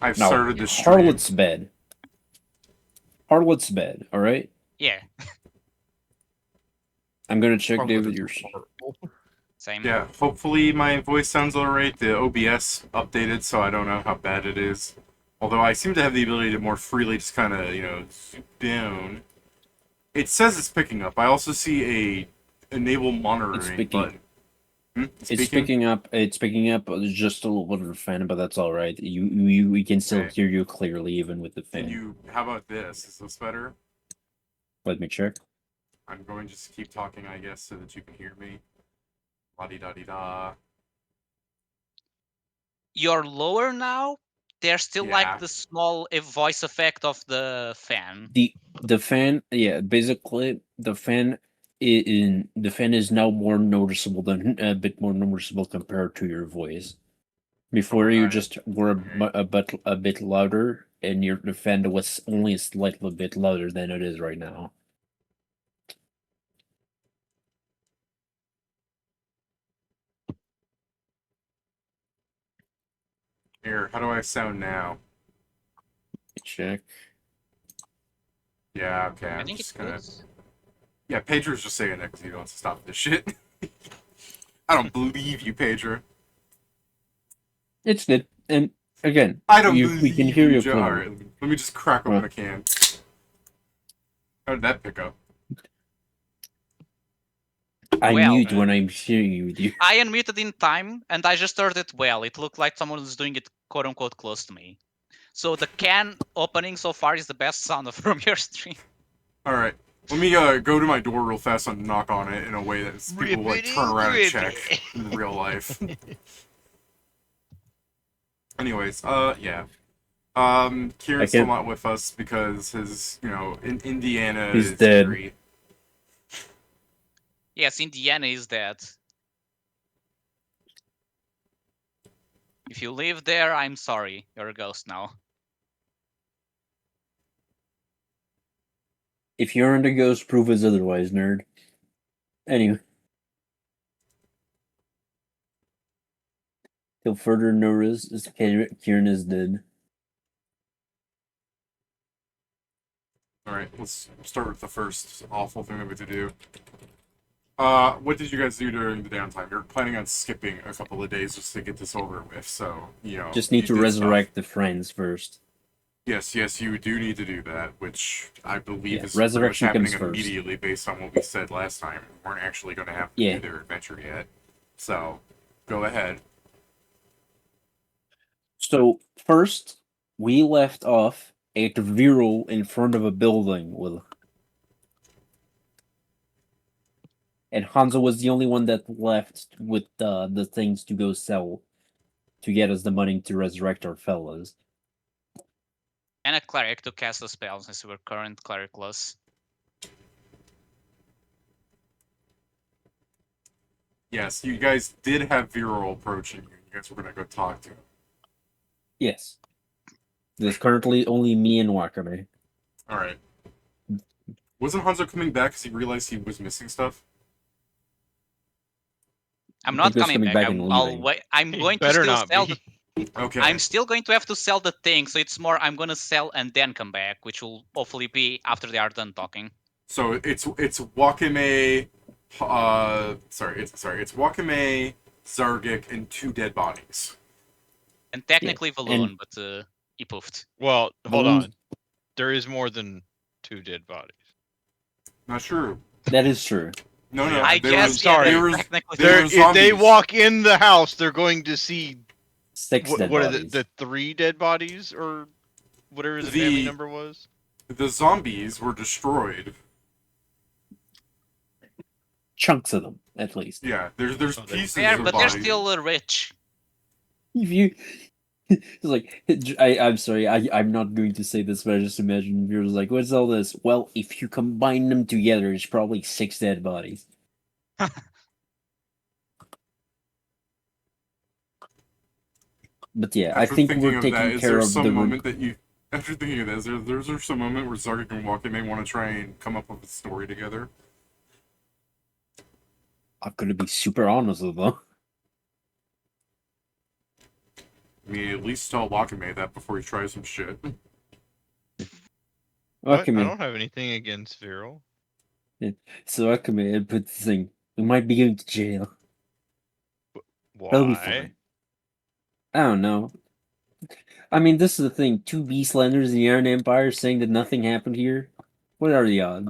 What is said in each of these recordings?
I've Now, started the stream. Harlot's bed. Harlot's bed, alright? Yeah, I'm gonna check, Harlonde David, is your... horrible. same. Yeah, hopefully my voice sounds alright. The OBS updated, so I don't know how bad it is. Although I seem to have the ability to more freely just kind of, zoom down. It says it's picking up. I also see a enable monitoring button. It's picking up just a little bit of a fan, but that's alright. We can still Okay. hear you clearly even with the Can fan. you... How about this? Is this better? Let me check. I'm going to just keep talking, I guess, so that you can hear me. La-di-da-di-da. You're lower now. There's still Yeah. like the small voice effect of the fan. The fan, yeah, basically the fan is now more noticeable than a bit more noticeable compared to your voice. Before you Alright. just were a bit louder, and the fan was only a slightly bit louder than it is right now. Here, how do I sound now? Check. Yeah, okay, I I'm think just it's gonna... good. Yeah, Pedro's just saying that because he wants to stop this shit. I don't believe you, Pedro. It's good, and again, I don't we believe can hear you Joe. clearly. Alright, let me just crack open Well. a can. How did that pick up? I Well, mute when I'm hearing you with you. I unmuted in time, and I just heard it well. It looked like someone was doing it quote unquote close to me. So the can opening so far is the best sound from your stream. Alright, let me go to my door real fast and knock on it in a way that people will, like, turn around and check in real life. Anyways, yeah. Kieran's still not with us because his, in Indiana He's is dead. very... Yes, Indiana is dead. If you live there, I'm sorry. You're a ghost now. If you're into ghost, prove us otherwise, nerd. Anyway. Till further notice, Kieran is dead. Alright, let's start with the first awful thing that we have to do. What did you guys do during the downtime? You're planning on skipping a couple of days just to get this over with, so, Just need to you did resurrect stuff. the friends first. Yes, you do need to do that, which I believe is resurrection pretty much comes happening first. immediately based on what we said last time. We weren't actually going to have to do their adventure yet. So, go ahead. So, first, we left off at Viral in front of a building with... And Hanzo was the only one that left with the things to go sell to get us the money to resurrect our fellas. And a cleric to cast a spell since we're current clericless. Yes, you guys did have Viral approaching you. You guys were going to go talk to him. Yes. There's currently only me and Wakame. Alright. Wasn't Hanzo coming back because he realized he was missing stuff? I'm not coming back. I'll wait. I'm going to still sell the... Okay. I'm still going to have to sell the thing, so it's more I'm gonna sell and then come back, which will hopefully be after they are done talking. So it's Wakame, it's Wakame, Zargik, and 2 dead bodies. And technically Valoon, but he poofed. Well, hold on. There is more than 2 dead bodies. Not true. That is true. No, I guess, I'm sorry. If they walk in the house, they're going to see 6 dead what bodies. Are the 3 dead bodies, or whatever the family number was? The zombies were destroyed. Chunks of them, at least. Yeah, there's pieces yeah, of but bodies. they're still rich. If you... It's like, I'm sorry, I'm not going to say this, but I just imagine you're like, what's all this? Well, if you combine them together, it's probably 6 dead bodies. But yeah, I think we're taking care of the... After thinking of that, is there some moment where Zargik and Wakame want to try and come up with a story together? I'm gonna be super honest with them. I mean, at least tell Wakame that before he tries some shit. What? I Wakame. don't have anything against Viral. So Wakame had put this thing. We might be going to jail. That'll be Why? fine. I don't know. I mean, this is the thing. Two Beastlanders in the Iron Empire saying that nothing happened here. What are the odds?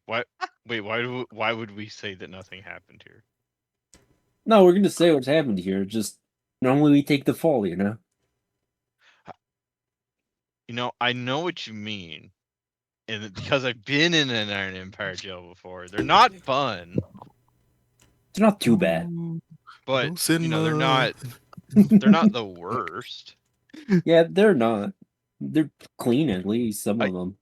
Why? Wait, why would we say that nothing happened here? No, we're gonna say what's happened here. Just normally we take the fall, you know. You know, I know what you mean, and because I've been in an Iron Empire jail before, they're not fun, They're not too bad. but you know they're not the worst. Yeah, they're not. They're clean at least. Some of them.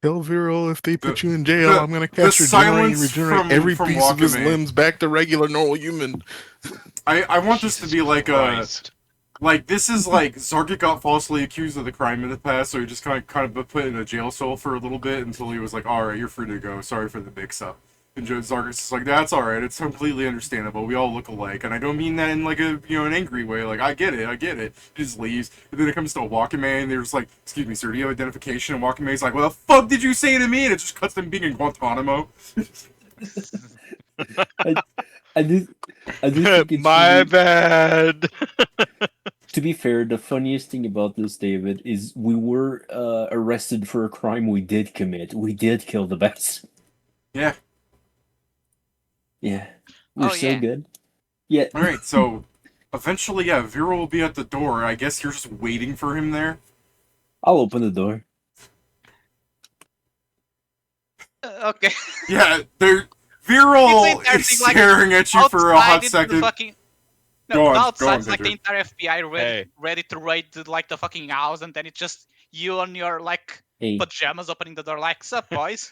Tell Viral if they put The- you in jail, the- I'm gonna the cast regenerate and silence regenerate every from piece of his Wakame. limbs back to regular normal human. I want this to Jesus be like Christ. like this is like Zargit got falsely accused of the crime in the past, so he just kind of put in a jail cell for a little bit until he was like, all right, you're free to go. Sorry for the mix-up. And Zargit's just like, that's all right. It's completely understandable. We all look alike, and I don't mean that in like a an angry way. Like I get it. He just leaves, and then it comes to Wakame, and they're just like, excuse me, sir, do you have identification? And Wakame's like, what the fuck did you say to me? And it just cuts them being in Guantanamo. I do think it's My really- bad. To be fair, the funniest thing about this, David, is we were arrested for a crime we did commit. We did kill the bastard. Yeah. Yeah. We're Oh, so yeah. good. Yeah. All right, so eventually, yeah, Vera will be at the door. I guess you're just waiting for him there. I'll open the door. Okay. Yeah, Viral It's interesting, is like, staring at you for a hot Outside, it's the second. fucking... Go No, on, outside, go it's on, like the Victor. entire FBI Hey. ready to raid like the fucking house, and then it's just you on your like Hey, pajamas opening the door, like, sup, boys?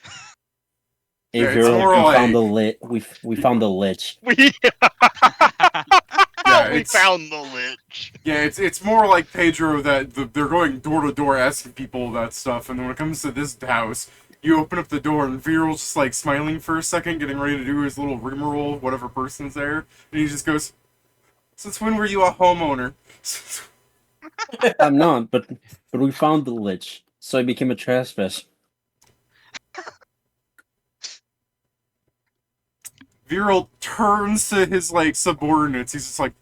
hey, Yeah, it's Viral, more we like- found the lit. We found the lich. we Yeah, we it's- found the lich. Yeah, it's more like Pedro that they're going door to door asking people that stuff, and when it comes to this house, you open up the door and Viral's just like smiling for a second, getting ready to do his little rigmarole, whatever person's there, and he just goes, "Since when were you a homeowner?" I'm not, but we found the lich, so I became a trespasser. Viral turns to his like subordinates. He's just like,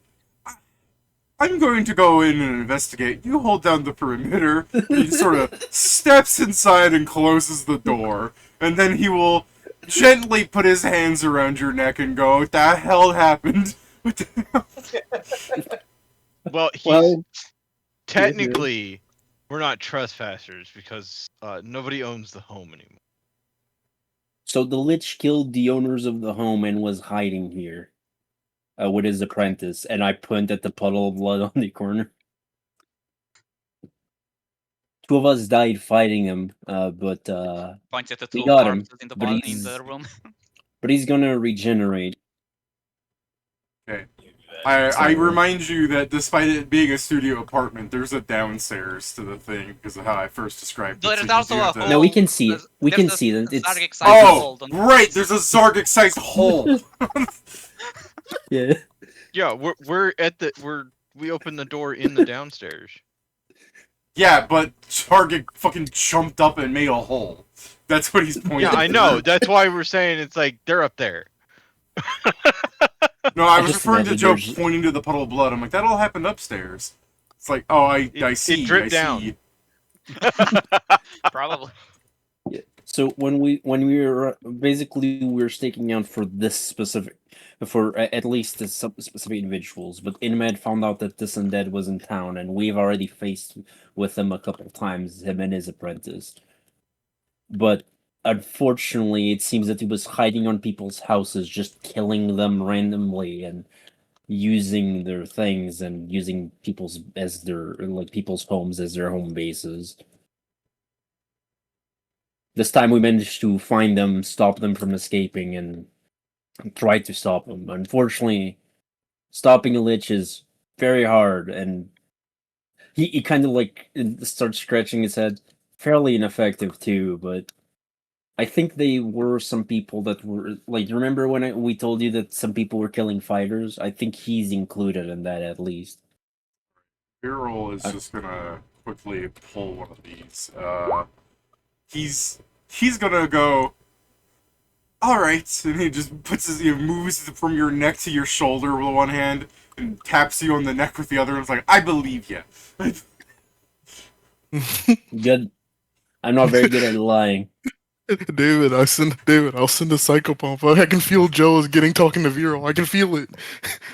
"I'm going to go in and investigate. You hold down the perimeter." He sort of steps inside and closes the door, and then he will gently put his hands around your neck and go, "What the hell happened?" What the hell? Well, he's Well, technically we're not trespassers because nobody owns the home anymore. so the lich killed the owners of the home and was hiding here with his apprentice, and I pointed at the puddle of blood on the corner. Two of us died fighting him, but Points at the We two got him, corpses in the but in he's- the room. he's gonna regenerate. I remind you that despite it being a studio apartment, there's a downstairs to the thing because of how I first described it. There's so you also do a have to- hole. No, we can see it. There's- We can there's a see that. It's Zargik-sized Oh, hole, don't you? right! There's a Zargik-sized hole! yeah. Yeah, we opened the door in the downstairs. Yeah, but Zargik fucking jumped up and made a hole. That's what he's pointing Yeah, I to. know. That's why we're saying it's like they're up there. No, I I was just referring to imagine Joe there's- pointing to the puddle of blood. I'm like, that all happened upstairs. It's like, oh, I It see, dripped I down. see. Probably. Yeah. So when we were basically we were staking out for this specific, for at least the specific individuals, but Inmed found out that this undead was in town, and we've already faced with him a couple of times, him and his apprentice. But unfortunately, it seems that he was hiding on people's houses, just killing them randomly and using their things and using people's as their people's homes as their home bases. This time we managed to find them, stop them from escaping, and try to stop them. Unfortunately, stopping a lich is very hard, and he kind of starts scratching his head. Fairly ineffective too, but I think they were some people that were like. Remember when we told you that some people were killing fighters? I think he's included in that at least. Viral is I- just gonna quickly pull one of these. He's gonna go. All right, and he just moves from your neck to your shoulder with one hand and taps you on the neck with the other. And it's like, I believe you. Good. I'm not very good at lying. David, I'll send a psychopomp. I can feel Joe is talking to Vero. I can feel it.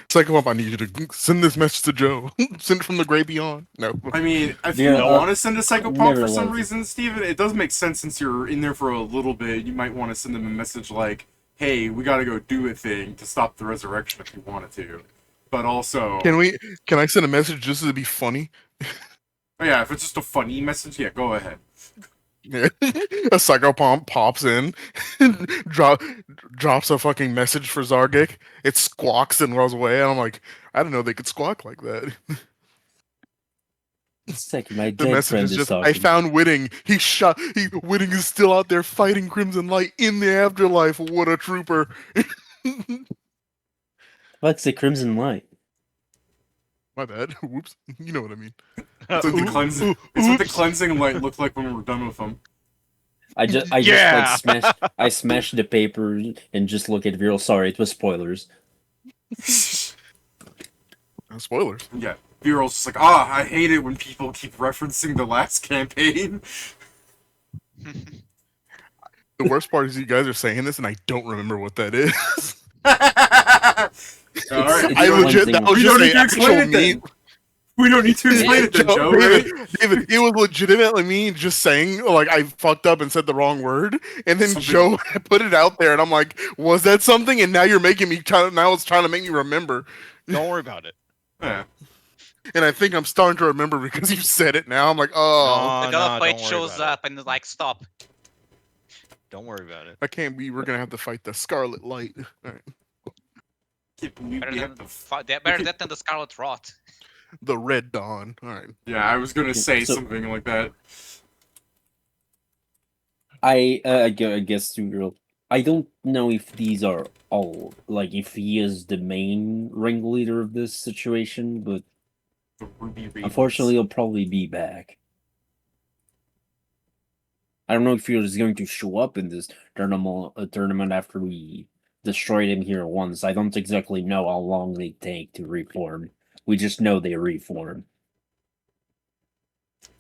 Psychopomp, I need you to send this message to Joe. Send it from the great beyond. No. I mean, if Yeah, you want to send a psychopomp never for some liked it. reason, Steven, it does make sense since you're in there for a little bit. You might want to send them a message like, hey, we gotta go do a thing to stop the resurrection if you wanted to. But also... Can I send a message just to be funny? Oh yeah, if it's just a funny message, yeah, go ahead. Yeah. A psychopomp pops in, drops a fucking message for Zargik. It squawks and runs away. And I'm like, I didn't know they could squawk like that. Sick. My The dead message friend is is just, talking. I found Whitting. Whitting is still out there fighting Crimson Light in the afterlife. What a trooper. Fuck's the Crimson Light? My bad. Whoops. You know what I mean. It's what the cleansing light looked like when we're done with them. I just Yeah. I smashed the paper and just look at Viral. Sorry, it was spoilers. Spoilers. Yeah, Viral's just like, I hate it when people keep referencing the last campaign. The worst part is you guys are saying this and I don't remember what that is. Alright, it's I legit, cleansing. that was We just don't need a to explain actual it then. meme. We don't need to explain it then, Joe, right? David, it was legitimately me just saying, like, I fucked up and said the wrong word, and then Something- Joe put it out there, and I'm like, was that something? And now you're making me now it's trying to make me remember. Don't worry about it. Yeah. And I think I'm starting to remember because you said it now. I'm like, oh, The No, other page don't worry shows about it. up and is like, stop. Don't worry about it. I can't be. We're gonna have to fight the Scarlet Light. All right. Can't believe Better we than, have to better that than the Scarlet Rot. The Red Dawn. All right. Yeah, I was gonna say So- something like that. I guess Viral. I don't know if these are all like if he is the main ringleader of this situation, but The Ruby Ravens. unfortunately, he'll probably be back. I don't know if he was going to show up in this tournament after we destroyed him here once. I don't exactly know how long they take to reform. We just know they reform.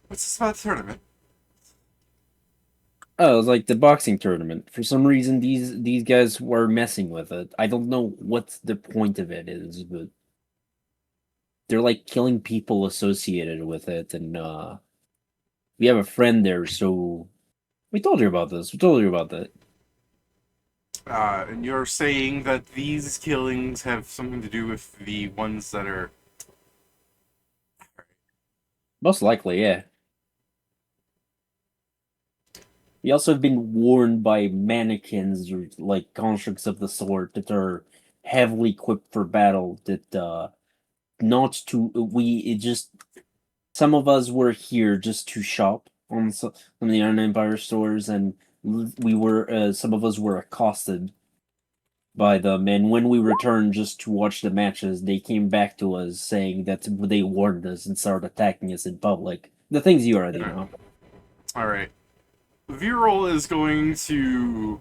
What's this about the tournament? Oh, it's like the boxing tournament. For some reason, these guys were messing with it. I don't know what the point of it is, but they're like killing people associated with it, and we have a friend there, so we told you about this. We told you about that. And you're saying that these killings have something to do with the ones that are... Most likely, yeah. We also have been warned by mannequins or like constructs of the sort that are heavily equipped for battle. That not to it just some of us were here just to shop on some of the Iron Empire stores, and we were some of us were accosted by them. And when we returned just to watch the matches, they came back to us saying that they warned us and started attacking us in public. The things you already know. Alright. Viral is going to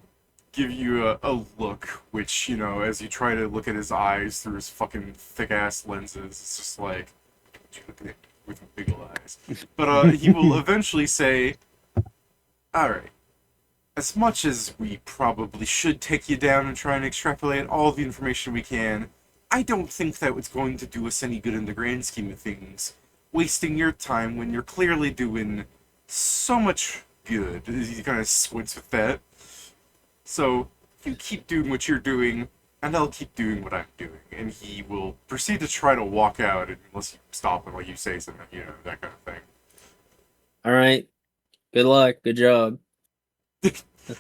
give you a look, which, you know, as you try to look at his eyes through his fucking thick-ass lenses, it's just like, you look at it with big ol' eyes. But he will eventually say, alright, as much as we probably should take you down and try and extrapolate all the information we can, I don't think that it's going to do us any good in the grand scheme of things. Wasting your time when you're clearly doing so much good. He kind of squints with that. So, you keep doing what you're doing, and I'll keep doing what I'm doing. And he will proceed to try to walk out unless you stop him, like you say something, you know, that kind of thing. All right. Good luck. Good job.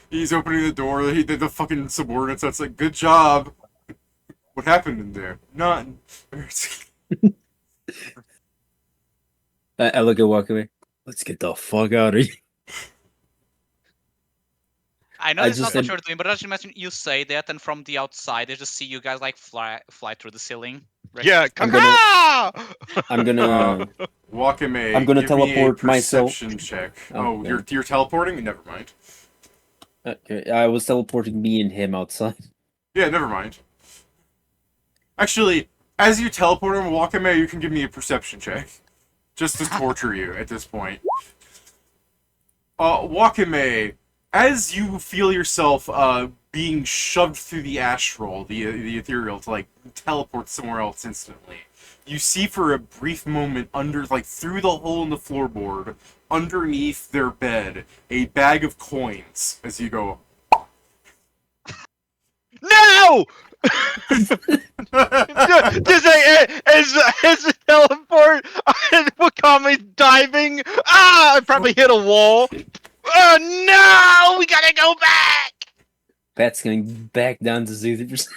He's opening the door, the fucking subordinates, that's like, good job. What happened in there? None. I look at Walkaway. Let's get the fuck out of here. I know I this is just not what said- you're doing, but just imagine you say that, and from the outside, they just see you guys like fly through the ceiling. Yeah, I'm gonna- caca! I'm gonna. Wakame, I'm gonna give me a teleport myself. perception check. Oh, You're teleporting? Never mind. Okay, I was teleporting me and him outside. Yeah, never mind. Actually, as you teleport him, Wakame, you can give me a perception check. Just to torture you at this point. Wakame, as you feel yourself being shoved through the astral, the ethereal, to like teleport somewhere else instantly, you see for a brief moment through the hole in the floorboard, underneath their bed, a bag of coins as you go. No! Does as a teleport and Wakame's diving? Ah! I probably hit a wall. Oh no! We gotta go back! Pat's going back down to 0%.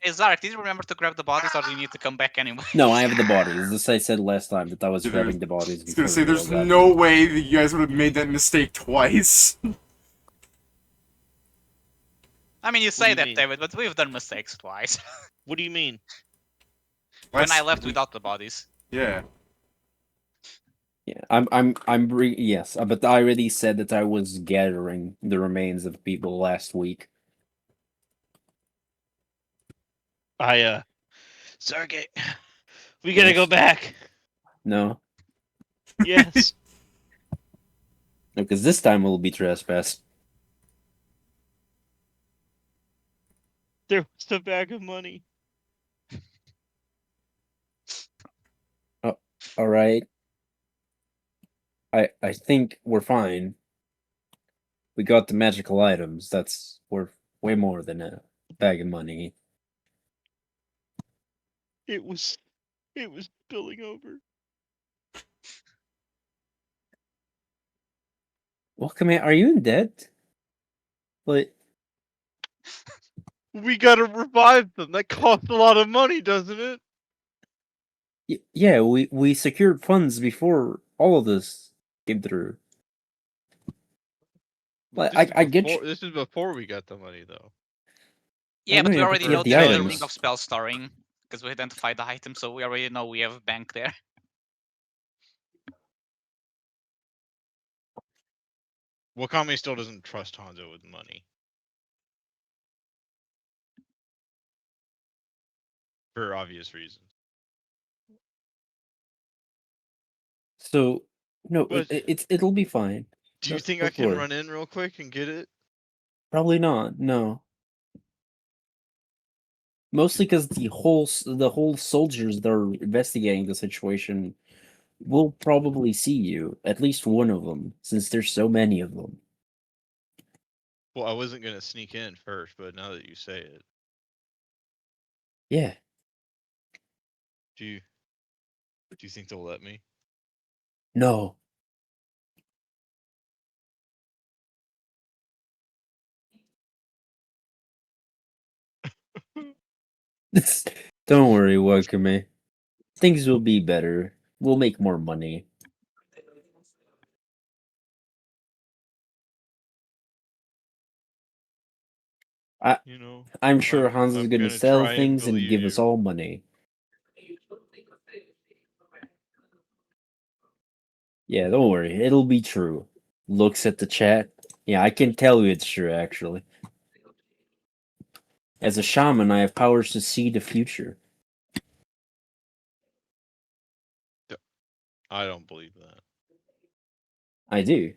Hey, Zarek, did you remember to grab the bodies, or do you need to come back anyway? No, I have the bodies. As I said last time, that I was Dude, grabbing the bodies I was before. gonna say, you all there's got no here. way that you guys would have made that mistake twice. I mean, you What do say you that, mean? David, but we've done mistakes twice. What do you mean? When I left without the bodies. Yeah. Yeah, yes, but I already said that I was gathering the remains of people last week. Sergey, we gotta go Yes. back. No, Yes. because this time will be trespass. There was a bag of money. All right. I think we're fine. We got the magical items. That's worth way more than a bag of money. It was spilling over. Well, come here. Are you in debt? But We gotta revive them. That costs a lot of money, doesn't it? yeah, we secured funds before all of this came through. But I get you. This is before we got the money, though. Yeah, but know, we yeah, already but know the the other items. ring of spell storing, because we identified the item, so we already know we have a bank there. Wakame still doesn't trust Hanzo with money. For obvious reasons. So no, But- it'll be fine. Do you Don't- think I don't can worry. run in real quick and get it? Probably not. No. Mostly because the whole soldiers that are investigating the situation will probably see you. At least one of them, since there's so many of them. Well, I wasn't gonna sneak in first, but now that you say it, Yeah. do you think they'll let me? No. Don't worry, Wakame. Things will be better. We'll make more money. You know, I'm sure Hans is I'm gonna gonna sell try and things and believe give us you. all money. Yeah, don't worry. It'll be true. Looks at the chat. Yeah, I can tell you it's true, actually. As a shaman, I have powers to see the future. I don't believe that. I do.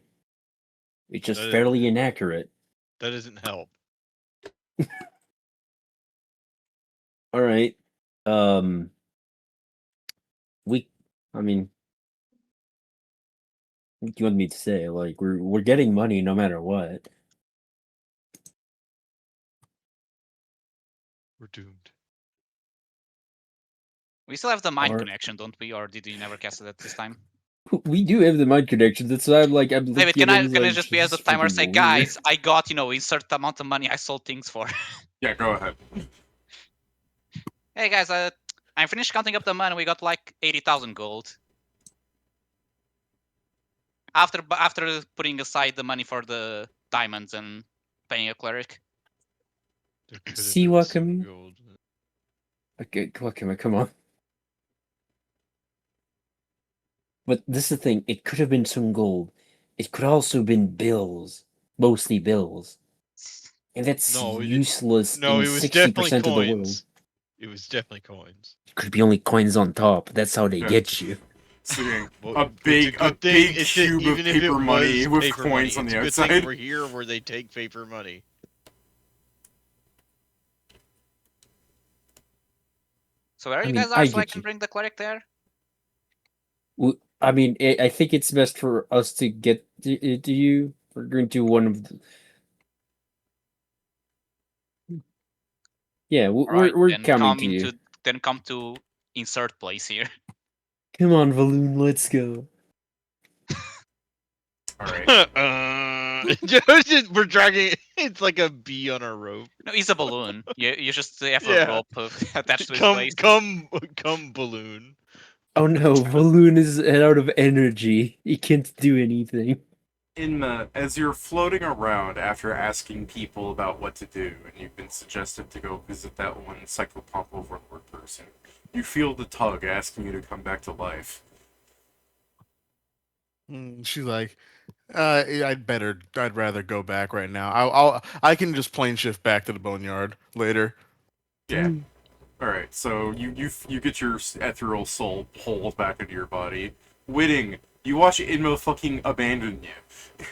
It's just That- fairly inaccurate. That doesn't help. All right. I mean, what do you want me to say? Like, we're getting money no matter what. We're doomed. We still have the mind Or- connection, don't we? Or did you never cast it at this time? We do have the mind connection. That's why I'm David, looking can at I him can I like, just be as the "This timer freaking say, weird." guys, I got, insert amount of money I sold things for. Yeah, go ahead. Hey guys, I finished counting up the money. We got like 80,000 gold. After putting aside the money for the diamonds and paying a cleric. There could have See, been some Wakami? gold. Okay, come on. But this is the thing. It could have been some gold. It could also have been bills, mostly bills, and that's No, useless No, in it was 60% definitely of the world. coins. It was definitely coins. Could be only coins on top. That's how they Yeah. get you. Seeing Well, a big cube of even if it paper money was with paper coins money, on it's the a good thing outside. we're here where they take paper money. So where I you mean, guys I are, so I get can you. bring the cleric there. I mean, I think it's best for us to get to you. We're going to one of the... Yeah, Alright, we're then coming to you. come to insert place here. Come on, Valoon, let's go. All right. We're dragging. It's like a bee on a rope. No, it's a balloon. You just have a Yeah. rope attached to his waist. Come, balloon. Oh no, Valoon is out of energy. He can't do anything. As you're floating around after asking people about what to do, and you've been suggested to go visit that one psychopomp overlord person, you feel the tug asking you to come back to life. She's like, I'd rather go back right now. I can just plane shift back to the boneyard later. Yeah. All right. So you get your ethereal soul pulled back into your body. Witting, you watch Inmo fucking abandon you.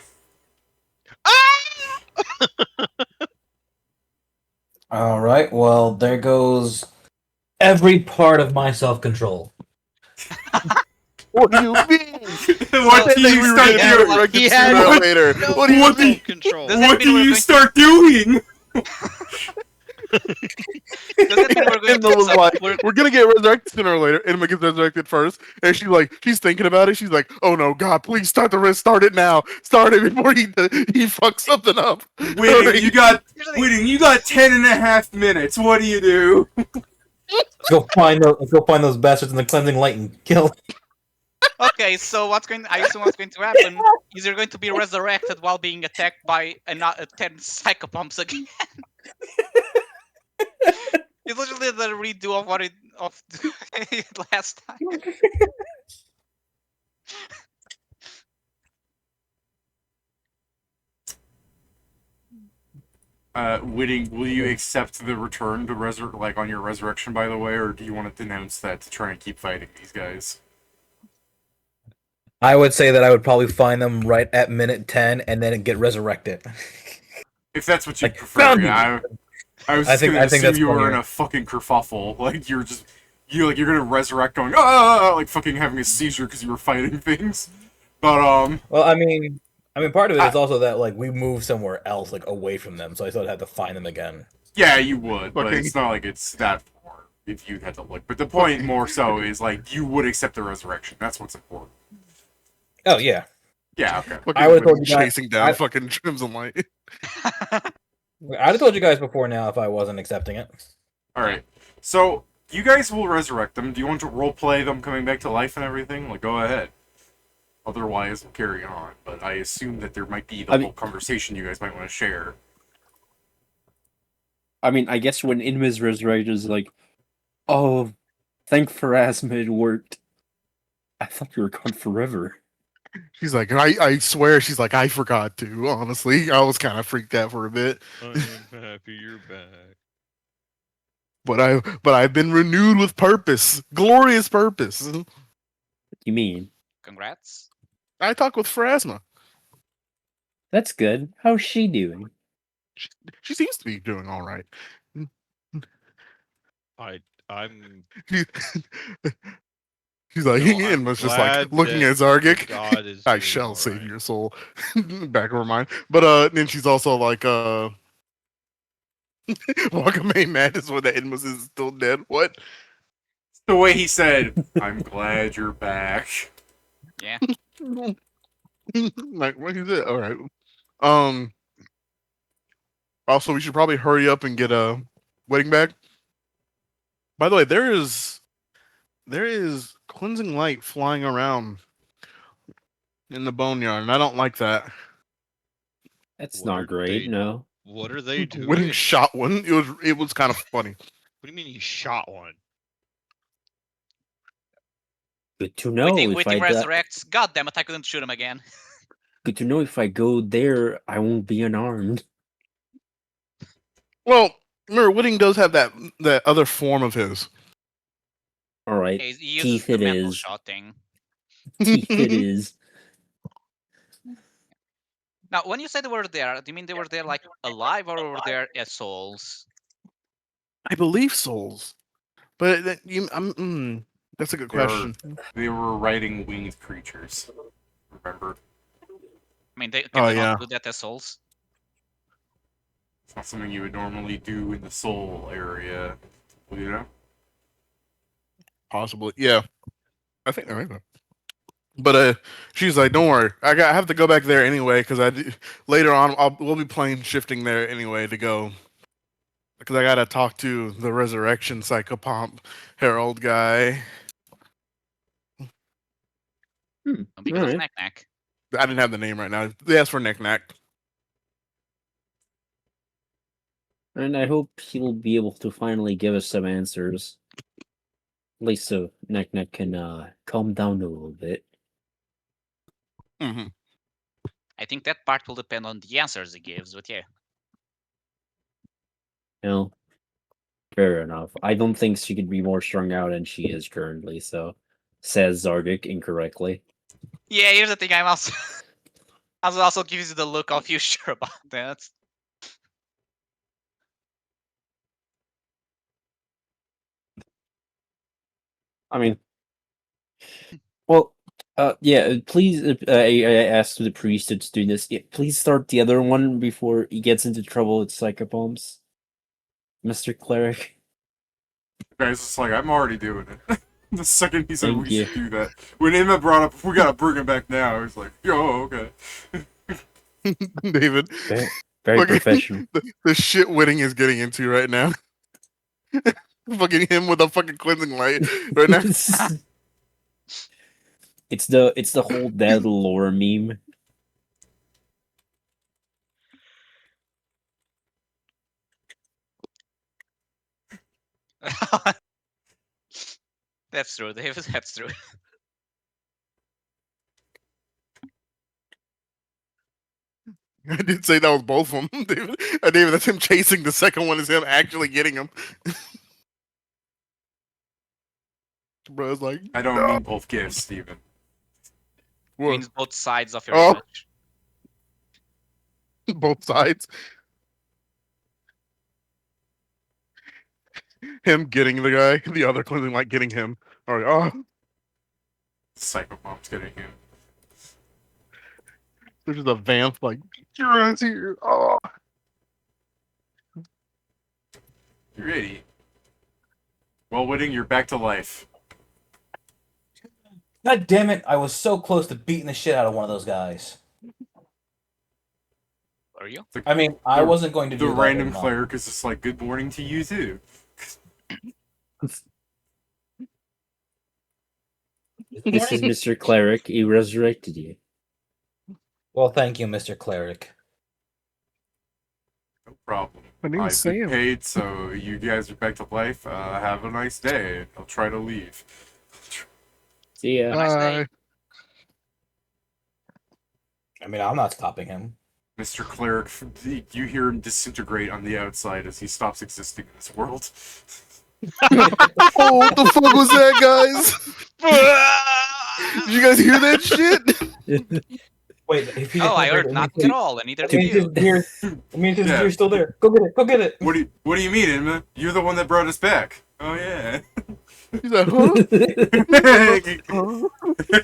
All right. Well, there goes every part of my self-control. What do you mean? What do you start yeah, doing? like, he Sooner had or later. No, What do you what do you- control? Does that What mean do we're you going to- start doing? Does that mean we're going Inma was to like, we're gonna get resurrected sooner or later. Inma gets resurrected first, and she's thinking about it. She's like, oh no, God, please start it now. Start it before he fucks something up. Witting, you got 10.5 minutes. What do you do? Let's go find those bastards in the cleansing light and kill them. Okay, so I assume what's going to happen is you're going to be resurrected while being attacked by 10 psychopomps again. It's literally the redo of what it last time. Witting, will you accept the return to on your resurrection, by the way, or do you want to denounce that to try and keep fighting these guys? I would say that I would probably find them right at minute 10 and then get resurrected. If that's what you Like, prefer, found yeah. I was I just think- gonna I think assume that's you were funnier. in a fucking kerfuffle. Like you're gonna resurrect going like fucking having a seizure because you were fighting things. But Well, I mean, part of it is also that like we move somewhere else, like away from them, so I still had to find them again. yeah, you would, but Fucking- it's not like it's that far if you had to look. But the point more so is like you would accept the resurrection. That's what's important. Oh yeah, Yeah, okay. Fucking I would've Whitney told you guys- chasing down I- fucking Crimson Light. I'd have told you guys before now if I wasn't accepting it. Alright. So you guys will resurrect them. Do you want to roleplay them coming back to life and everything? Like, go ahead. Otherwise, we'll carry on. But I assume that there might be the whole conversation you guys might want to share. I mean, I guess when Inma's resurrected is like, oh, thank Pharasma, it worked. I thought you were gone forever. She's like, I swear, she's like, I forgot to. Honestly, I was kind of freaked out for a bit, I'm happy you're back. but I've been renewed with purpose, glorious purpose. What do you mean? Congrats. I talk with Pharasma. That's good. How's she doing? She seems to be doing all right. I'm She's like, No, I'm and was just like glad looking that at Zargic. God is I doing shall all save right. your soul. Back of her mind. But then she's also like, Wakame mad is when the Inmus is still dead. What? The way he said, I'm glad you're back. Yeah. Like, what is it? All right. Also, we should probably hurry up and get a wedding bag. By the way, there is cleansing light flying around in the boneyard, and I don't like that. That's What not are great, they- no. What are they doing? Winning shot one. It was kind of funny. What do you mean he shot one? Good to know Waiting, if waiting I resurrects. God damn it, I couldn't shoot him again. good to know if I go there, I won't be unarmed. Well, remember, Whitting does have that other form of his. All right, He uses teeth the it mental is. shot thing. Teeth it is. Now, when you said they were there, do you mean they were there like alive or were there as souls? I believe souls, but that's a good They are- question. They were riding winged creatures. Remember? I mean, can Oh, they yeah. not do that as souls? It's not something you would normally do in the soul area, you know? Possibly, yeah. I think they're right. But she's like, "Don't worry, I have to go back there anyway because later on we'll be playing shifting there anyway to go because I gotta talk to the resurrection psychopomp Herald guy. Because of Alright. Knack Knack. I didn't have the name right now. They asked for Knack Knack. And I hope he'll be able to finally give us some answers. At least so Neck can calm down a little bit. Mm-hmm. I think that part will depend on the answers he gives, but yeah. You know, fair enough. I don't think she could be more strung out than she is currently, so says Zardik incorrectly. Yeah, here's the thing, I'm also... also gives you the look of you sure about that. I mean, well, yeah. Please, I asked the priest to do this. Yeah, please start the other one before he gets into trouble with psychopoms, Mr. Cleric. The guy's just like, I'm already doing it. The second he said Thank we you. should do that. When Emma brought up, we gotta bring him back now, I was like, yo, okay. David, Very Fucking- professional. the shit Whitting is getting into right now. Fucking him with a fucking cleansing light right now. It's the whole dead lore meme. That's true, David, that's true. I did say that was both of them, David. David, that's him chasing. The second one is him actually getting him. Bro's like, I don't mean both gifts, Steven. what? Means both sides of your Oh. image. Both sides. Him getting the guy, the other cleansing light getting him. All right, oh, Psychopomp's getting him. there's just a vamp like, your ass here. Oh, You ready? Well, Whitting, you're back to life. God damn it! I was so close to beating the shit out of one of those guys. Are you? I mean, I The- wasn't going to The do that. random anymore. cleric is just like, good morning to you too. This is Mr. Cleric. He resurrected you. Well, thank you, Mr. Cleric. No problem. My name's I've been Sam. paid, so you guys are back to life. Have a nice day. I'll try to leave. See ya. Nice day. bye. I mean, I'm not stopping him. Mr. Cleric, you hear him disintegrate on the outside as he stops existing in this world. Oh, what the fuck was that, guys? Did you guys hear that shit? Wait, if he Oh, I heard it nothing at all, and neither did means his you. deer. It means his Yeah. deer's still there. Go get it. Go get it. What do you mean, Emma? You're the one that brought us back. Oh yeah. He's like, huh?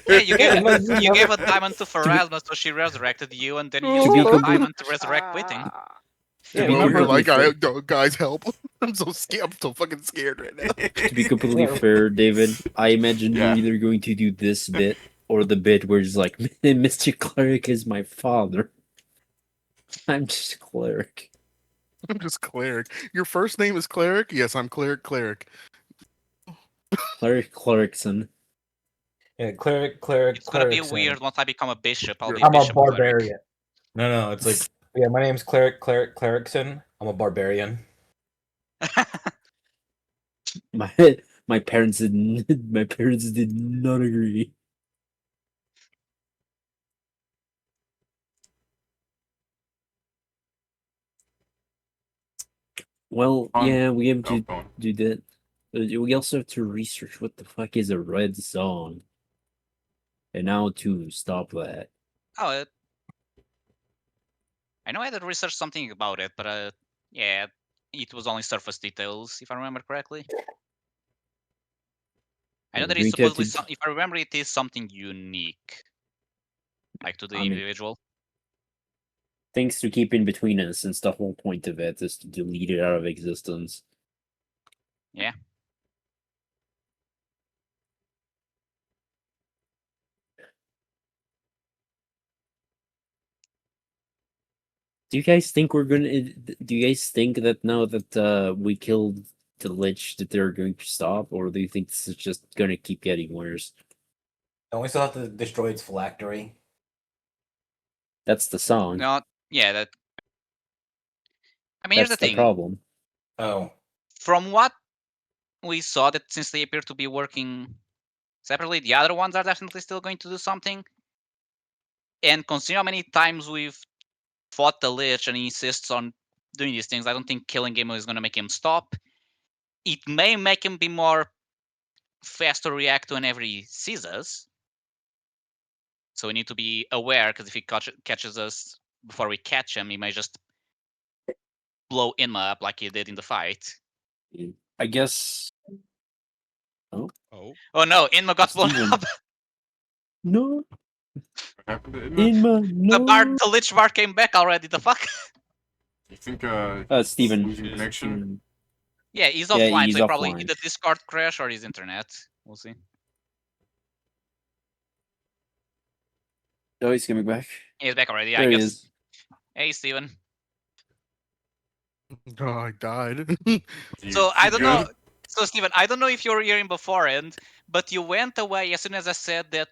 Yeah, you gave Yeah, you gave a diamond to Pharasma, so she resurrected you, and then you To be used a complete- diamond to resurrect Whitting. To be Well, you're completely like, fair- guys, help! I'm so scared. I'm so fucking scared right now. To be completely fair, David, I imagine Yeah. you're either going to do this bit or the bit where it's like, Mr. Cleric is my father. I'm just Cleric. I'm just Cleric. Your first name is Cleric? Yes, I'm Cleric. Cleric Clericson. Yeah, cleric. It's gonna be cleric, weird once I become a bishop. I'll be I'm a bishop cleric. barbarian. No, it's like Yeah, my name's Clericson. I'm a barbarian. My my parents didn't. My parents did not agree. Well, yeah, we have to go on. do that. We also have to research what the fuck is a red zone, and how to stop that. Oh, I know I had to research something about it, but yeah, it was only surface details, if I remember correctly. I know We're that going it's to have supposedly, to. if I remember, it is something unique, like to the I mean, individual. things to keep in between us, since the whole point of it is to delete it out of existence. Yeah. Do you guys think we're gonna? Do you guys think that now that we killed the Lich, that they're going to stop, or do you think this is just gonna keep getting worse? Don't we still have to destroy its phylactery? That's the song. No, yeah, that. I mean, here's That's the the thing. problem. Oh. From what we saw, that since they appear to be working separately, the other ones are definitely still going to do something. And considering how many times we've fought the Lich and he insists on doing these things, I don't think killing him is going to make him stop. It may make him be more fast to react whenever he sees us. So we need to be aware, because if he catches us before we catch him, he may just blow Inma up like he did in the fight. I guess. Oh. Oh no, Inma got blown Steven. up. No, What happened to Idma? Inma, no. The Lich Bard came back already. The fuck? You think Steven. losing connection? Steven. Yeah, he's Yeah, offline, he's so he probably offline. either Discord crash or his internet. We'll see. Oh, he's coming back. He's back already, I There he guess. is. Hey, Steven. Oh, I died. So I don't know. Good? So Steven, I don't know if you were hearing beforehand, but you went away as soon as I said that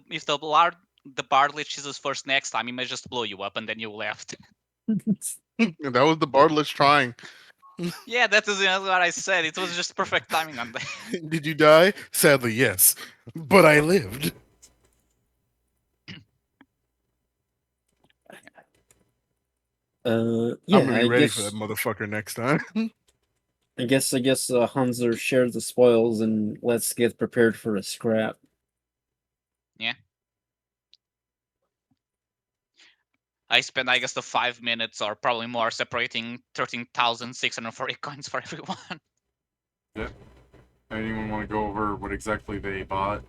if the Bard Lich is his first next time, he may just blow you up, and then you left. That was the Bardless trying. Yeah, that is what I said. It was just perfect timing on that. Did you die? Sadly, yes. But I lived. Yeah, I'm gonna be I ready guess. for that motherfucker next time. I guess. Hanser shares the spoils, and let's get prepared for a scrap. I spent, I guess, the 5 minutes or probably more separating 13,640 coins for everyone. Anyone want to go over what exactly they bought?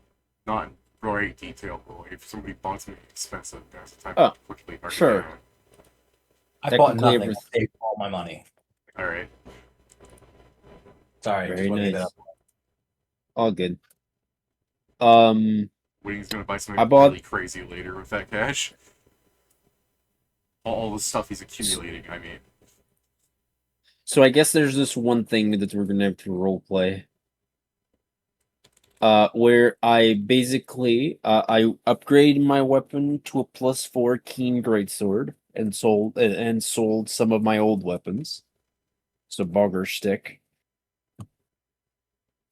Not in great detail, but like if somebody bought something expensive, that's the time Oh, to quickly mark it sure. down. I bought Technically, nothing. I saved all my money. All right. Sorry, Very just want to get nice. that up. All good. Wayne's gonna buy something I bought- really crazy later with that cash. All the stuff he's accumulating, I mean. So I guess there's this one thing that we're gonna have to roleplay. Where I basically I upgraded my weapon to a +4 keen greatsword and sold some of my old weapons. So Bogger stick.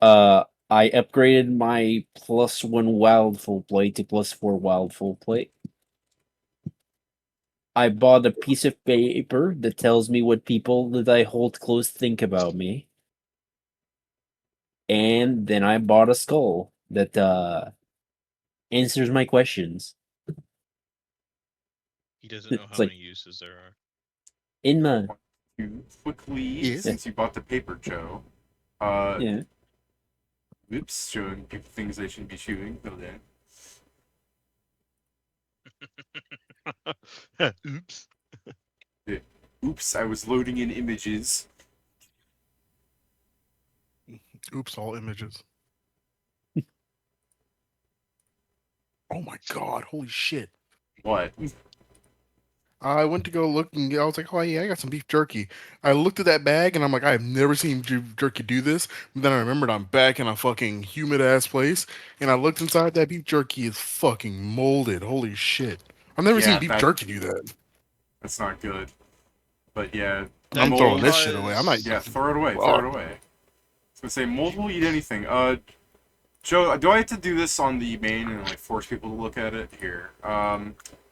I upgraded my +1 wild full plate to +4 wild full plate. I bought a piece of paper that tells me what people that I hold close think about me. And then I bought a skull that answers my questions. He doesn't know It's how like- many uses there are. Inma. You quickly, Yes. since you bought the paper, Joe. Yeah. Oops, showing people things they shouldn't be shooting. Oh, then. Oops. Oops, I was loading in images. Oops, all images. Oh my god, holy shit. What? I went to go look and I was like, oh yeah, I got some beef jerky. I looked at that bag and I'm like, I have never seen beef jerky do this. But then I remembered I'm back in a fucking humid ass place and I looked inside, that beef jerky is fucking molded. Holy shit. I've never Yeah, seen beef that- jerky do that. That's not good. But yeah, I'm That throwing mold- this shit away. I might. Yeah, throw it away. Throw it away. I was gonna say mold will eat anything. Joe, do I have to do this on the main and like force people to look at it here?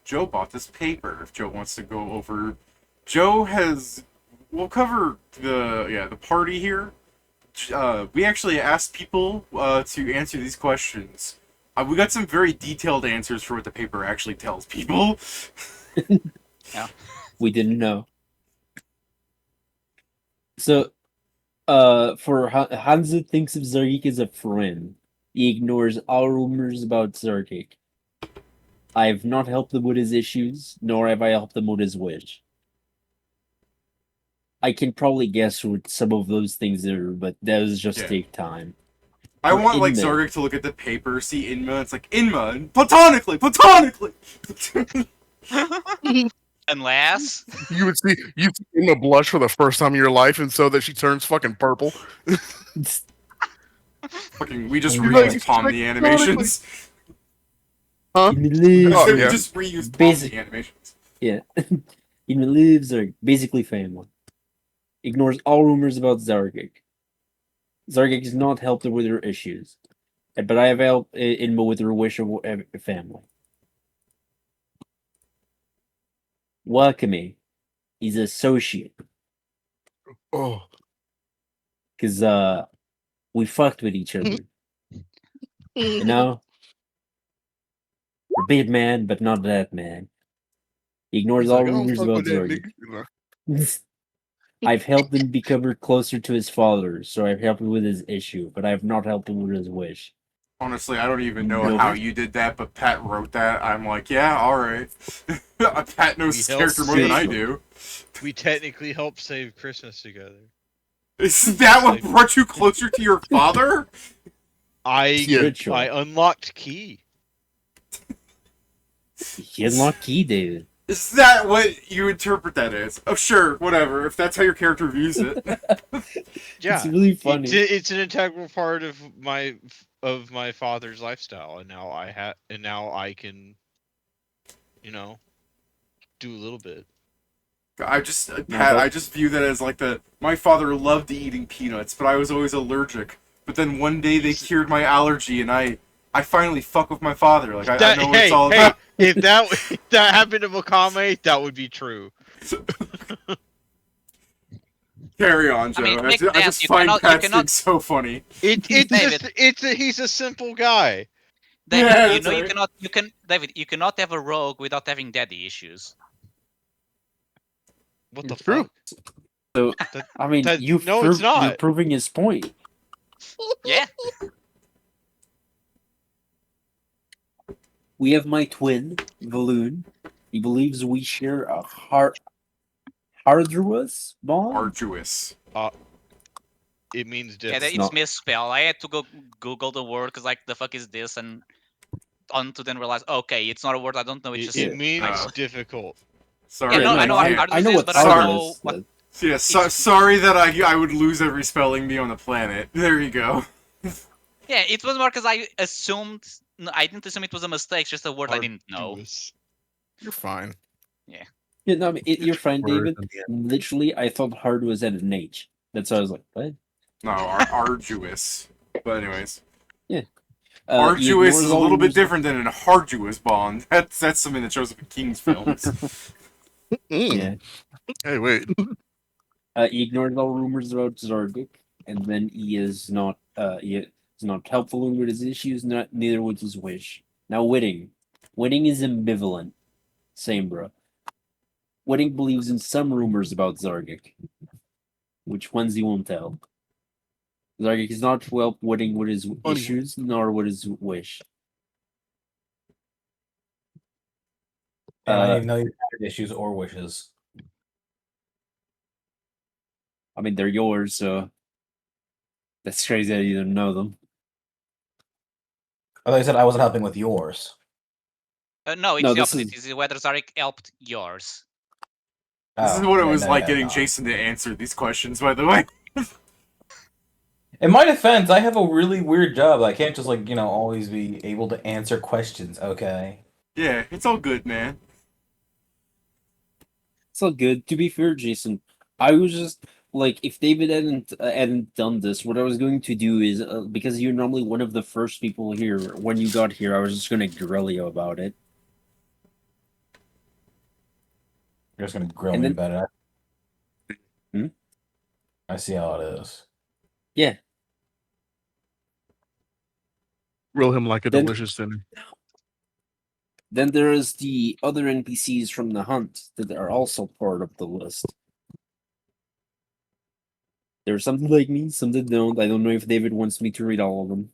Joe bought this paper. If Joe wants to go over, Joe has. We'll cover the party here. We actually asked people to answer these questions. We got some very detailed answers for what the paper actually tells people. We didn't know. So, for Hansa thinks of Zargik as a friend. He ignores all rumors about Zargik. I have not helped him with his issues, nor have I helped him with his wish. I can probably guess what some of those things are, but those just Yeah. take time. I For want like Inma. Zargik to look at the paper, see Inma. It's like Inma, and platonically. Unless You would see Inma blush for the first time in your life, and so that she turns fucking purple. Fucking, we just Like, reused Palm the animations. Huh? Inma lives, Oh, We yeah. just reused Palm Basic- the animations. Inma lives are basically family. Ignores all rumors about Zargik. Zargik has not helped her with her issues, but I have helped Inma with her wish of family. Wakame, he's an associate, Oh, because we fucked with each other. You know? A big man, but not that man. He ignores he's all like, I don't rumors fuck about with that Zargik. nigga. You know? I've helped him become closer to his father, so I've helped him with his issue, but I have not helped him with his wish. Honestly, I don't even know No. how you did that, but Pat wrote that. I'm like, yeah, alright. Pat knows his We character helped more than I save- do. We technically helped save Christmas together. Is that what brought you closer to your father? Yeah. Good choice. I unlocked key. He unlocked key, David. Is that what you interpret that as? Oh, sure, whatever. If that's how your character views it. Yeah, It's really funny. It's an integral part of my father's lifestyle, and now I can, do a little bit. I just, Pat, I just view that as like my father loved eating peanuts, but I was always allergic. But then one day they cured my allergy, and I finally fuck with my father. Like, I know what it's all about. If that happened to Wakame, that would be true. Carry on, Joe. I mean, I, make just sense. You find cannot- you Pat's cannot- thing so funny. He's a simple guy. David, Yeah, you that's know right. David, you cannot have a rogue without having daddy issues. What the It's true. fuck? So, That- I mean, that- you're no, it's not. proving his point. Yeah. We have my twin, Valoon. He believes we share a arduous bond. Arduous. It means Yeah, different. it's not- misspelled. I had to go Google the word because, like, the fuck is this? And on to then realize, okay, it's not a word I don't know. It's just It means Oh. difficult. Sorry. Yeah, no, I know what can't. I know Arduous is, what but I don't Sorry. know what. is. Yeah, sorry that I would lose every spelling bee on the planet. There you go. Yeah, it was more because I assumed. No, I didn't assume it was a mistake. It's just a word I didn't know. Arduous. You're fine. Yeah, no, I mean, you're fine, David. Literally, I thought hard was at an H. That's why I was like, what? No, arduous. But anyways, He arduous ignores is a all little bit rumors- different than an arduous bond. That's something that shows up in King's films. Yeah. Hey, wait. He ignored all rumors about Zargik, and then he is not helpful with his issues, neither with his wish. Now Whitting is ambivalent. Same, bro. Whitting believes in some rumors about Zargik. Which ones he won't tell. Zargik is not to help Whitting with his Funny. issues, nor with his wish. I don't even know your issues or wishes. I mean, they're yours, so that's crazy that you don't know them. I thought you said I wasn't helping with yours. No, it's No, the this opposite. It's whether Zarek helped yours. This is Oh, what it yeah, was no, like yeah, getting no. Jason to answer these questions, by the way. In my defense, I have a really weird job. I can't just always be able to answer questions. Okay. Yeah, it's all good, man. It's all good. To be fair, Jason, I was just like, if David hadn't done this, what I was going to do is because you're normally one of the first people here. When you got here, I was just going to grill you about it. You're just gonna grill And me then- about it. Hmm? I see how it is. Yeah. Grill him like a Then- delicious dinner. Then there is the other NPCs from the hunt that are also part of the list. There's some like me, some that don't. I don't know if David wants me to read all of them.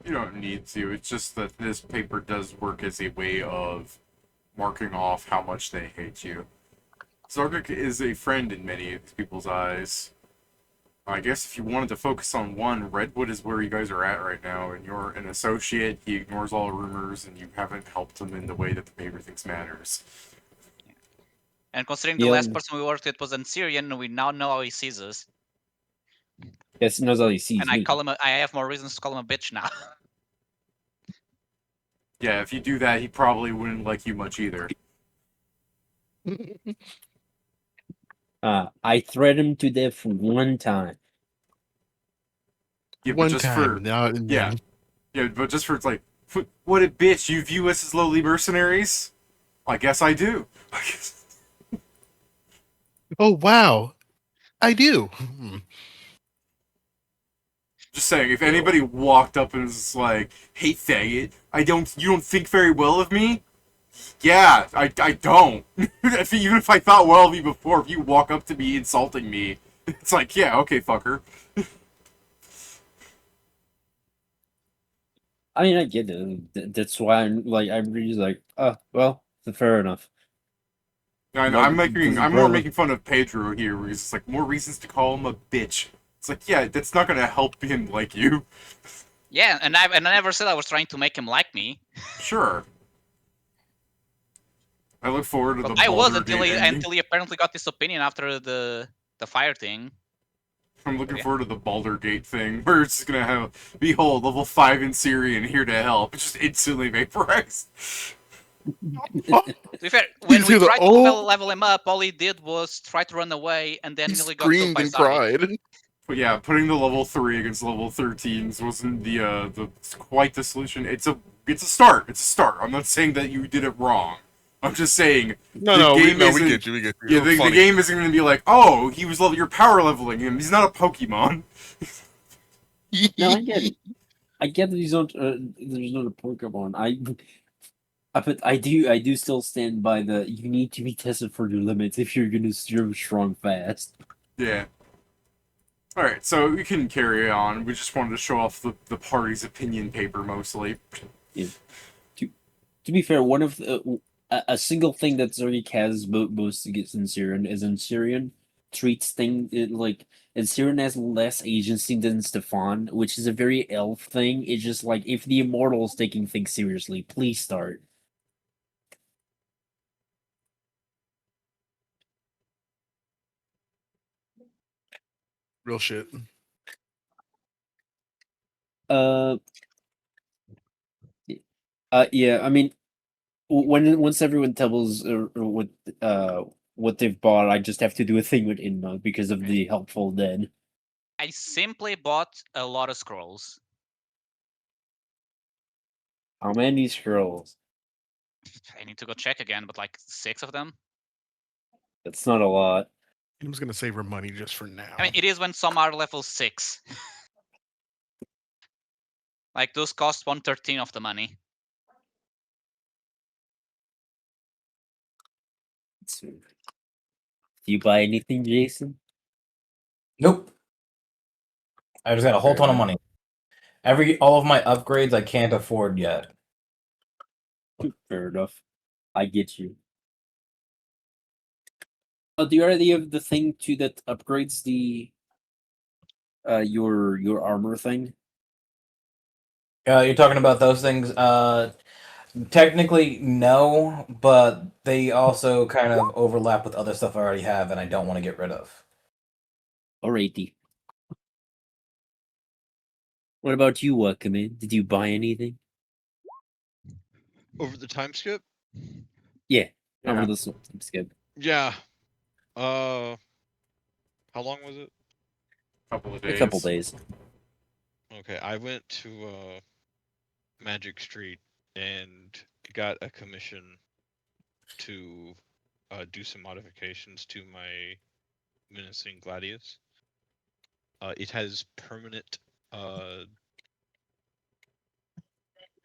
You don't need to. It's just that this paper does work as a way of marking off how much they hate you. Zargak is a friend in many of people's eyes. I guess if you wanted to focus on one, Redwood is where you guys are at right now, and you're an associate. He ignores all rumors, and you haven't helped him in the way that the paper thinks matters. And considering the Yeah. last person we worked with was an Syrian, we now know how he sees us. Yes, he knows how he sees And me. I have more reasons to call him a bitch now. Yeah, if you do that, he probably wouldn't like you much either. I threatened him to death one time. Yeah, but One just time. for Now, yeah, yeah, but just for it's like, what a bitch! You view us as lowly mercenaries? I guess I do. Oh wow, I do. Hmm. Just saying, if anybody walked up and was like, "Hey, faggot, you don't think very well of me?" Yeah, I don't. Even if I thought well of you before, if you walk up to me insulting me, it's like, yeah, okay, fucker. I mean, I get it. That's why I'm really like, well, fair enough. I'm more making fun of Pedro here, where he's just like, more reasons to call him a bitch. It's like, yeah, that's not gonna help him like you. Yeah, and I never said I was trying to make him like me. Sure. I look forward to But the I was Baldur Gate ending. until he apparently got this opinion after the fire thing. I'm looking Okay. forward to the Baldur Gate thing, where it's just gonna have, behold, level 5 in Syrian here to help. It's just instantly vaporized. To be fair, when He's we the tried to old- level him up, all he did was try to run away and then He nearly got killed screamed by and Zari. cried. But yeah, putting the level 3 against level 13s wasn't quite the solution. It's a start. It's a start. I'm not saying that you did it wrong. I'm just saying No, the we game isn't- get you. We get you. yeah, It was the funny. game isn't going to be like, oh, you're power leveling him. He's not a Pokemon. No, I get it. I get that he's not. There's not a Pokemon. But I do still stand by the. You need to be tested for your limits if you're gonna steer strong fast. Yeah. Alright, so we can carry on. We just wanted to show off the party's opinion paper mostly. To be fair, one of the, a single thing that Zerg has most against Syrian is Syrian treats Syrian has less agency than Stefan, which is a very elf thing. It's just like, if the immortal is taking things seriously, please start. Real shit. Yeah. I mean, once everyone tells what they've bought, I just have to do a thing with Inma because of the helpful dead. I simply bought a lot of scrolls. How many scrolls? I need to go check again, but like 6 of them. That's not a lot. I'm just gonna save her money just for now. I mean, it is when some are level 6. Like, those cost 1/13 of the money. Do you buy anything, Jason? Nope. I just got a whole ton of money. All of my upgrades I can't afford yet. Fair enough. I get you. Do you already have the thing too that upgrades the your armor thing? You're talking about those things? Technically, no, but they also kind of overlap with other stuff I already have, and I don't want to get rid of. Alrighty. What about you, Wakame? Did you buy anything? Over the time skip? Yeah. Yeah. Over this skip. Yeah. How long was it? Couple of A days. couple days. Okay, I went to Magic Street and got a commission to do some modifications to my Menacing Gladius. It has permanent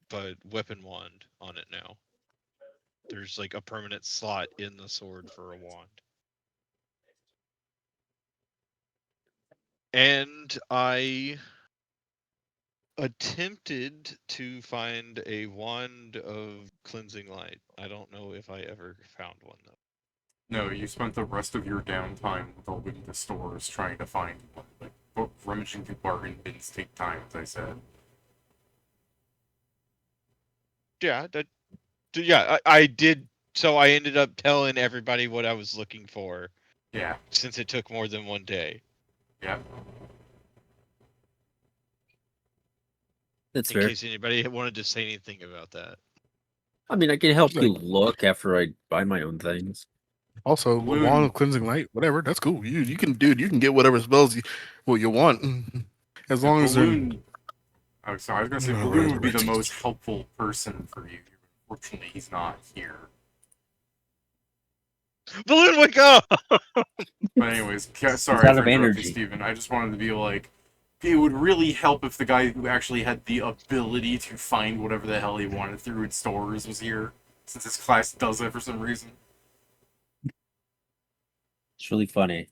but weapon wand on it now. There's like a permanent slot in the sword for a wand. And I attempted to find a wand of cleansing light. I don't know if I ever found one though. No, you spent the rest of your downtime going to stores trying to find one. Like, rummaging through bargain bins take time, as I said. Yeah, I did. So I ended up telling everybody what I was looking for, Yeah, since it took more than one day. yeah. That's In fair. case anybody wanted to say anything about that. I mean, I can help Like- you look after I buy my own things. Also, a Balloon. wand of cleansing light, whatever. That's cool. You can get whatever spells you want, as long as they're. Balloon. Oh, sorry, I was gonna say No, Balloon would be the resurrection. most helpful person for you. Unfortunately, he's not here. Balloon, wake up! But anyways, sorry out for of interrupting, energy. Steven. I just wanted to be like, it would really help if the guy who actually had the ability to find whatever the hell he wanted through in stores was here, since his class does it for some reason. It's really funny.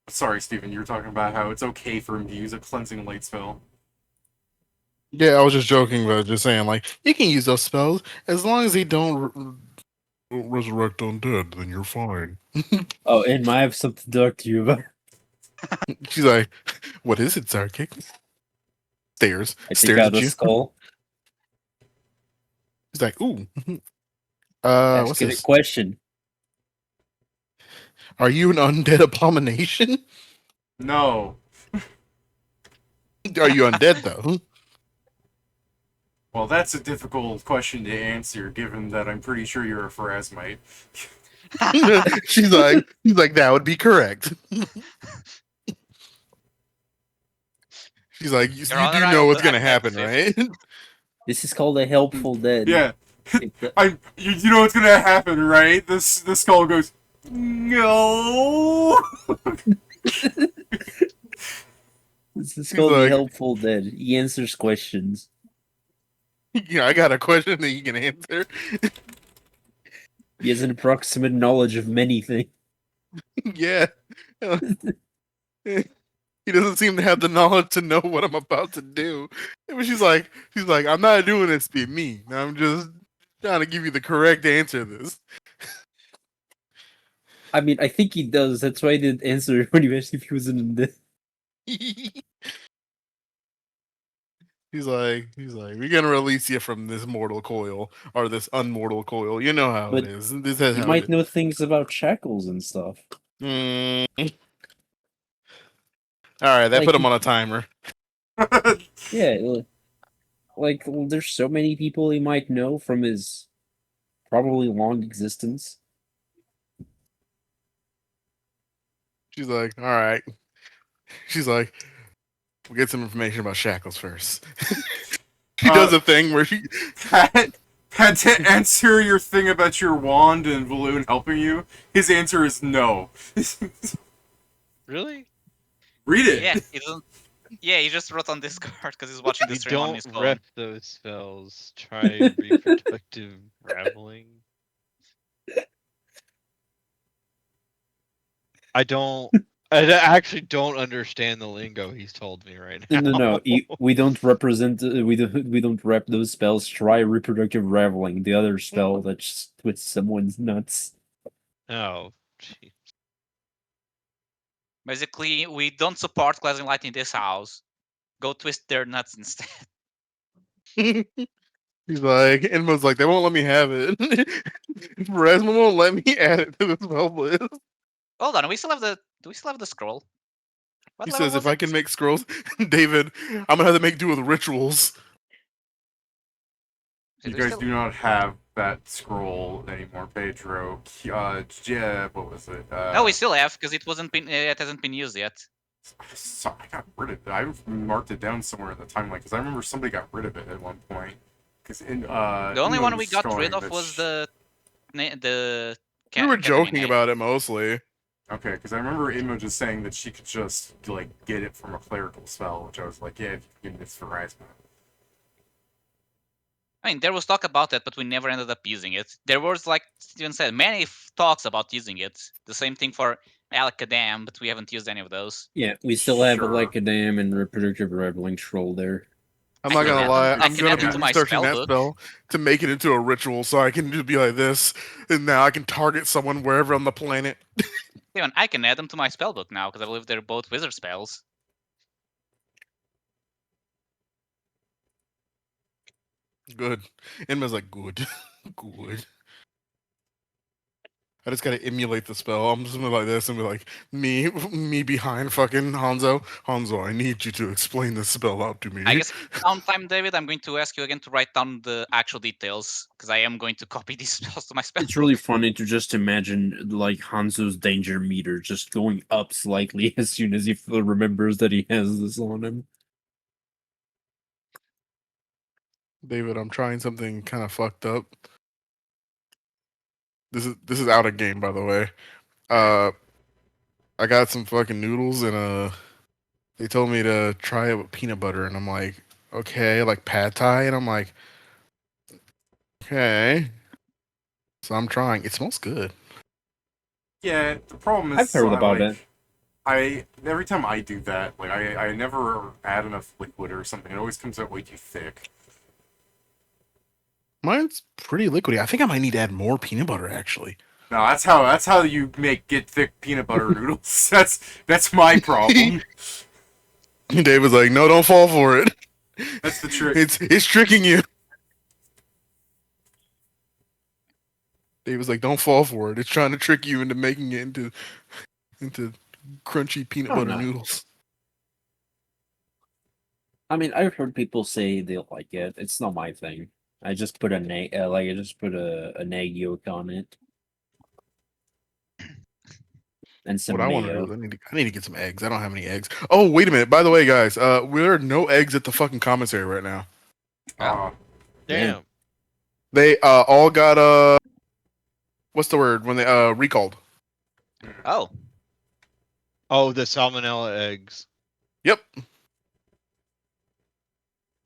Sorry, Steven, you were talking about how it's okay for him to use a cleansing light spell. Yeah, I was just joking, but just saying, like, you can use those spells as long as they don't resurrect undead, then you're fine. Oh, and I have something to talk to you about. She's like, "What is it, Sidekick?" Stares I take stares out at a you. skull. He's like, "Ooh, Ask what's it a this? question. Are you an undead abomination? No. Are you undead though?" Well, that's a difficult question to answer, given that I'm pretty sure you're a Pharasmite. He's like, that would be correct. She's like, you Your Honor, do I know will what's do gonna that happen, fifth. right? This is called a helpful dead. Yeah. It- You know what's gonna happen, right? The skull goes, no. This is called like- the helpful dead. He answers questions. Yeah, I got a question that you can answer. He has an approximate knowledge of many things. Yeah. He doesn't seem to have the knowledge to know what I'm about to do. But she's like, I'm not doing this to be me. I'm just trying to give you the correct answer to this. I mean, I think he does. That's why I didn't answer when you asked if he was in the. He's like, we're gonna release you from this mortal coil or this unmortal coil. You know how But it is. This is You how might it know things about shackles and stuff. is. All right, that Like- put him on a timer. Yeah, there's so many people he might know from his probably long existence. She's like, all right. She's like, we'll get some information about shackles first. She does a thing where she Pat, to answer your thing about your wand and balloon helping you, his answer is no. Really? Read it. Yeah, he doesn't. Yeah, he just wrote on Discord because he's watching the We stream on don't his phone. rep those spells. Try reproductive raveling. I actually don't understand the lingo he's told me right now. No. We don't represent. We don't rep those spells. Try reproductive raveling, the other spell that just twists someone's nuts. Oh, gee. Basically, we don't support cleansing light in this house. Go twist their nuts instead. He's like, Enmo's like, they won't let me have it. Resma won't let me add it to the spell list. Hold on, we still have the. Do we still have the scroll? What He level says, was if I it? can make scrolls, David, I'm gonna have to make do with rituals. Okay, You do we guys still- do not have that scroll anymore, Pedro. Yeah, what was it? No, we still have because it hasn't been used yet. I got rid of it. I marked it down somewhere in the timeline because I remember somebody got rid of it at one point. Because The only one we got rid of was the We were Academy joking name. about it mostly. Okay, because I remember Imo just saying that she could just like get it from a clerical spell, which I was like, yeah, if you can get this for Risma. I mean, there was talk about that, but we never ended up using it. There was, like Steven said, many talks about using it. The same thing for Alakadam, but we haven't used any of those. Yeah, we still have Sure. like a dam and reproductive reveling troll there. I'm I not can gonna add lie. them- I I'm can gonna add be them to my researching that spellbook. spell to make it into a ritual, so I can just be like this, and now I can target someone wherever on the planet. Steven, I can add them to my spellbook now because I believe they're both wizard spells. Good. Inma's like good, good. I just gotta emulate the spell. I'm just gonna be like this and be like me behind fucking Hanzo. Hanzo, I need you to explain the spell out to me. I guess downtime, David, I'm going to ask you again to write down the actual details because I am going to copy these spells to my spell. It's really funny to just imagine like Hanzo's danger meter just going up slightly as soon as he remembers that he has this on him. David, I'm trying something kind of fucked up. This is out of game, by the way. I got some fucking noodles and they told me to try it with peanut butter, and I'm like, okay, like pad thai, and I'm like, okay. So I'm trying. It smells good. Yeah, the problem is I've heard about it. Every time I do that, like I never add enough liquid or something. It always comes out way too thick. Mine's pretty liquidy. I think I might need to add more peanut butter actually. No, that's how you get thick peanut butter noodles. That's my problem. Dave was like, no, don't fall for it. That's the trick. It's tricking you. Dave was like, don't fall for it. It's trying to trick you into making it into crunchy peanut Oh, butter no. noodles. I mean, I've heard people say they like it. It's not my thing. I just put an egg yolk on it, and some What I want to mayo. do is I need to get some eggs. I don't have any eggs. Oh, wait a minute. By the way, guys, there are no eggs at the fucking commissary right now. Damn. They all got what's the word when they recalled? Oh, Oh, the salmonella eggs. Yep.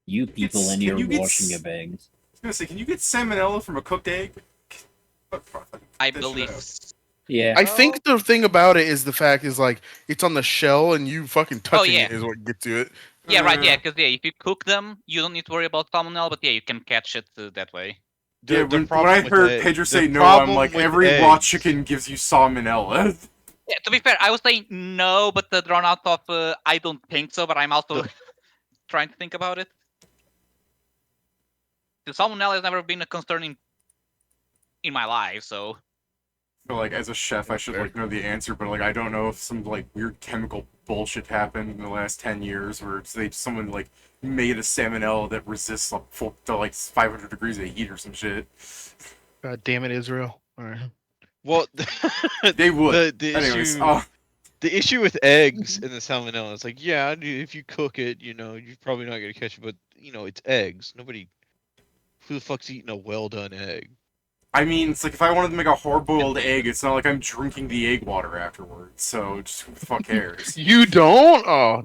You people It's- and can your you get washing s- of eggs. I was gonna say, can you get salmonella from a cooked egg? I Fish it believe. out. Yeah. I think the thing about it is the fact is like it's on the shell and you fucking touching yeah. it is what gets you it. Yeah, right. Yeah, because if you cook them, you don't need to worry about salmonella. But yeah, you can catch it that way. Yeah, The when problem I with heard the- Pedro the say no, I'm problem like, with every raw eggs- chicken gives you salmonella. Yeah, to be fair, I was saying no, but the drawn out of I don't think so. But I'm also trying to think about it. The salmonella has never been a concern in my life, so I feel like as a chef, I should like know the answer, but like I don't know if some like weird chemical bullshit happened in the last 10 years where someone like made a salmonella that resists to like 500 degrees of heat or some shit. God damn it, Israel. All right. Well, They would. The Anyways, issue with eggs and the salmonella, it's like, yeah, if you cook it, you're probably not gonna catch it, but it's eggs. Who the fuck's eating a well done egg? I mean, it's like if I wanted to make a hard-boiled egg, it's not like I'm drinking the egg water afterwards. So just who the fuck cares? You don't? Oh,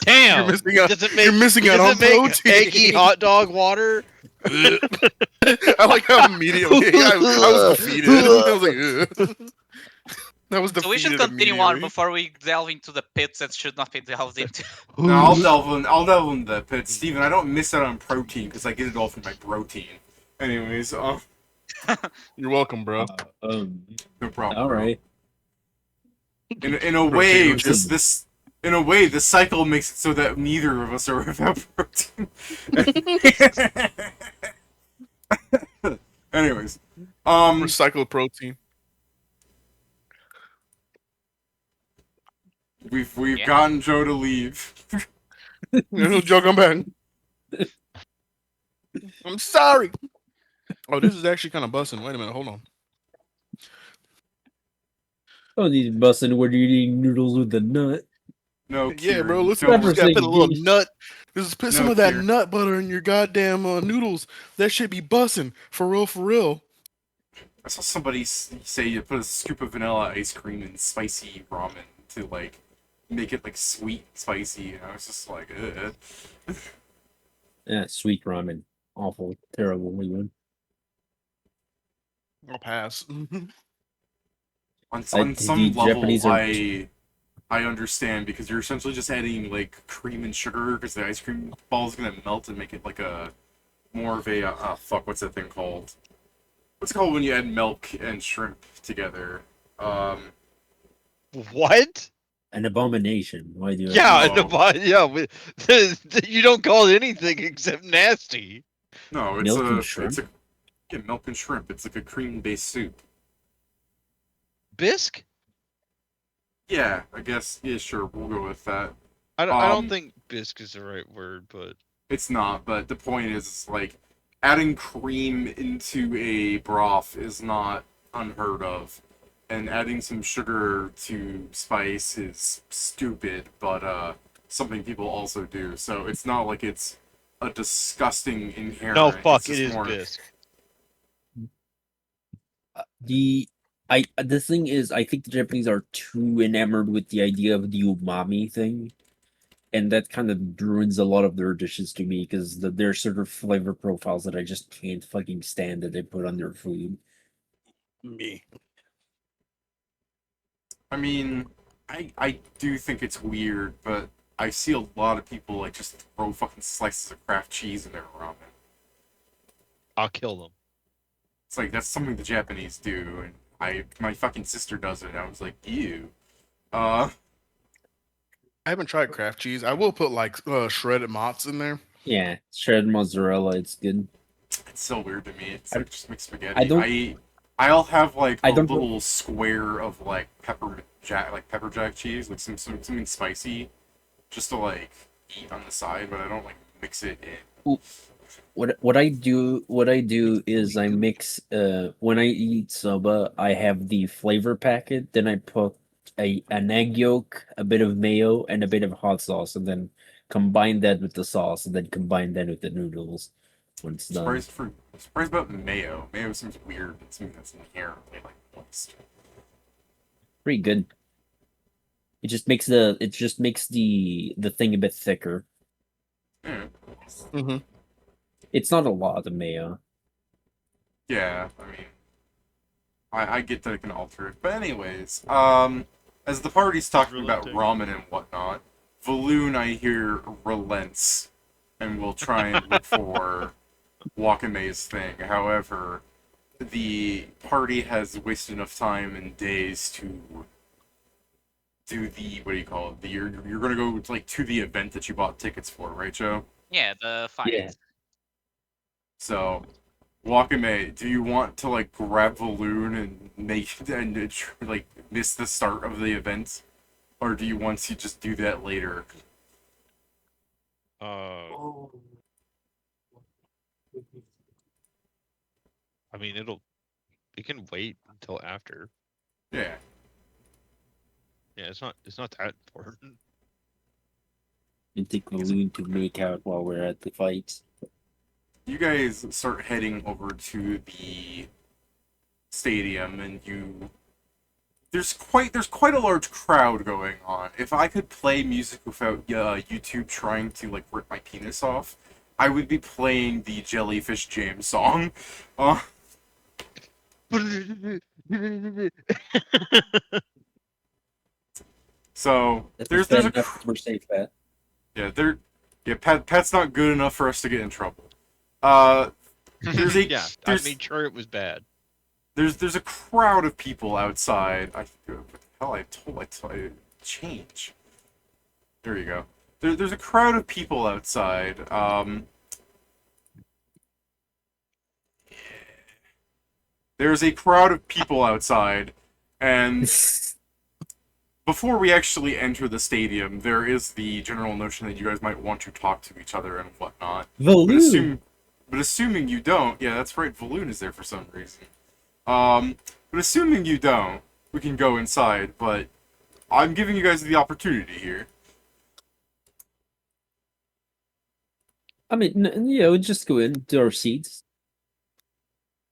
Damn! You're missing out- Does it you're missing out does on it make protein. eggy hot dog water? I like how immediately I was defeated. I was like, ugh. That was defeated. we should continue on immediately. before we delve into the pits that should not be delved into. No, I'll delve in the pit. Steven, I don't miss out on protein because I get it all from my protein. Anyways, You're welcome, bro. no problem. All right. In a way, Protein. in a way, the cycle makes it so that neither of us are without protein. Anyways, Recycled protein. we've Yeah. gotten Joe to leave. No joke, I'm back. I'm sorry. Oh, this is actually kind of busting. Wait a minute, hold on. Oh, these busting where you're eating noodles with the nut. No, Yeah, Kieran, bro. Listen, don't you just Pepper gotta put a little steak, nut. Just put some No, of that Kieran. nut butter in your goddamn noodles. That should be busting for real, for real. I saw somebody say you put a scoop of vanilla ice cream in spicy ramen to like make it like sweet and spicy. And I was just like, ugh. Yeah, sweet ramen. Awful, terrible even. I'll pass. On The some level, Japanese are I understand because you're essentially just adding like cream and sugar because the ice cream ball is gonna melt and make it like a more of a fuck, what's that thing called? What's it called when you add milk and shrimp together? What? an abomination. Why do you? Yeah, No. yeah. You don't call it anything except nasty. No, Milk and shrimp? yeah, milk and shrimp. It's like a cream-based soup. Bisque? Yeah, I guess. Yeah, sure, we'll go with that. I Um, don't think bisque is the right word, but It's not, but the point is, like, adding cream into a broth is not unheard of. And adding some sugar to spice is stupid, but something people also do. So it's not like it's a disgusting inherent. no, It's fuck, just it is more- bisque. The thing is, I think the Japanese are too enamored with the idea of the umami thing, and that kind of ruins a lot of their dishes to me because there's sort of flavor profiles that I just can't fucking stand that they put on their food. Me. I mean, I do think it's weird, but I see a lot of people like just throw fucking slices of Kraft cheese in their ramen. I'll kill them. It's like that's something the Japanese do, and my fucking sister does it. And I was like, ew. I haven't tried Kraft cheese. I will put like shredded mozz in there. Yeah, shredded mozzarella, it's good. It's so weird to me. It's I- like just mixed spaghetti. I don't- I'll have like I a don't- little square of like pepper jack cheese, like something spicy, just to like eat on the side, but I don't like mix it in. What I do is I mix when I eat soba, I have the flavor packet, then I put an egg yolk, a bit of mayo, and a bit of hot sauce, and then combine that with the sauce, and then combine that with the noodles when it's done. Surprised about mayo. Mayo seems weird. It's something that's inherently like moist. Pretty good. It just makes the thing a bit thicker. Yeah. Mm-hmm. It's not a lot of mayo. Yeah, I mean, I get that it can alter it, but anyways, as the party's talking about ramen and whatnot, Valoon, I hear, relents and will try and look for Wakame's thing. However, the party has wasted enough time and days to do the, what do you call it? You're gonna go like to the event that you bought tickets for, right, Joe? Yeah, the fight. Yeah. So, Wakame, do you want to like grab Valoon and like miss the start of the event, or do you want to just do that later? I mean, it can wait until after. Yeah. Yeah, it's not that important. And take the balloon to make out while we're at the fights. You guys start heading over to the stadium, and there's quite a large crowd going on. If I could play music without YouTube trying to like rip my penis off, I would be playing the Jellyfish James song. So there's a we're safe bet. yeah, Pat's not good enough for us to get in trouble. There's a yeah, I made sure it was bad. There's a crowd of people outside. What the hell? I change. There you go. There's a crowd of people outside. There's a crowd of people outside, and before we actually enter the stadium, there is the general notion that you guys might want to talk to each other and whatnot. Valoon. But assuming you don't, yeah, that's right, Valoon is there for some reason. But assuming you don't, we can go inside, but I'm giving you guys the opportunity here. I mean, yeah, we'll just go in, do our seats.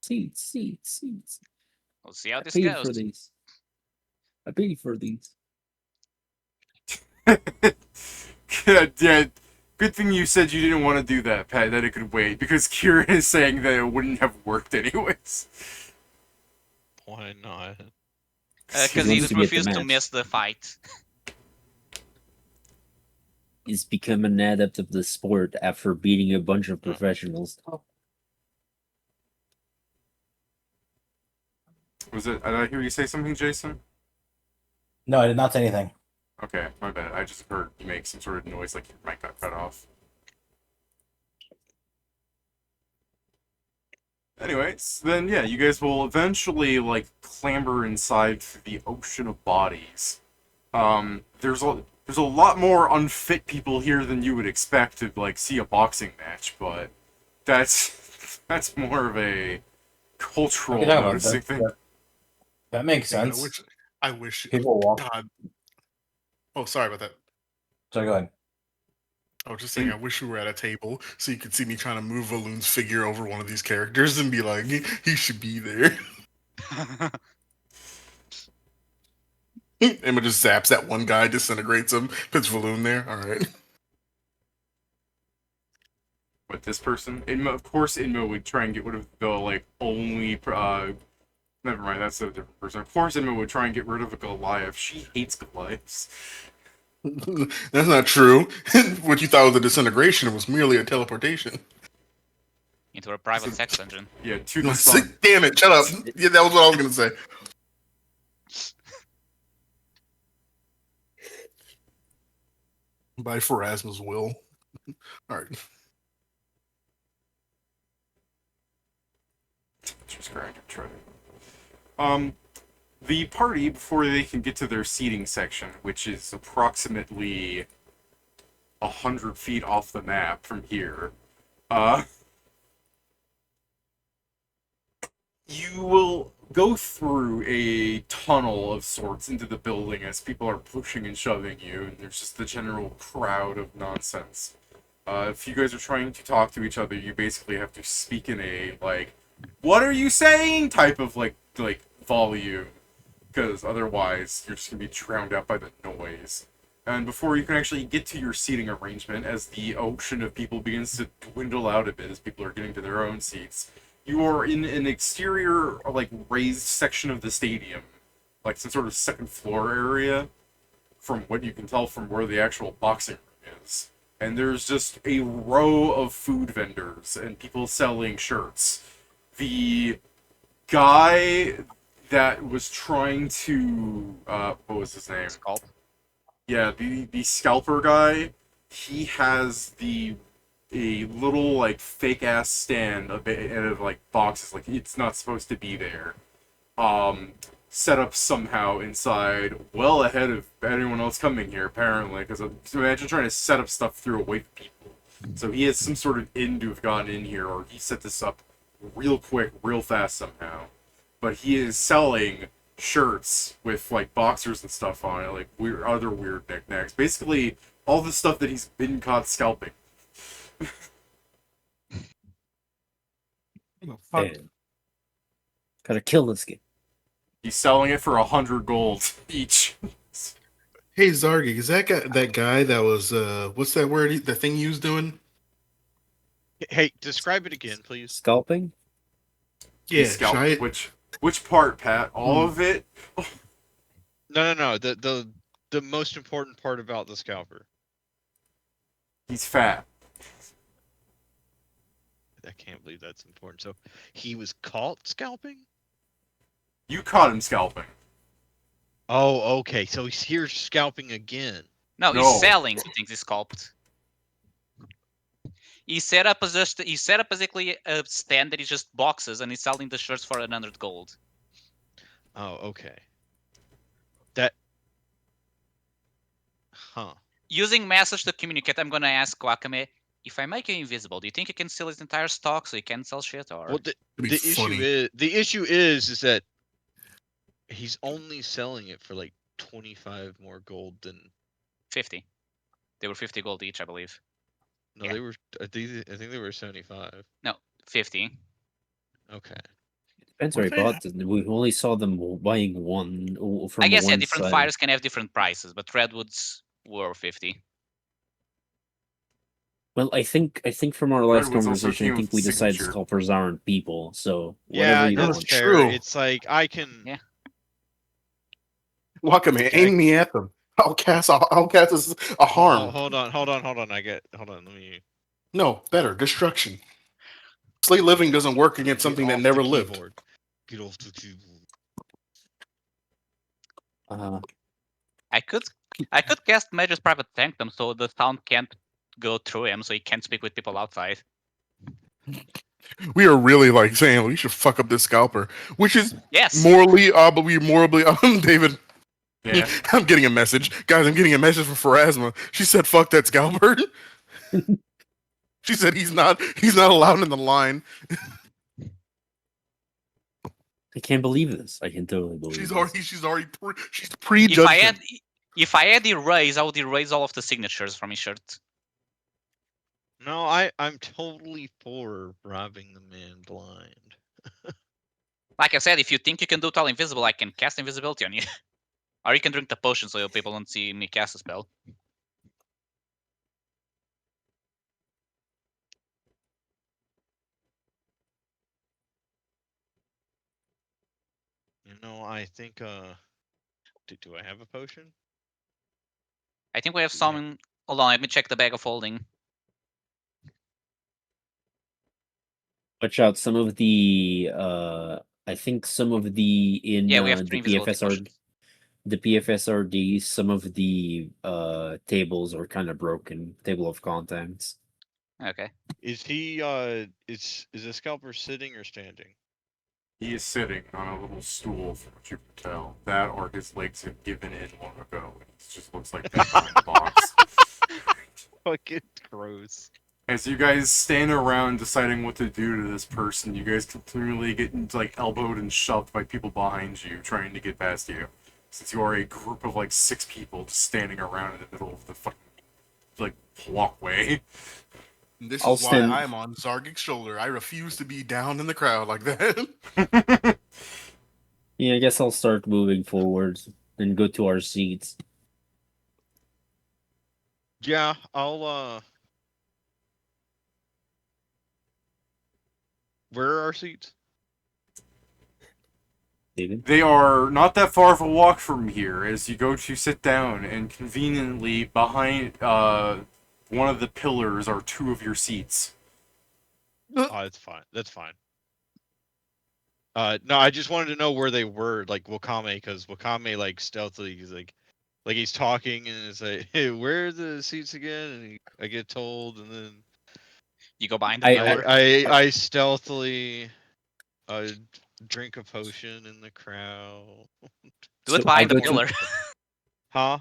Seats. We'll see how I this paid for goes. these. I paid for these. Yeah, good thing you said you didn't want to do that, Pat, that it could wait, because Kieran is saying that it wouldn't have worked anyways. Why not? Because He he wants to be at the refused to match. miss the fight. He's become an adept of the sport after beating a bunch of professionals. Was it? Did I hear you say something, Jason? No, I did not say anything. Okay, my bad. I just heard you make some sort of noise like your mic got cut off. Anyways, then yeah, you guys will eventually like clamber inside through the ocean of bodies. There's a lot more unfit people here than you would expect to like see a boxing match, but that's more of a cultural Okay, talk about noticing thing. That makes Man, sense. I wish. People walk. God. Oh, sorry about that. So go ahead. I was just saying, I wish we were at a table so you could see me trying to move Valoon's figure over one of these characters and be like, he should be there. Emma just zaps that one guy, disintegrates him, puts Valoon there. All right. But this person, of course, Inmo would try and get rid of the like only. Never mind, that's a different person. Of course, Inmo would try and get rid of a Goliath. She hates Goliaths. That's not true. What you thought was a disintegration was merely a teleportation. Into a private sex dungeon. Yeah, to the sun. Sick, damn it, shut up. Yeah, that was what I was gonna say. By Pharasma's will. Alright. Just grind and try. The party, before they can get to their seating section, which is approximately 100 feet off the map from here, you will go through a tunnel of sorts into the building as people are pushing and shoving you, and there's just the general crowd of nonsense. If you guys are trying to talk to each other, you basically have to speak in a, like, what are you saying type of, like volume, because otherwise you're just going to be drowned out by the noise. And before you can actually get to your seating arrangement, as the ocean of people begins to dwindle out a bit as people are getting to their own seats, you are in an exterior, like, raised section of the stadium, like some sort of second floor area, from what you can tell from where the actual boxing room is. And there's just a row of food vendors and people selling shirts. The guy that was trying to, what was his name? Scalp. Yeah, the scalper guy, he has a little, like, fake ass stand of like boxes, like it's not supposed to be there. Set up somehow inside, well ahead of anyone else coming here, apparently, because imagine trying to set up stuff through a wave of people. So he has some sort of in to have gotten in here, or he set this up real quick, real fast somehow. But he is selling shirts with, like, boxers and stuff on it, like other weird knickknacks. Basically, all the stuff that he's been caught scalping. Damn. Gotta kill this game. He's selling it for 100 gold each. Hey Zargi, is that guy that was what's that word? The thing he was doing? Hey, describe it again, please. Scalping? Yeah, Scalp. Which part, Pat? All of it? No. The most important part about the scalper. He's fat. I can't believe that's important. So he was caught scalping? You caught him scalping. Oh, okay. So he's here scalping again. No, No. he's selling things he sculpt. He set up basically a stand that is just boxes, and he's selling the shirts for 100 gold. Oh, okay. That. Huh. Using message to communicate, I'm gonna ask Wakame, if I make you invisible, do you think you can steal his entire stock so you can sell shit, or Well, It'd be the funny. issue is that he's only selling it for like 25 more gold than 50? They were 50 gold each, I believe. no, Yeah. they were. I think they were 75. No, 50. Okay. Depends What where if I they bought it. We only saw them buying one from I guess yeah, one different side. fires can have different prices, but redwoods were 50. Well, I think from our last Redwoods also conversation, I came think with we decided signature. scalpers aren't people. So Yeah, whatever you that's want. fair. true. It's like I can. Yeah. Wakame, Okay, aim me at them. I'll cast is a harm. Hold on. Hold on. Hold on. Let me No, better destruction. Slay living doesn't work against something get that off never the lived. keyboard. Get off the keyboard. I could cast Mage's Private Sanctum so the sound can't go through him, so he can't speak with people outside. We are really like saying we should fuck up this scalper, which is Yes. morally, David. Yeah. I'm getting a message, guys. I'm getting a message from Pharasma. She said, "Fuck that scalper." She said he's not allowed in the line. I can't believe this. I can totally believe She's this. already prejudged him. If I had erase, I would erase all of the signatures from his shirt. No, I'm totally for robbing the man blind. Like I said, if you think you can do it all invisible, I can cast invisibility on you. Or you can drink the potion so people don't see me cast a spell. You know, I think do I have a potion? I think we have some. Hold on, let me check the bag of holding. Watch out! Some of the I think some of the in Yeah, we have the 3 invisibility PFSR potions. the PFSRD, some of the tables are kind of broken. Table of contents. Okay. Is he is the scalper sitting or standing? He is sitting on a little stool, from what you can tell. That or his legs have given in long ago. It just looks like they're in the box. Fucking gross. As you guys stand around deciding what to do to this person, you guys continually get like elbowed and shoved by people behind you trying to get past you. Since you are a group of like 6 people just standing around in the middle of the fucking like walkway. This I'll is why stand- I'm on Zargic's shoulder. I refuse to be down in the crowd like that. Yeah, I guess I'll start moving forwards and go to our seats. Yeah, I'll where are our seats? David. They are not that far of a walk from here as you go to sit down, and conveniently behind one of the pillars are 2 of your seats. Oh, that's fine. That's fine. No, I just wanted to know where they were, like Wakame, because Wakame like stealthily, he's like he's talking and it's like, hey, where are the seats again? And I get told, and then You go behind the pillar. I stealthily drink a potion in the crowd. Do it So I behind the go to- pillar. Huh?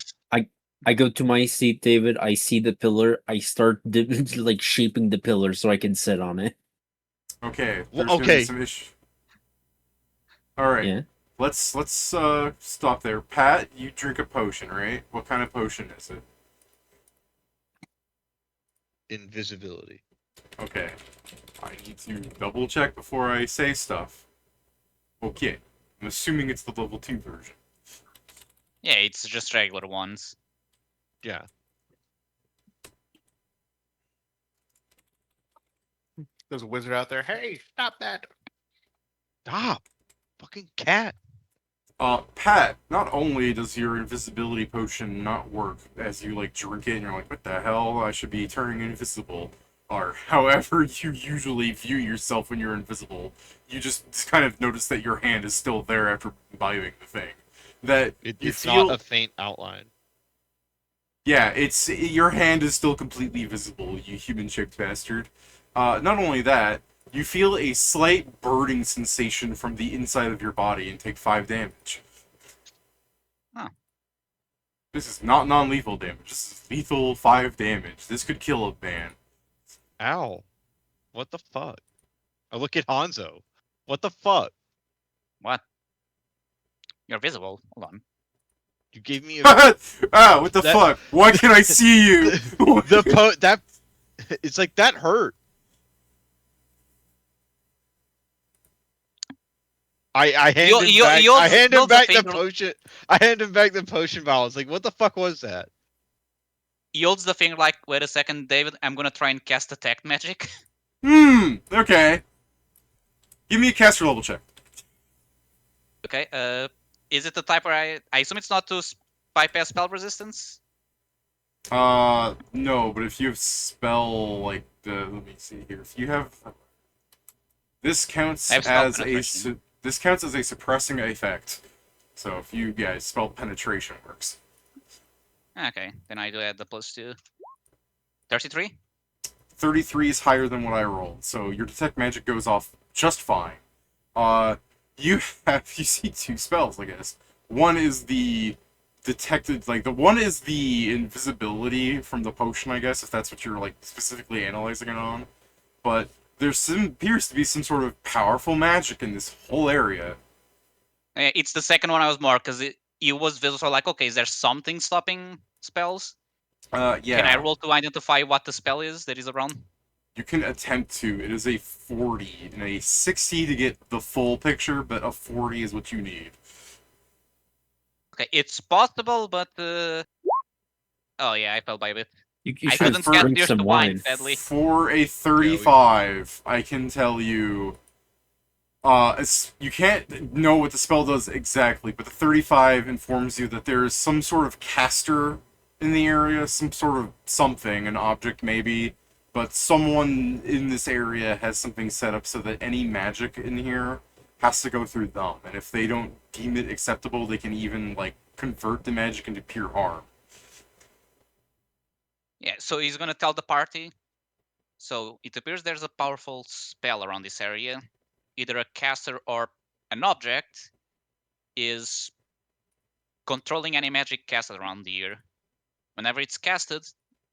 I go to my seat, David. I see the pillar. I start like shaping the pillar so I can sit on it. Okay. Well, There's gonna be okay. some All right. Yeah. Let's stop there. Pat, you drink a potion, right? What kind of potion is it? Invisibility. Okay. I need to double check before I say stuff. Okay. I'm assuming it's the level 2 version. Yeah, it's just regular ones. Yeah. There's a wizard out there. Hey, stop that! Stop. Fucking cat. Pat, not only does your invisibility potion not work as you like drink it and you're like, what the hell? I should be turning invisible. Or however you usually view yourself when you're invisible, you just kind of notice that your hand is still there after imbibing the thing. That It's not a faint outline. Yeah, your hand is still completely visible, you human-shaped bastard. Not only that, you feel a slight burning sensation from the inside of your body and take 5 damage. Huh. This is not non-lethal damage. This is lethal 5 damage. This could kill a man. Ow. What the fuck? I look at Hanzo. What the fuck? What? You're visible. Hold on. You gave me a What the That- fuck? Why can't I see you? that it's like that hurt. I hand him back. I hand him back the potion. I hand him back the potion vial. It's like, what the fuck was that? He holds the finger like, wait a second, David, I'm gonna try and cast Detect Magic. Okay. Give me a caster level check. Okay, is it the type where I assume it's not to bypass spell resistance? No, but if you have spell, like, let me see here. If you have... This counts I have spell as penetration. this counts as a suppressing effect. So if you guys spell penetration works. Okay, then I do add the +2. 33? 33 is higher than what I rolled, so your detect magic goes off just fine. You see two spells, I guess. One is the detected, like, one is the invisibility from the potion, I guess, if that's what you're, like, specifically analyzing it on. But there appears to be some sort of powerful magic in this whole area. It's the second one I was marked, because it was visible, so like, okay, is there something stopping spells? Yeah. Can I roll to identify what the spell is that is around? You can attempt to. It is a 40 and a 60 to get the full picture, but a 40 is what you need. Okay, it's possible, but oh yeah, I fell by a bit. You I should couldn't get drink pierced some to wine, wine. sadly. For a 35, I can tell you. You can't know what the spell does exactly, but the 35 informs you that there is some sort of caster in the area, some sort of something, an object maybe, but someone in this area has something set up so that any magic in here has to go through them, and if they don't deem it acceptable, they can even, like, convert the magic into pure harm. Yeah, so he's gonna tell the party. So it appears there's a powerful spell around this area. Either a caster or an object is controlling any magic casted around here. Whenever it's casted,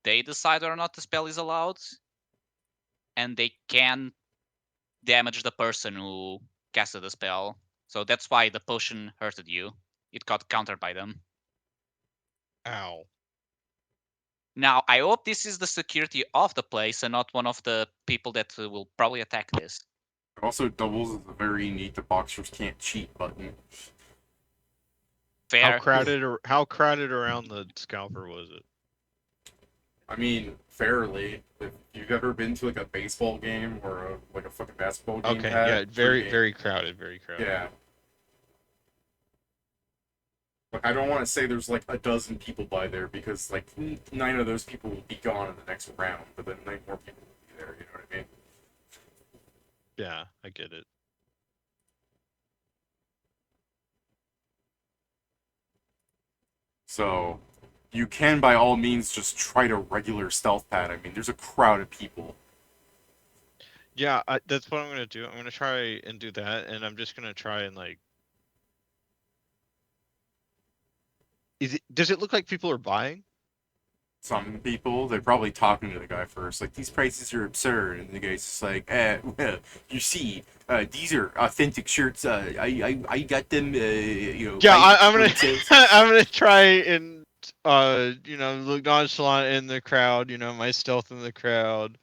they decide whether or not the spell is allowed, and they can damage the person who casted the spell. So that's why the potion hurted you. It got countered by them. Ow. Now, I hope this is the security of the place and not one of the people that will probably attack this. It also doubles as a very neat "the boxers can't cheat" button. Fair. How crowded around the scalper was it? I mean, fairly. If you've ever been to, like, a baseball game or a fucking basketball game, Okay, pad, yeah, very Pregame. very crowded, very crowded. Yeah. Like, I don't want to say there's, like, a dozen people by there, because, like, 9 of those people will be gone in the next round, but then 9 more people will be there, you know what I mean? Yeah, I get it. So, you can, by all means, just try to regular stealth pad. I mean, there's a crowd of people. Yeah, that's what I'm gonna do. I'm gonna try and do that, and I'm just gonna try and, like, does it look like people are buying? Some people, they're probably talking to the guy first, like, these prices are absurd, and the guy's just like, well, you see, these are authentic shirts, I got them, you know. Yeah, by I'm gonna 46." I'm gonna try and look nonchalant in the crowd, my stealth in the crowd.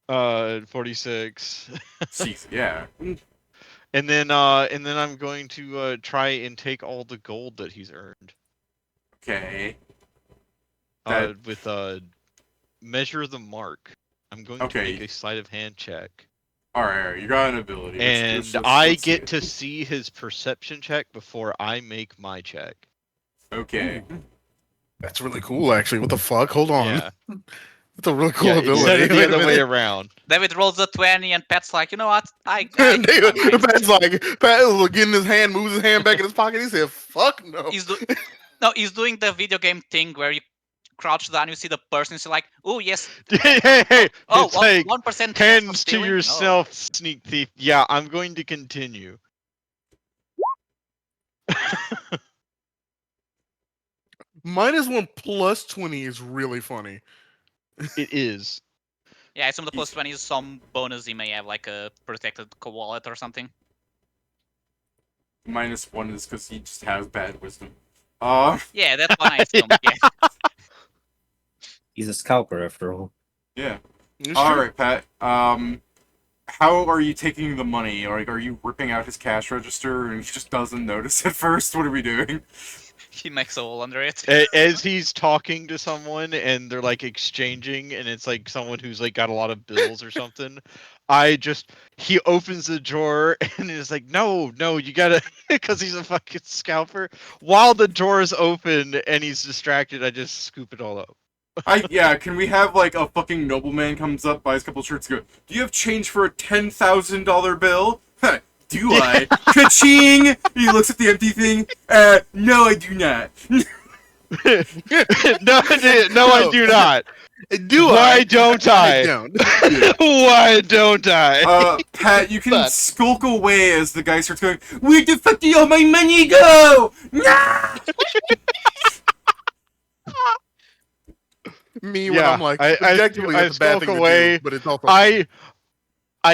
46. Yeah. And then I'm going to try and take all the gold that he's earned. Okay. With measure the mark. I'm going to make a sleight of hand check. Alright, you got an ability. And I get to see his perception check before I make my check. Okay. That's really cool, actually. What the fuck? Hold on. Yeah. That's a really cool Yeah, ability. instead of the Wait a other way minute. around. David rolls a 20 and Pat's like, you know what? Pat's like, Pat was getting his hand, moves his hand back in his pocket. He said, fuck no. He's doing the video game thing where you crouch down, you see the person, you're like, oh, yes. Hey, oh, it's like 1% hands to yourself, sneak thief. Yeah, I'm going to continue. -1 + 20 is really funny. It is. Yeah, I assume the plus 20 is some bonus he may have, like a protected wallet or something. -1 is because he just has bad wisdom. Yeah, that's what I assume. Yeah. He's a scalper after all. Yeah. It's All true. right, Pat. How are you taking the money? Like, are you ripping out his cash register and he just doesn't notice at first? What are we doing? He makes a hole under it. As he's talking to someone and they're like exchanging, and it's like someone who's like got a lot of bills or something, he opens the drawer and is like, no, you gotta, because he's a fucking scalper. While the door is open and he's distracted, I just scoop it all up. Can we have, like, a fucking nobleman comes up, buys a couple shirts, and go, do you have change for a $10,000 bill? Huh, do I? Ka-ching! He looks at the empty thing. No, I do not. No, I do not. Do Why don't I? don't. Why don't I? Pat, you can But- skulk away as the guy starts going, where the fuck did all my money go? No! Me when Yeah, I'm like, I objectively, that's a bad skulk thing to away. do, but it's also I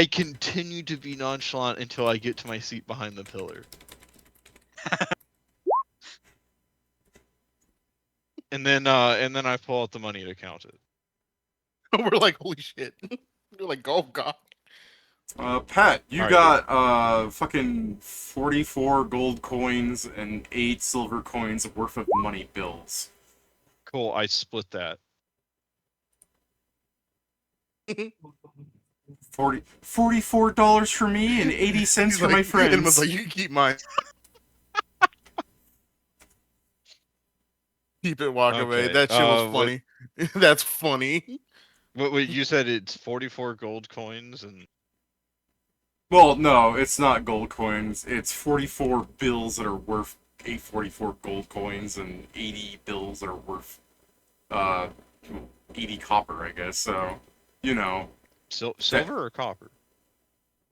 continue to be nonchalant until I get to my seat behind the pillar. and then I pull out the money to count it. we're like, holy shit. We're like, oh god. Pat, you All right. got, fucking 44 gold coins and 8 silver coins worth of money bills. Cool, I split that. $44 for me and 80 cents He's for like, my And friends. was like, you can keep mine. Keep it, walk away. Okay, That shit was what- funny. That's funny. What you said? It's 44 gold coins and Well, no, it's not gold coins. It's 44 bills that are worth 844 gold coins and 80 bills that are worth 80 copper, I guess. So, you know, silver or copper.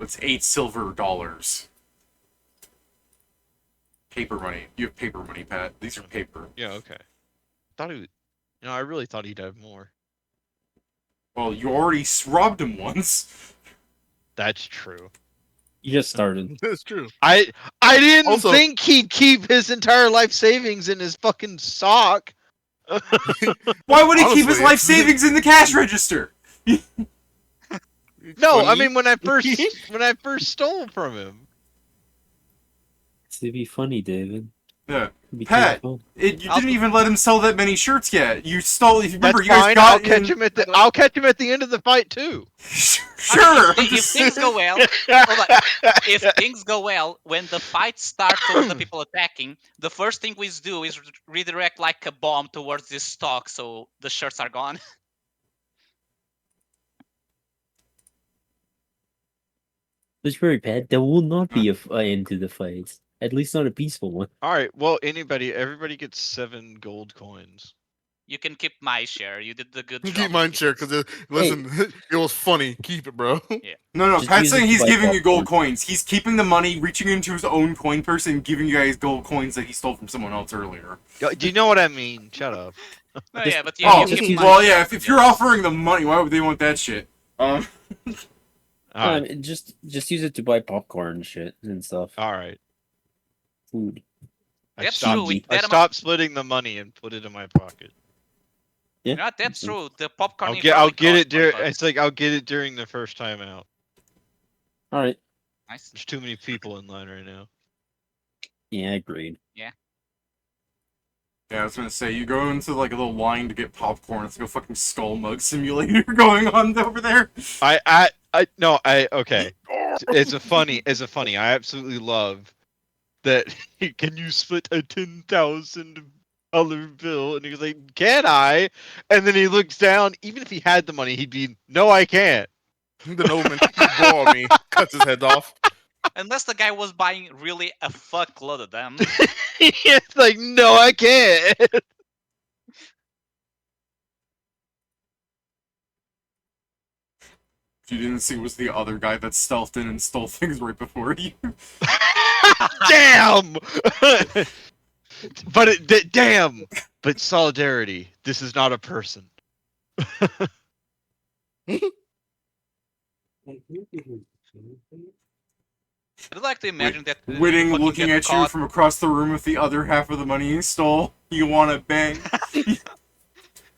it's 8 silver dollars. Paper money. You have paper money, Pat. These are paper. Yeah, okay. Thought he would. I really thought he'd have more. Well, you already robbed him once. That's true. You just started. That's true. I didn't Also- think he'd keep his entire life savings in his fucking sock. Why would he keep his Honestly, life it's- savings in the cash register? No, I Funny. mean when I first stole from him. To be funny, David. Yeah. Be Pat, careful. You I'll- didn't even let him sell that many shirts yet. You stole. Remember, That's you guys fine. got I'll catch in- him at the end of the fight too. Sure. If things go well, hold on. If things go well, when the fight starts over the people attacking, the first thing we do is redirect like a bomb towards this stock, so the shirts are gone. Don't worry, Pat. There will not be a end to the fight. At least not a peaceful one. All right. Well, everybody gets 7 gold coins. You can keep my share. You did the good job. Keep mine, share, because listen, it was funny. Keep it, bro. No, Just Pat's use it saying to he's buy giving you gold popcorn. coins. He's keeping the money, reaching into his own coin purse, and giving you guys gold coins that he stole from someone else earlier. Do you know what I mean? Shut up. No, Just- yeah, but Oh, you just keep use my well, share. yeah. If you're offering them money, why would they want that shit? All right. Just use it to buy popcorn and shit and stuff. All right. Food. That's stopped, true, with I that amount- stopped splitting the money and put it in my pocket. Yeah. You know what, that's true. The popcorn. I'll get it during. It's like I'll get it during the first time out. All right. Nice. There's too many people in line right now. Yeah, agreed. Yeah, I was gonna say you go into like a little line to get popcorn. It's like a fucking skull mug simulator going on over there. Okay. It's a funny. I absolutely love that. Can you split a $10,000 bill? And he's like, can I? And then he looks down. Even if he had the money, he'd be, no, I can't. The nobleman blow on me, cuts his head off. Unless the guy was buying really a fuckload of them. It's like, no, I can't. You didn't see was the other guy that stealthed in and stole things right before you. Damn. But damn. But solidarity. This is not a person. I'd like to imagine that you Whitting fucking looking get at you caught. from across the room with the other half of the money he stole. You want to bang?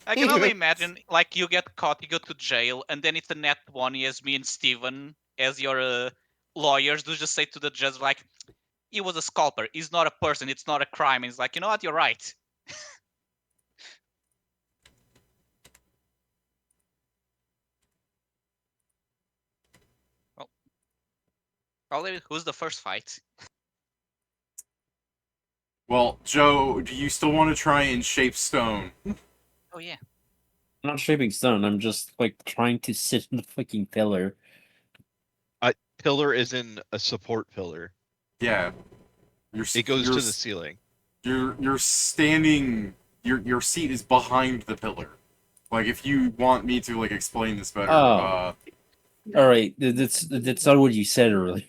I can only imagine, like, you get caught, you go to jail, and then it's a net one as me and Steven, as your lawyers, do just say to the judge, like, he was a scalper, he's not a person, it's not a crime. And he's like, you know what, you're right. Well, probably who's the first fight? Well, Joe, do you still want to try and shape stone? Oh yeah. I'm not shaping stone. I'm just like trying to sit in the fucking pillar. Pillar is in a support pillar. Yeah. It goes to the ceiling. You're standing. Your seat is behind the pillar. Like, if you want me to like explain this better, Oh. All right, that's not what you said earlier.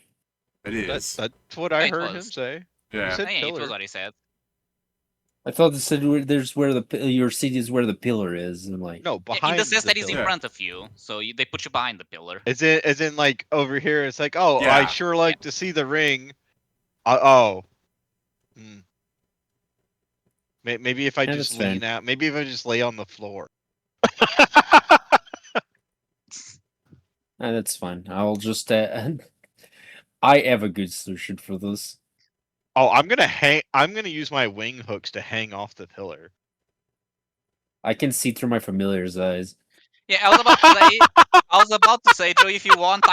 it is. That's what I It heard him was. say. He Yeah. said Oh, yeah, it pillar. was what he said. I thought it said there's where your seat is where the pillar is, and like No, Yeah, behind in the sense that he's pillar. in front of you, so they put you behind the pillar. As in like over here, it's like, oh, Yeah. I sure like to see the ring. Oh. Hmm. Maybe if I Yeah, just that's fair. lean out. Maybe if I just lay on the floor. that's fine. I'll just I have a good solution for this. Oh, I'm gonna use my wing hooks to hang off the pillar. I can see through my familiar's eyes. Yeah, I was about to say, Joe, if you want,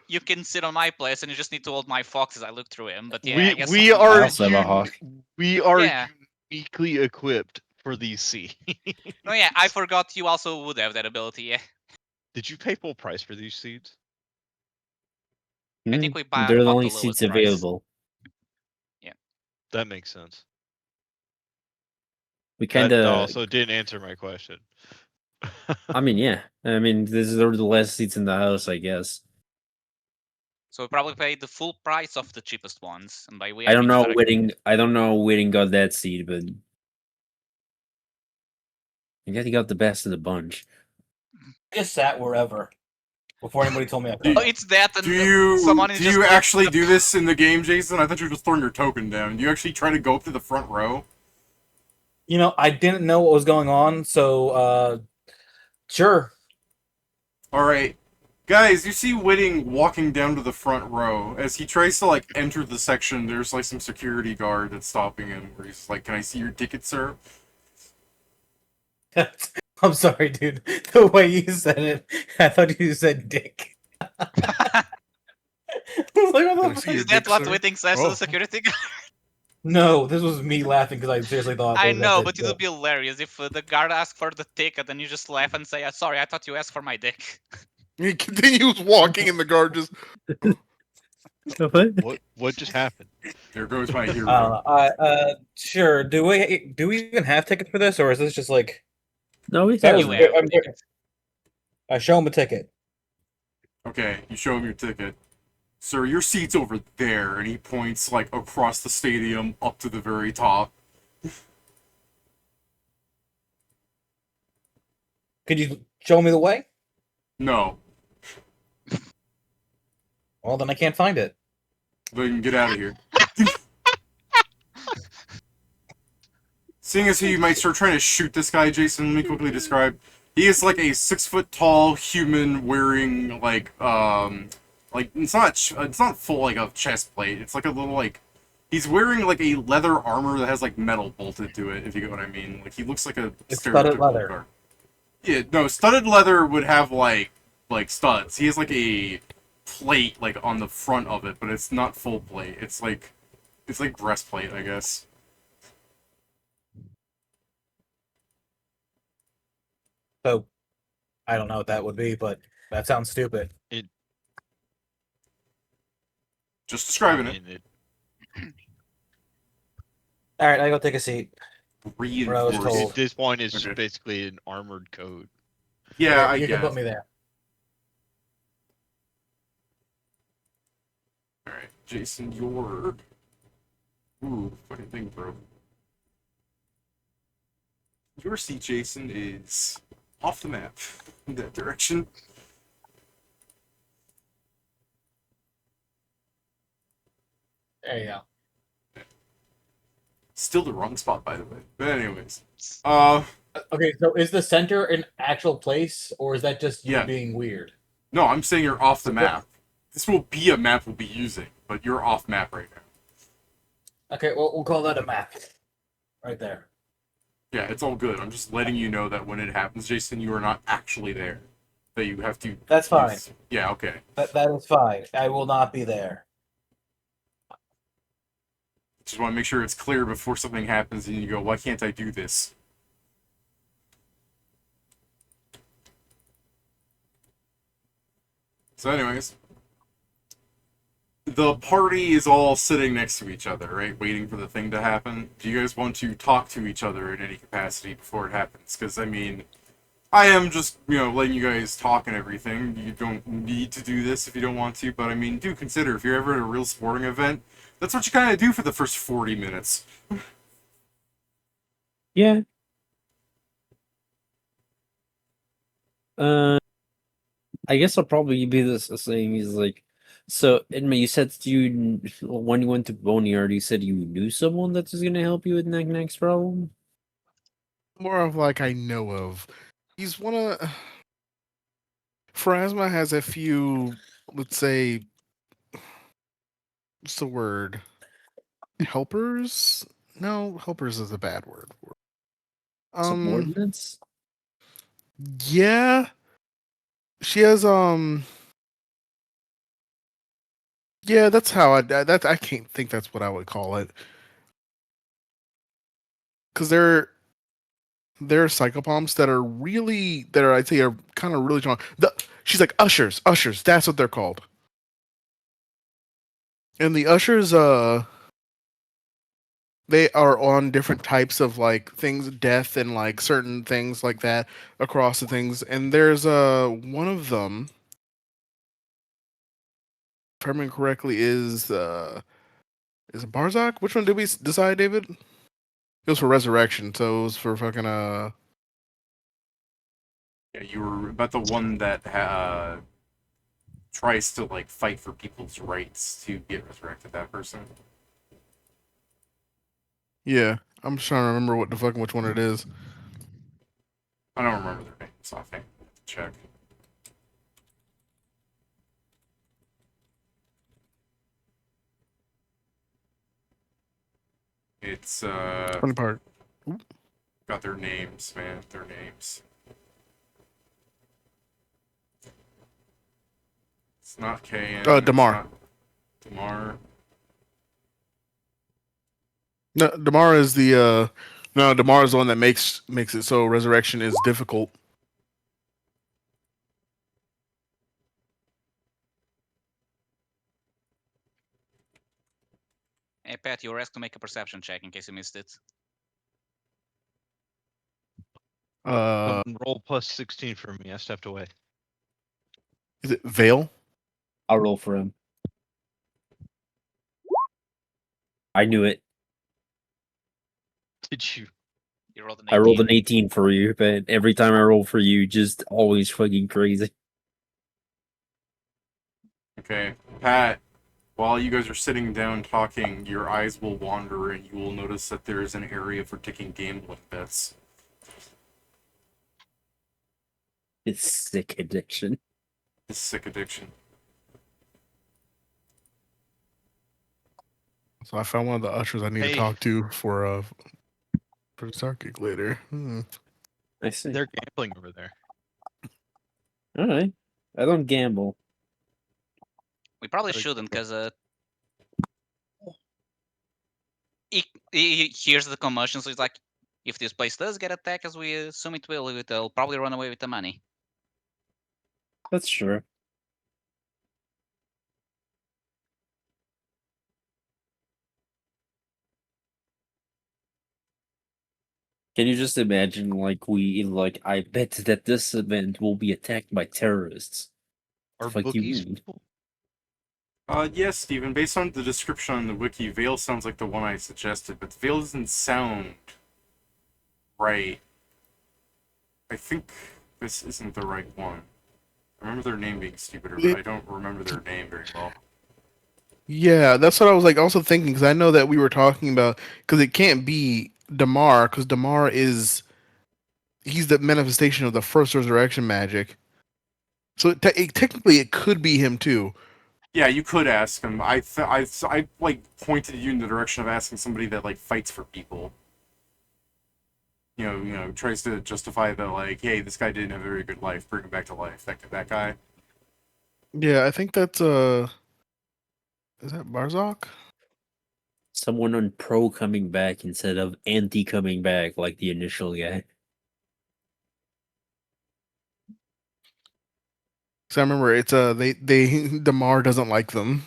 you can sit on my place, and you just need to hold my fox as I look through him. But yeah, I guess we something- I are also have a hawk. we are Yeah. uniquely equipped for these seeds. No, yeah, I forgot you also would have that ability. Yeah, Did you pay full price for these seeds? I think we bought They're the the only lowest seats price. available. That makes sense. We That kind of. also didn't answer my question. I mean, yeah. I mean, these are the last seats in the house, I guess. So we probably paid the full price of the cheapest ones, and by we I don't mean know that- Whitting. I don't know Whitting got that seat, but I guess he got the best of the bunch. I just sat wherever before anybody told me I Oh, could. it's that, and Do you someone do just you like- actually do this in the game, Jason? I thought you were just throwing your token down. Do you actually try to go up to the front row? You know, I didn't know what was going on, so sure. All right, guys, you see Whitting walking down to the front row. As he tries to like enter the section, there's like some security guard that's stopping him. Where he's like, "Can I see your ticket, sir?" I'm sorry, dude. The way you said it, I thought you said dick. I was like, what the Can I fuck? see your Is that dick, what sir? Whitting says to Oh. the security guard? No, this was me laughing because I seriously thought. I that know, said but it would dick. be hilarious if the guard asked for the ticket and you just laugh and say, "Sorry, I thought you asked for my dick." He continues walking, and the guard just. What just happened? There goes my hero. Sure. Do we even have tickets for this, or is this just like No, he that has was? You have I'm- tickets. I show him a ticket. Okay, you show him your ticket. Sir, your seat's over there, and he points like across the stadium up to the very top. Could you show me the way? No, Well, then I can't find it. then you can get out of here. Seeing as how you might start trying to shoot this guy, Jason, let me quickly describe. He is like a 6-foot-tall human wearing like it's not full like a chest plate. It's like a little like he's wearing like a leather armor that has like metal bolted to it. If you get what I mean, like he looks like a It's studded leather. guard. Yeah, no, studded leather would have like studs. He has like a plate like on the front of it, but it's not full plate. It's like breastplate, I guess. So I don't know what that would be, but that sounds stupid. Just describing it. All right, I go take a seat. Where I was Reinforced. told. At this point, it's Okay. basically an armored coat. Yeah, I you can guess. put me there. Alright, Jason, your... Ooh, fucking thing broke. Your seat, Jason, is off the map in that direction. There you go. Still the wrong spot, by the way. But anyways, Okay, so is the center an actual place, or is that just you Yeah. being weird? no, I'm saying you're off the So map. This will be a map we'll be using, but you're off map right now. Okay, well, we'll call that a map. Right there. Yeah, it's all good. I'm just letting you know that when it happens, Jason, you are not actually there. That you have to. That's fine. Yeah, okay. That is fine. I will not be there. Just want to make sure it's clear before something happens and you go, why can't I do this? So anyways, the party is all sitting next to each other, right? Waiting for the thing to happen. Do you guys want to talk to each other in any capacity before it happens? Because, I mean, I am just, letting you guys talk and everything. You don't need to do this if you don't want to, but I mean, do consider if you're ever at a real sporting event, that's what you kind of do for the first 40 minutes. Yeah. I guess I'll probably be the same. He's like, so Edmund, you said when you went to Boneyard, you said you knew someone that was gonna help you with that next problem. More of like I know of. He's one of. Phrasma has a few, let's say, what's the word? Helpers? No, helpers is a bad word. Subordinates. Yeah. She has yeah, that's how I can't think that's what I would call it. Cuz they're psychopomps that are I'd say are kind of really strong. She's like ushers, that's what they're called. And the ushers they are on different types of like things, death and like certain things like that across the things. And there's one of them, if I remember correctly, is it Barzak? Which one did we decide, David? It was for resurrection, so it was for fucking Yeah, you were about the one that tries to like fight for people's rights to get resurrected. That person. yeah. I'm just trying to remember which one it is. I don't remember their names, so I think I have to check. It's Funny part. got their names, man. Their names. It's not KN. Damar. Damar. No, Damar is the no, Damar is the one that makes it so resurrection is difficult. Hey, Pat, you were asked to make a perception check in case you missed it. Roll plus 16 for me. I stepped away. Is it Vale? I'll roll for him. I knew it. Did you? You rolled an 18. I rolled an 18 for you, but every time I roll for you, just always fucking crazy. Okay, Pat. While you guys are sitting down talking, your eyes will wander and you will notice that there is an area for taking gambling bets. It's sick addiction. It's sick addiction. So I found one of the ushers I need to talk to for the Sarkic later. I see. They're gambling over there. All right. I don't gamble. We probably shouldn't, because he hears the commotion, so he's like, if this place does get attacked, as we assume it will, it'll probably run away with the money. That's true. Can you just imagine, I bet that this event will be attacked by terrorists. Are Fuck you bookies mean? people? Yes, Steven, based on the description on the wiki, Vale sounds like the one I suggested, but Vale doesn't sound right. I think this isn't the right one. I remember their name being stupider, but I don't remember their name very well. Yeah, that's what I was like also thinking because I know that we were talking about because it can't be Damar because Damar is he's the manifestation of the first resurrection magic. So technically it could be him too. Yeah, you could ask him. I like pointed you in the direction of asking somebody that like fights for people. Tries to justify that like, hey, this guy didn't have a very good life, bring him back to life. That guy. Yeah, I think that's is that Barzak? Someone on pro coming back instead of anti coming back like the initial guy. So I remember it's they Damar doesn't like them.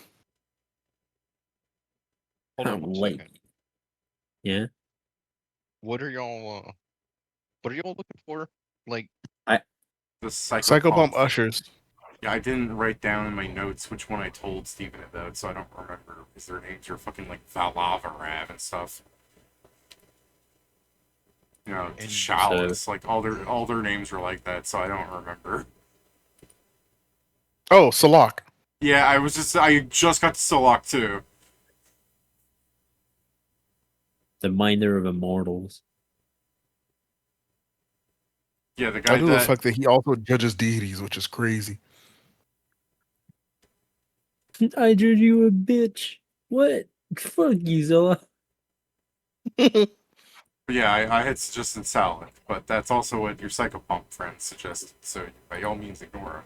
Hold on Kinda one like, second. yeah. What are y'all looking for? Like, The Psychopomp psychopomp. ushers. Yeah, I didn't write down in my notes which one I told Steven about, so I don't remember because their names are fucking like Valava Rav and stuff. And Chalice, like all their names were like that, so I don't remember. Oh, Salak. Yeah, I just got to Solok too. The Miner of Immortals. Yeah, the I guy do the that fact that he also judges deities, which is crazy. I judge you a bitch. What? Fuck you, Zola. But yeah, I had suggested Salak, but that's also what your psychopomp friends suggested, so by all means ignore him.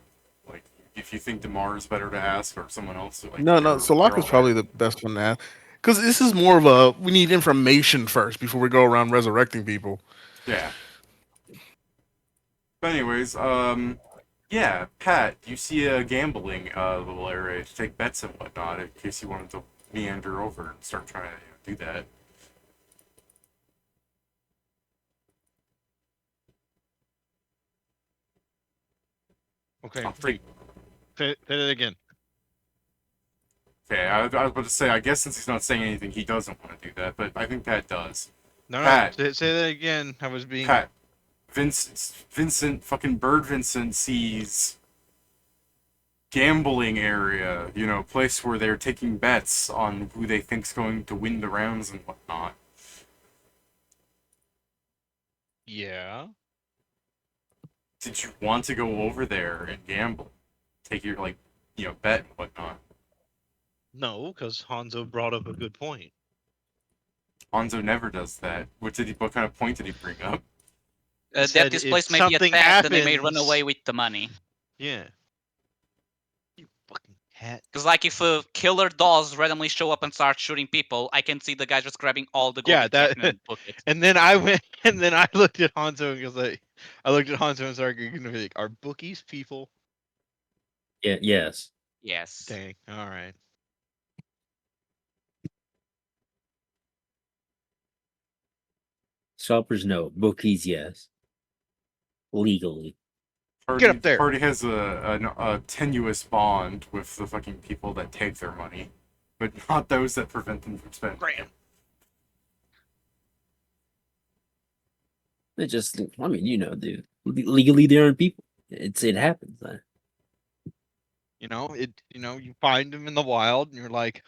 Like, if you think Damar is better to ask or someone else, like, No, they're Salak all is probably right. the best one to have. Because this is more of a we need information first before we go around resurrecting people. Yeah. But anyways, yeah, Pat, you see a gambling little area to take bets and whatnot in case you wanted to meander over and start trying to do that. okay, I'll free. Say it again. Okay, I was about to say, I guess since he's not saying anything, he doesn't want to do that, but I think Pat does. No, Pat. say that again. I was being. Pat, fucking Bird Vincent sees gambling area, place where they're taking bets on who they think's going to win the rounds and whatnot. Yeah. Did you want to go over there and gamble? Take your, bet and whatnot. No, because Hanzo brought up a good point. Hanzo never does that. What kind of point did he bring up? That said this if place may be something attacked and they may run happens- away with the money. Yeah. You fucking hat. Because like if killer dolls randomly show up and start shooting people, I can see the guy just grabbing all the gold Yeah, he that- can and book it. And then I went, and then I looked at Hanzo and was like, I looked at Hanzo and started gonna be like, are bookies people? Yeah, yes. Yes. Dang. All right. Shoppers, no. Bookies, yes. Legally. Get up there. Party has a tenuous bond with the fucking people that take their money, but not those that prevent them from spending. Graham. It just, dude. Legally, they aren't people. It happens. You find them in the wild, and you're like,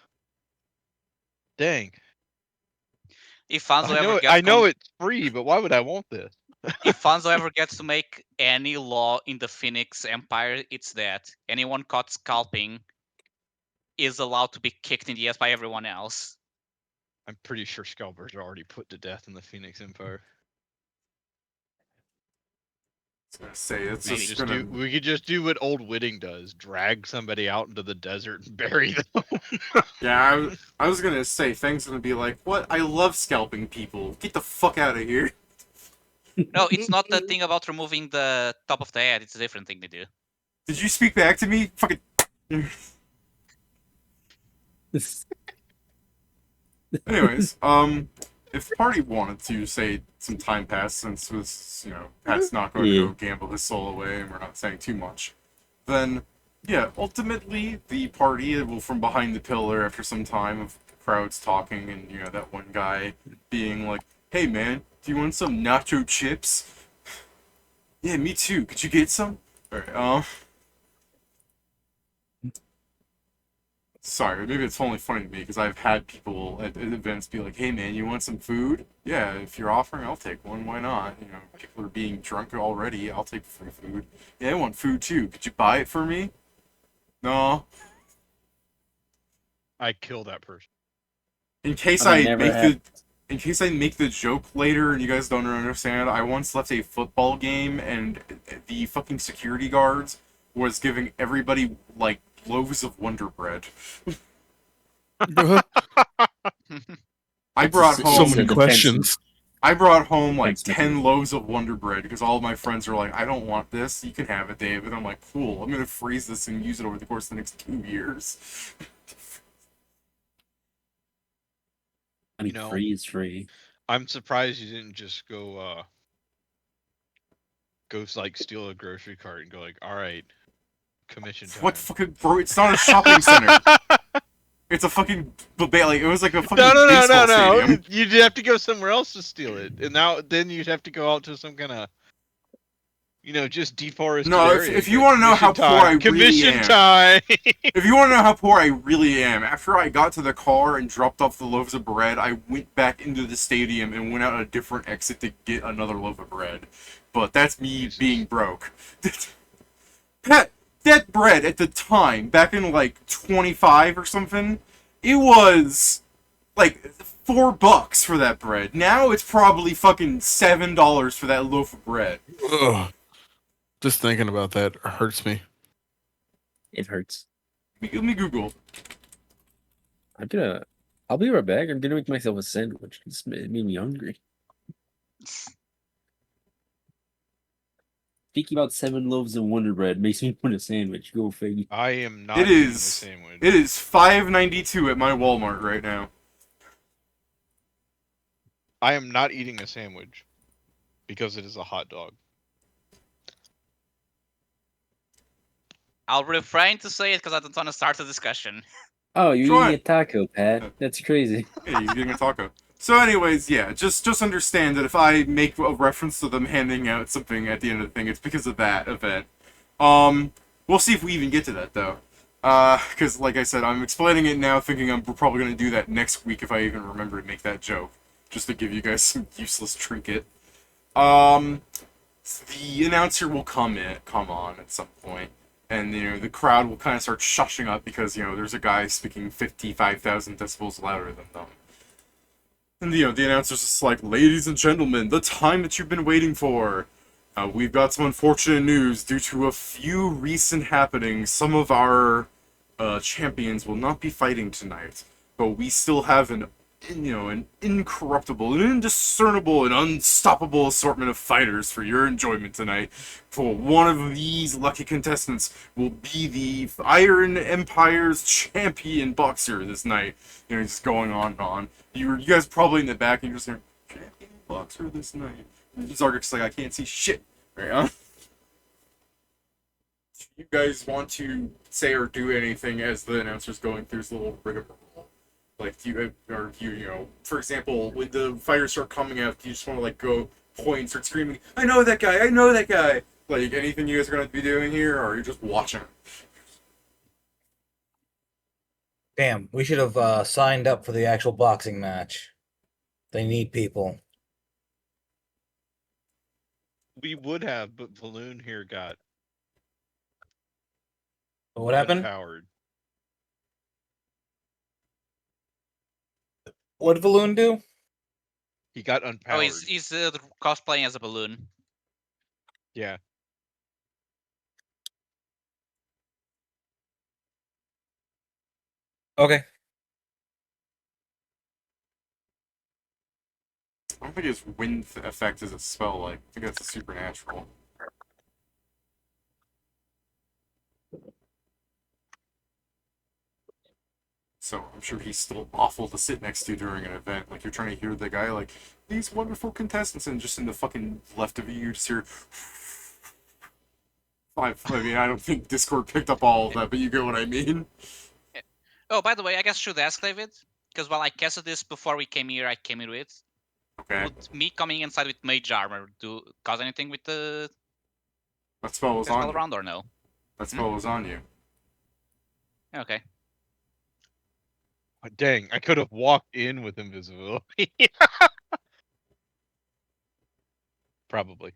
dang. If Fanzo I know, ever gets I know it's free, but why would I want this? if Fanzo ever gets to make any law in the Phoenix Empire, it's that anyone caught scalping is allowed to be kicked in the ass by everyone else. I'm pretty sure scalpers are already put to death in the Phoenix Empire. I was gonna say it's Maybe. just gonna. We could just do what old Whitting does: drag somebody out into the desert and bury them. Yeah, I was gonna say Fang's gonna be like, "What? I love scalping people. Get the fuck out of here." No, it's not the thing about removing the top of the head. It's a different thing to do. Did you speak back to me? Fucking. Anyways, if the party wanted to say some time passed since this, Pat's not going to go gamble his soul away, and we're not saying too much, then yeah, ultimately the party will from behind the pillar after some time of crowds talking and that one guy being like, "Hey man, do you want some nacho chips?" Yeah, me too. Could you get some? Alright, Sorry, maybe it's only funny to me because I've had people at events be like, "Hey man, you want some food? Yeah, if you're offering, I'll take one. Why not? You know, people are being drunk already. I'll take free food. Yeah, I want food too. Could you buy it for me? No. I kill that person. In case I I never make have. in case I make the joke later and you guys don't understand, I once left a football game and the fucking security guards was giving everybody like loaves of Wonder Bread. Bruh, I It's brought a- so home it's a many defense- questions. I brought home like defense 10 mechanism. loaves of Wonder Bread because all of my friends are like, I don't want this. You can have it, David. I'm like, cool. I'm gonna freeze this and use it over the course of the next 2 years. I mean, You know, free is free. I'm surprised you didn't just go like steal a grocery cart and go like, all right, commission time. What fucking bro? It's not a shopping center. It's a fucking like it was like a fucking No. baseball stadium. You'd have to go somewhere else to steal it, and then you'd have to go out to some kind of, just deforested No, area. if you want to know how poor I really commission am, time. if you want to know how poor I really am, after I got to the car and dropped off the loaves of bread, I went back into the stadium and went out a different exit to get another loaf of bread. But that's me Jesus. being broke. That bread at the time, back in like 25 or something, it was like $4 for that bread. Now it's probably fucking $7 for that loaf of bread. Ugh. Just thinking about that hurts me. It hurts. Let me Google. I'll be right back. I'm gonna make myself a sandwich. It's made me hungry. Speaking about 7 loaves of Wonder Bread makes me want a sandwich. Go figure. I am not It eating the is. sandwich. It is $5.92 at my Walmart right now. I am not eating a sandwich because it is a hot dog. I'll refrain to say it because I don't want to start a discussion. Oh, you're Try eating a it. taco, Pat. That's crazy. Yeah, you're getting a taco. So anyways, yeah, just understand that if I make a reference to them handing out something at the end of the thing, it's because of that event. We'll see if we even get to that, though. Because, like I said, I'm explaining it now thinking we're probably going to do that next week if I even remember to make that joke. Just to give you guys some useless trinket. The announcer will come on at some point. And, the crowd will kind of start shushing up because, there's a guy speaking 55,000 decibels louder than them. And, the announcer's just like, ladies and gentlemen, the time that you've been waiting for. We've got some unfortunate news. Due to a few recent happenings, some of our champions will not be fighting tonight. But we still have an incorruptible, an indiscernible, and unstoppable assortment of fighters for your enjoyment tonight. For one of these lucky contestants will be the Iron Empire's champion boxer this night. Just going on and on. You guys probably in the back and you're just hearing, champion boxer this night. Zargic's like, I can't see shit. Right on. You guys want to say or do anything as the announcer's going through his little rigmarole? Like, for example, when the fighters start coming out, do you just want to, like, go point and start screaming, I know that guy, I know that guy! Like, anything you guys are going to be doing here, or are you just watching? Damn, we should have signed up for the actual boxing match. They need people. We would have, but Balloon here got What happened? empowered. What did Balloon do? He got Oh, unpowered. he's cosplaying as a balloon. Yeah. Okay. I don't think his wind effect is a spell, like, I think that's a supernatural. So I'm sure he's still awful to sit next to during an event. Like, you're trying to hear the guy, like, these wonderful contestants, and just in the fucking left of you just hear... I mean, I don't think Discord picked up all of that, but you get what I mean? Oh, by the way, I guess I should ask David, because while I casted this before we came here, with. Okay. Would me coming inside with mage armor cause anything with the That spell was on spell you. around or no? That spell was on you. Okay. Dang, I could have walked in with invisibility. Probably.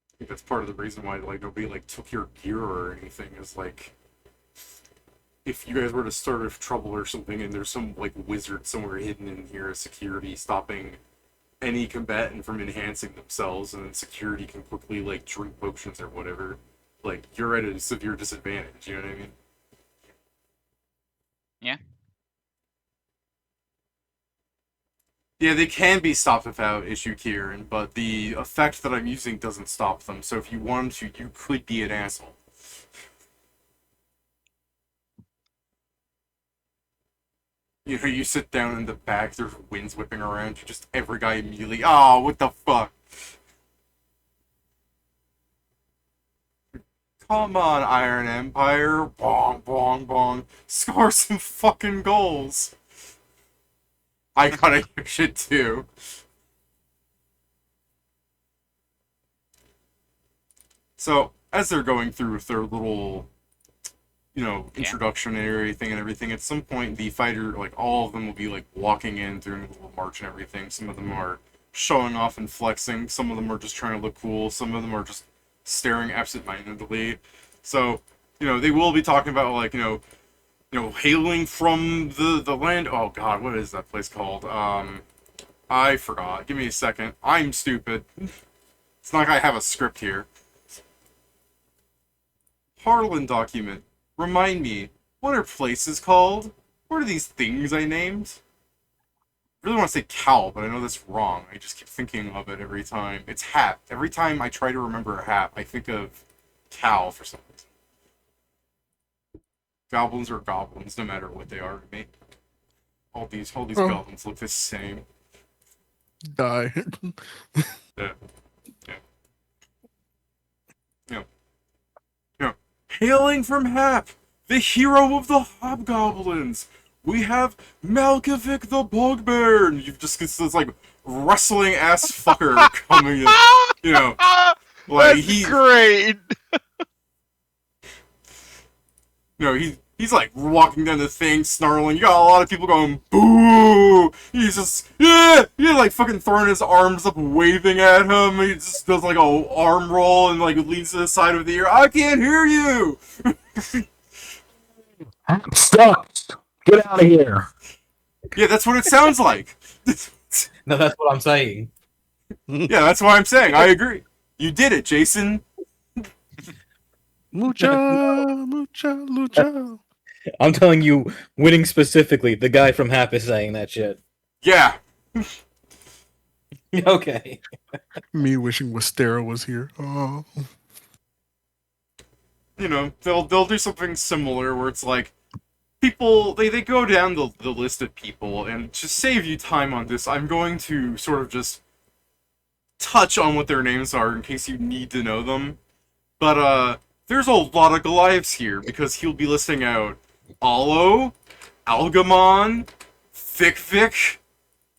I think that's part of the reason why like nobody like took your gear or anything is like if you guys were to start a trouble or something and there's some like wizard somewhere hidden in here as security stopping any combatant from enhancing themselves and then security can quickly like drink potions or whatever, like you're at a severe disadvantage, you know what I mean? Yeah. Yeah, they can be stopped without issue Kieran, but the effect that I'm using doesn't stop them, so if you wanted to, you could be an asshole. You know, you sit down in the back, there's winds whipping around, you just every guy immediately, oh, what the fuck? Come on, Iron Empire, bong, bong, bong, score some fucking goals. I gotta hear shit too. So, as they're going through with their little, you know, introductionary thing and everything, at some point the fighter, like, all of them will be, like, walking in, doing a little march and everything. Some of them are showing off and flexing. Some of them are just trying to look cool. Some of them are just staring absent-mindedly. So, you know, they will be talking about, like, you know, hailing from the land. Oh, God, what is that place called? I forgot. Give me a second. I'm stupid. It's not like I have a script here. Harlonde document. Remind me, what are places called? What are these things I named? I really want to say cow, but I know that's wrong. I just keep thinking of it every time. It's hat. Every time I try to remember a hat, I think of cow for some reason. Goblins are goblins, no matter what they are to me. All these goblins look the same. Die. Yeah. Hailing from Hap, the hero of the hobgoblins, we have Malkovich the Bugbear. And you've just got this like wrestling ass fucker coming in. You know, like That's great. You know, he's like walking down the thing, snarling. You got a lot of people going boo. He's just like fucking throwing his arms up, waving at him. He just does like a arm roll and like leans to the side of the ear. I can't hear you. Stop! Get out of here! Yeah, that's what it sounds like. No, that's what I'm saying. Yeah, that's what I'm saying. I agree. You did it, Jason. Mucha, mucha, lucha. I'm telling you, winning specifically, the guy from Hap is saying that shit. Yeah. Okay. Me wishing Westera was here. Oh. You know, they'll do something similar where it's like people they go down the list of people, and to save you time on this, I'm going to sort of just touch on what their names are in case you need to know them. But there's a lot of Goliaths here because he'll be listing out Alo, Algamon, Thick,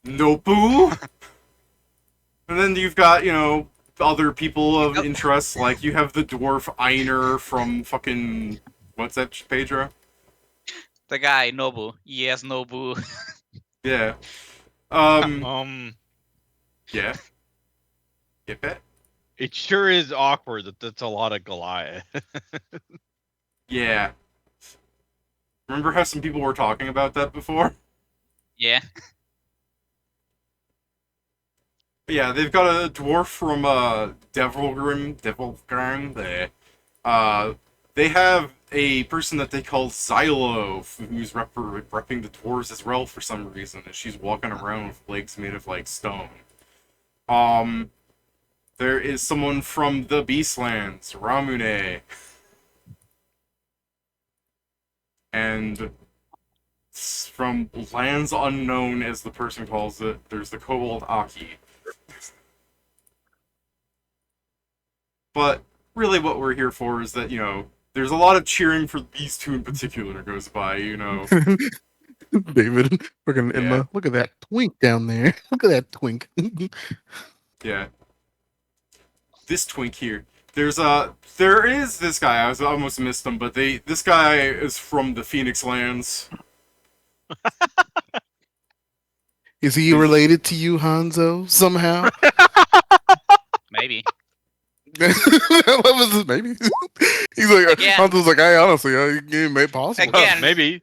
Nopu, and then you've got, you know, other people of interest, like you have the dwarf Einer from fucking what's that, Pedro? The guy, Nobu. Yes, Nobu. Yeah. Yeah. Get that? It sure is awkward that that's a lot of Goliath. Yeah. Remember how some people were talking about that before? Yeah. Yeah, they've got a dwarf from Devilgrim there. They have a person that they call Xylo, who's repping the dwarves as well for some reason, and she's walking around with legs made of, like, stone. There is someone from the Beastlands, Ramune. And from Lands Unknown, as the person calls it, there's the Kobold Aki. But really what we're here for is that, you know, there's a lot of cheering for these two in particular goes by, you know. David, freaking Yeah. Emma, look at that twink down there. Look at that twink. Yeah. This twink here. There is this guy. I almost missed him, but this guy is from the Phoenix Lands. Is he related to you, Hanzo, somehow? Maybe. What was this? Maybe. He's like, Again. Hanzo's like, I honestly, you made possible. Again. Maybe.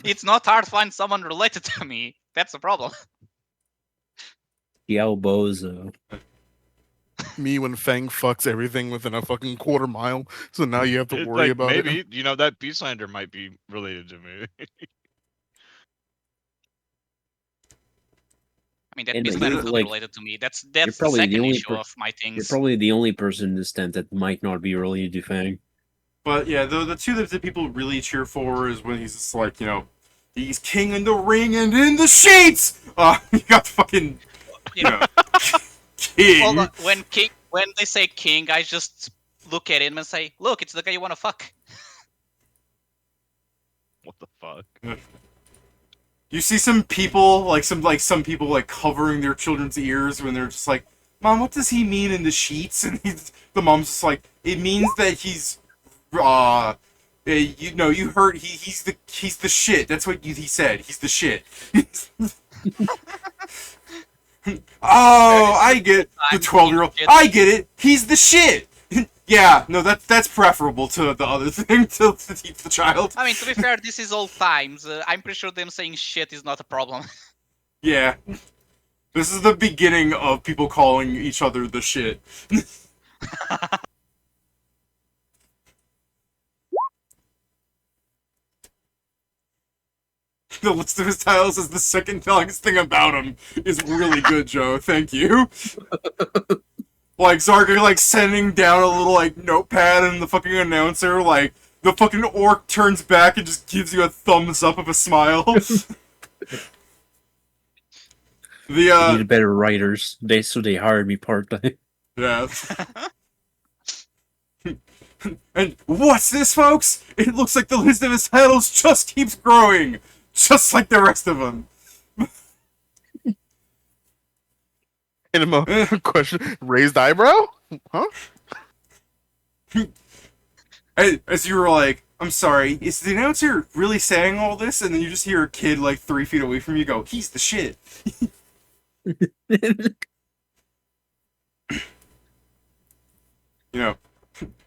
It's not hard to find someone related to me. That's the problem. Yao Bozo. Me when Fang fucks everything within a fucking quarter mile, so now you have to It's worry like, about maybe, it. you know, that Beastlander might be related to me. I mean, that And Beastlander you're, is not like, related to me. That's you're the probably the second only issue of my You're things. probably the only person in this tent that might not be related to Fang. But yeah, the two that people really cheer for is when he's just like, he's king in the ring and in the sheets. You got fucking, king. Well, when they say king, I just look at him and say, "Look, it's the guy you want to fuck." What the fuck? You see some people, some people like covering their children's ears when they're just like, "Mom, what does he mean in the sheets?" And the mom's just like, "It means that he's, you heard he's the shit. That's what he said. He's the shit." Oh, I get the 12-year-old. I get it. He's the shit. Yeah, no, that's preferable to the other thing to teach the child. I mean, to be fair, this is old times. I'm pretty sure them saying shit is not a problem. Yeah. This is the beginning of people calling each other the shit. The list of his titles is the second longest thing about him is really good, Joe. Thank you. Like, Zarga, sending down a little, notepad and the fucking announcer, the fucking orc turns back and just gives you a thumbs up of a smile. They needed better writers. So they hired me part-time. Yeah. And what's this, folks? It looks like the list of his titles just keeps growing. Just like the rest of them. Enema, question, raised eyebrow? Huh? As you were like, I'm sorry, is the announcer really saying all this? And then you just hear a kid 3 feet away from you go, he's the shit.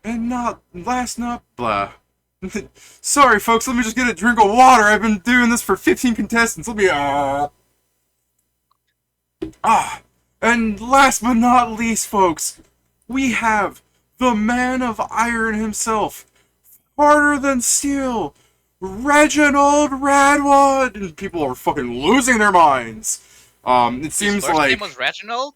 And not blah. Sorry, folks, let me just get a drink of water. I've been doing this for 15 contestants. Let me, and last but not least, folks, we have the man of iron himself, harder than steel, Reginald Radwood, and people are fucking losing their minds. It seems His first like name was Reginald.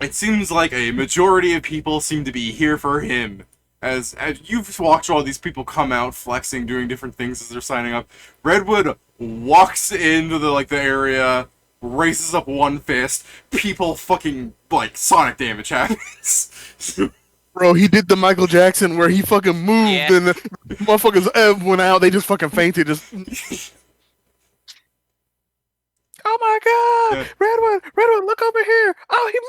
it seems like a majority of people seem to be here for him. As you've watched all these people come out flexing, doing different things as they're signing up, Redwood walks into the area, raises up one fist, people fucking sonic damage happens. Bro, he did the Michael Jackson where he fucking moved and the motherfuckers went out, they just fucking fainted. Oh my god! Yeah. Redwood, look over here! Oh, he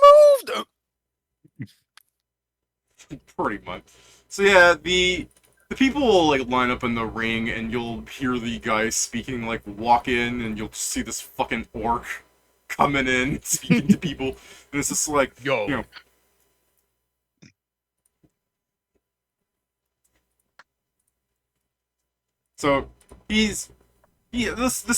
moved! Pretty much. So yeah, the people will line up in the ring, and you'll hear the guys speaking, walk in, and you'll see this fucking orc coming in, speaking to people, and it's just Yo. So this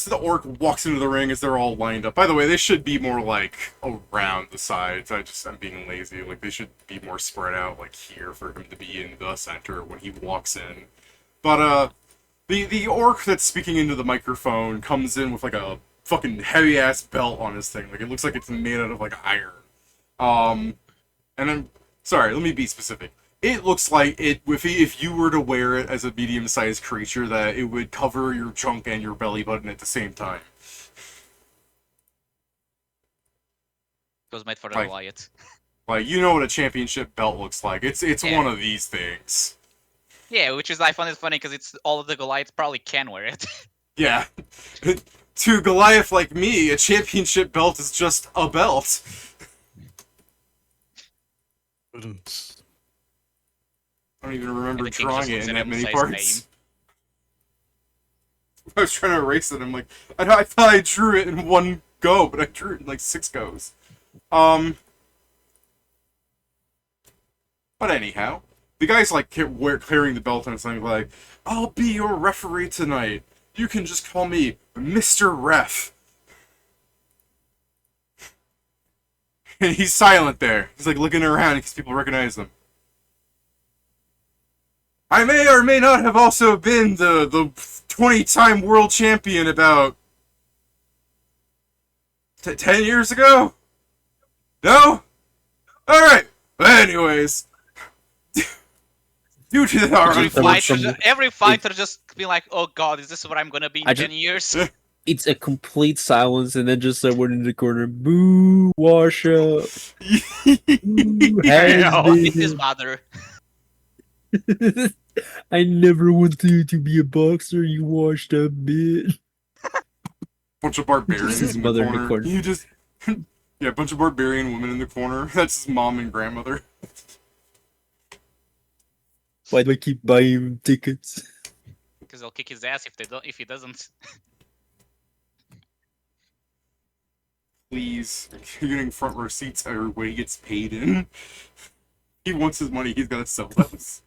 the orc walks into the ring as they're all lined up. By the way, they should be more around the sides. I'm being lazy. They should be more spread out here for him to be in the center when he walks in. But the orc that's speaking into the microphone comes in with a fucking heavy ass belt on his thing. It looks like it's made out of iron. And I'm sorry, let me be specific. It looks like if you were to wear it as a medium-sized creature, that it would cover your junk and your belly button at the same time. It was made for the Goliath. You know what a championship belt looks like. It's Yeah. one of these things. Yeah, which is I find it funny because it's all of the Goliaths probably can wear it. Yeah. To Goliath like me, a championship belt is just a belt. I don't even remember And the king just drawing it looks in at that him and many says parts. I was trying to erase it. I'm like, I thought I drew it in one go, but I drew it in like 6 goes. But anyhow, the guy's like clearing the belt and something like, "I'll be your referee tonight. You can just call me Mr. Ref." And he's silent there. He's like looking around because people recognize him. I may or may not have also been the 20-time world champion about 10 years ago? No? Alright. Anyways. Due to the Every fighter just be like, "Oh God, is this what I'm gonna be in 10 years?" It's a complete silence, and then just someone in the corner, boo, wash up. Boo, It's his mother. I never wanted you to be a boxer, you washed up bitch. Bunch of barbarians His in mother the in the corner. corner. You just... Yeah, a bunch of barbarian women in the corner. That's his mom and grandmother. Why do I keep buying him tickets? Because they'll kick his ass if he doesn't. Please. You're getting front row seats when he gets paid in. He wants his money, he's gotta sell those.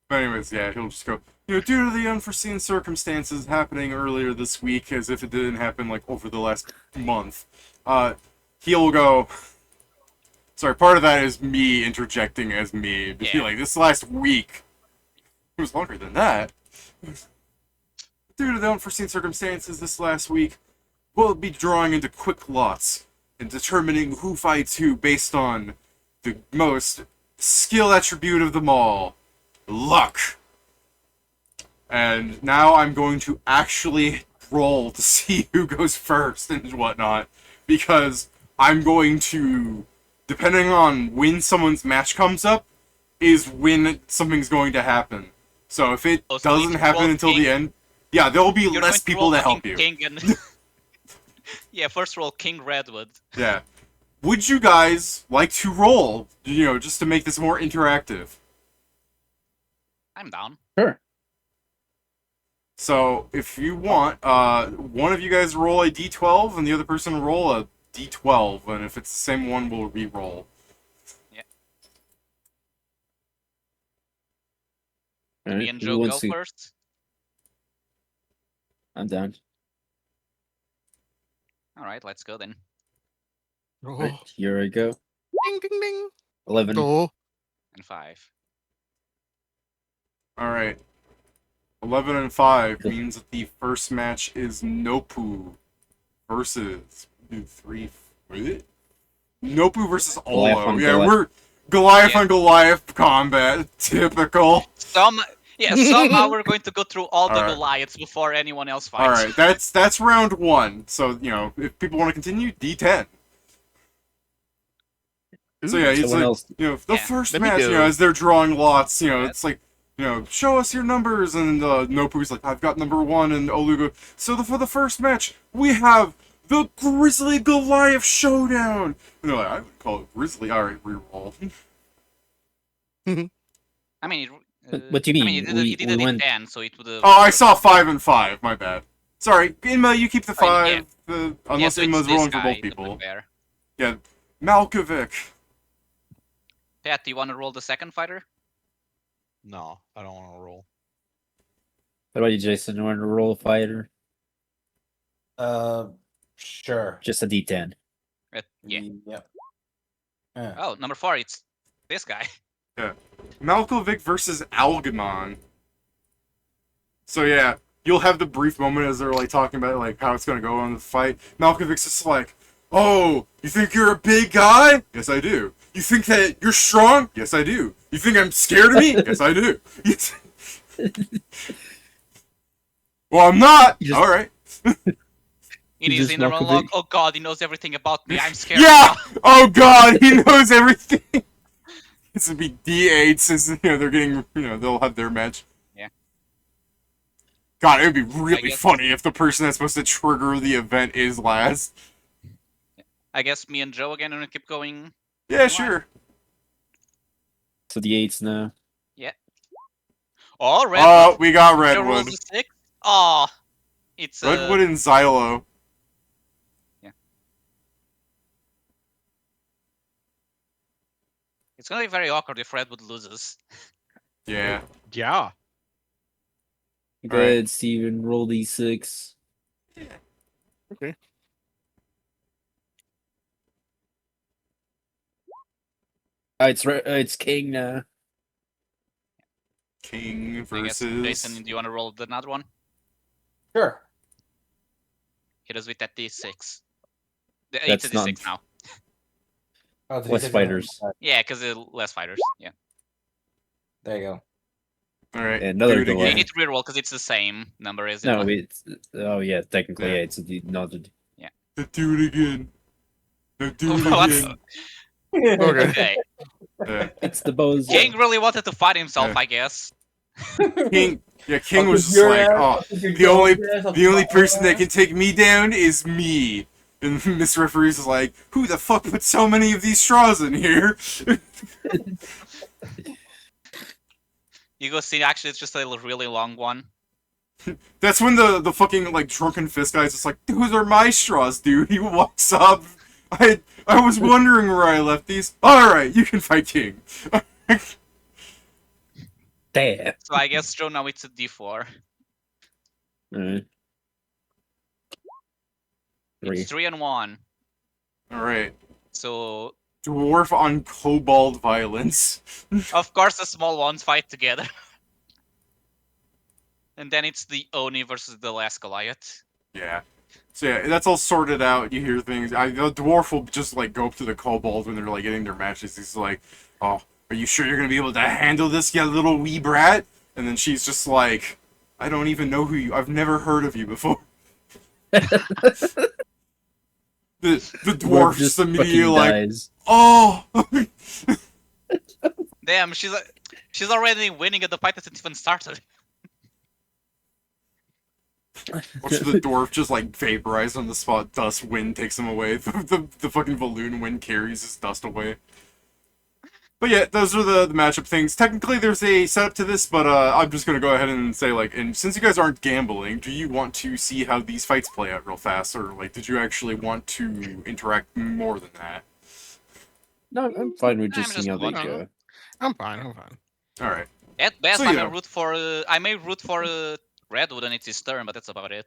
But anyways, yeah, he'll just go, due to the unforeseen circumstances happening earlier this week, as if it didn't happen, like, over the last month, he'll go... Sorry, part of that is me interjecting as me. Yeah. Like, this last week... It was longer than that. Due to the unforeseen circumstances this last week, we'll be drawing into quick lots and determining who fights who based on the most skill attribute of them all. Luck. And now I'm going to actually roll to see who goes first and whatnot, because I'm going to, depending on when someone's match comes up, is when something's going to happen. So if it doesn't happen until the end, yeah, there'll be less people to help you. Yeah, first roll King Redwood. Yeah. Would you guys like to roll, just to make this more interactive? I'm down. Sure. So, if you want, one of you guys roll a d12, and the other person roll a d12, and if it's the same one, we'll re-roll. Yeah. Right, Me and Joe go first. I'm down. Alright, let's go then. Right, here I go. Ding, ding, ding. 11. Oh. And 5. Alright. 11 and 5 means that the first match is Nopu versus 3. Nopu versus Olo. Yeah, we're Goliath on Goliath combat. Typical. Somehow we're going to go through all the Goliaths before anyone else fights. Alright, that's round 1. So, if people want to continue, D10. So yeah, it's like, the first match, as they're drawing lots, it's like, show us your numbers, and Nopu's like, I've got number 1, and Olugo. So for the first match, we have the Grizzly Goliath Showdown! And they're like, I would call it Grizzly. Alright, reroll. I mean, what do you mean? He did it in 10, so it would have... Oh, I saw 5 and 5, my bad. Sorry, Inma, you keep the 5, unless so Inma's rolling for both people. Yeah, Malkovich. Pat, do you want to roll the second fighter? No, I don't want to roll. What about you, Jason? You want to roll a fighter? Sure. Just a D10. Yeah. Yep. Oh, number 4, it's this guy. Yeah. Malkovich versus Algamon. So yeah, you'll have the brief moment as they're like talking about like how it's gonna go on the fight. Malkovich's just like, oh, you think you're a big guy? Yes, I do. You think that you're strong? Yes, I do. You think I'm scared of me? Yes, I do. Well, I'm not. All right. In his inner monologue, oh god, he knows everything about me. I'm scared. Yeah. Oh god, he knows everything. This would be D8 since they're getting they'll have their match. Yeah. God, it would be really guess- funny if the person that's supposed to trigger the event is last. I guess me and Joe again and keep going. Yeah, Why? sure. So the 8s now. Oh, Oh, Redwood. we got Joe rolls Redwood. a 6. Oh, it's Redwood and Xylo. It's gonna be very awkward if Redwood loses. Yeah. Yeah. Go Alright. ahead, Steven. Roll d6. Okay. It's King now. King I guess, versus. Jason, do you want to roll another one? Sure. Hit us with that d6. It's That's a d6 not- now. Oh, it's a Less D6 fighters. Yeah, because less fighters. Yeah. There you go. Alright. And another do it delay. You again. need to reroll because it's the same number, isn't it? No, it's yeah, technically Yeah. yeah, it's not a Do it again. No, do it What? again. Okay. Okay. Yeah. it's the bows. King really wanted to fight himself, Yeah. I guess. King. Yeah, King I'll was kick just your like, ass, oh, I'll kick the your only ass, I'll the only kick my person that ass. can take me down is me. And Miss Referees is like, who the fuck put so many of these straws in here? You go see, actually, it's just a really long one. That's when the fucking like drunken fist guy's just like, those are my straws, dude. He walks up. I was wondering where I left these. Alright, you can fight King. Damn. So I guess, Joe, now it's a d4. Alright. Three. It's 3 and 1. Alright. So, Dwarf on Kobold Violence. of course, the small ones fight together. And then it's the Oni versus the last Goliath. Yeah. So yeah, that's all sorted out. You hear things. The dwarf will just like go up to the kobold when they're like getting their matches. He's like, "Oh, are you sure you're gonna be able to handle this, you little wee brat?" And then she's just like, "I don't even know who you. I've never heard of you before." the dwarf just immediately like, dies. "Oh." Damn, she's already winning at the fight hasn't even started. Watch the dwarf just like vaporize on the spot. Dust wind takes him away. The fucking balloon wind carries his dust away. But yeah, those are the matchup things. Technically, there's a setup to this, but I'm just gonna go ahead and say like, and since you guys aren't gambling, do you want to see how these fights play out real fast, or like, did you actually want to interact more than that? No, I'm fine with I'm just just seeing how they watching. go. I'm fine. I'm fine. All right. At best, So, I you may know. root for Redwood and it's his turn, but that's about it.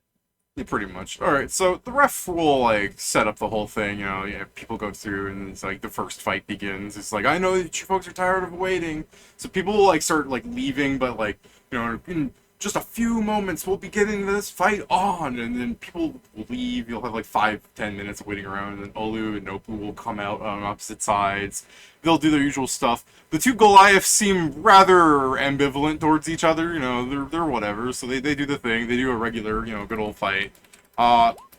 Yeah, pretty much. Alright, so the ref will, like, set up the whole thing, you know, yeah, people go through, and it's like, the first fight begins. It's like, I know that you folks are tired of waiting. So people will, like, start, like, leaving, but, like, you know, in just a few moments, we'll be getting this fight on, and then people will leave. You'll have, like, 5-10 minutes of waiting around, and then Olu and Nopu will come out on opposite sides. They'll do their usual stuff. The two Goliaths seem rather ambivalent towards each other, you know, they're whatever, so they do the thing, they do a regular, you know, good old fight.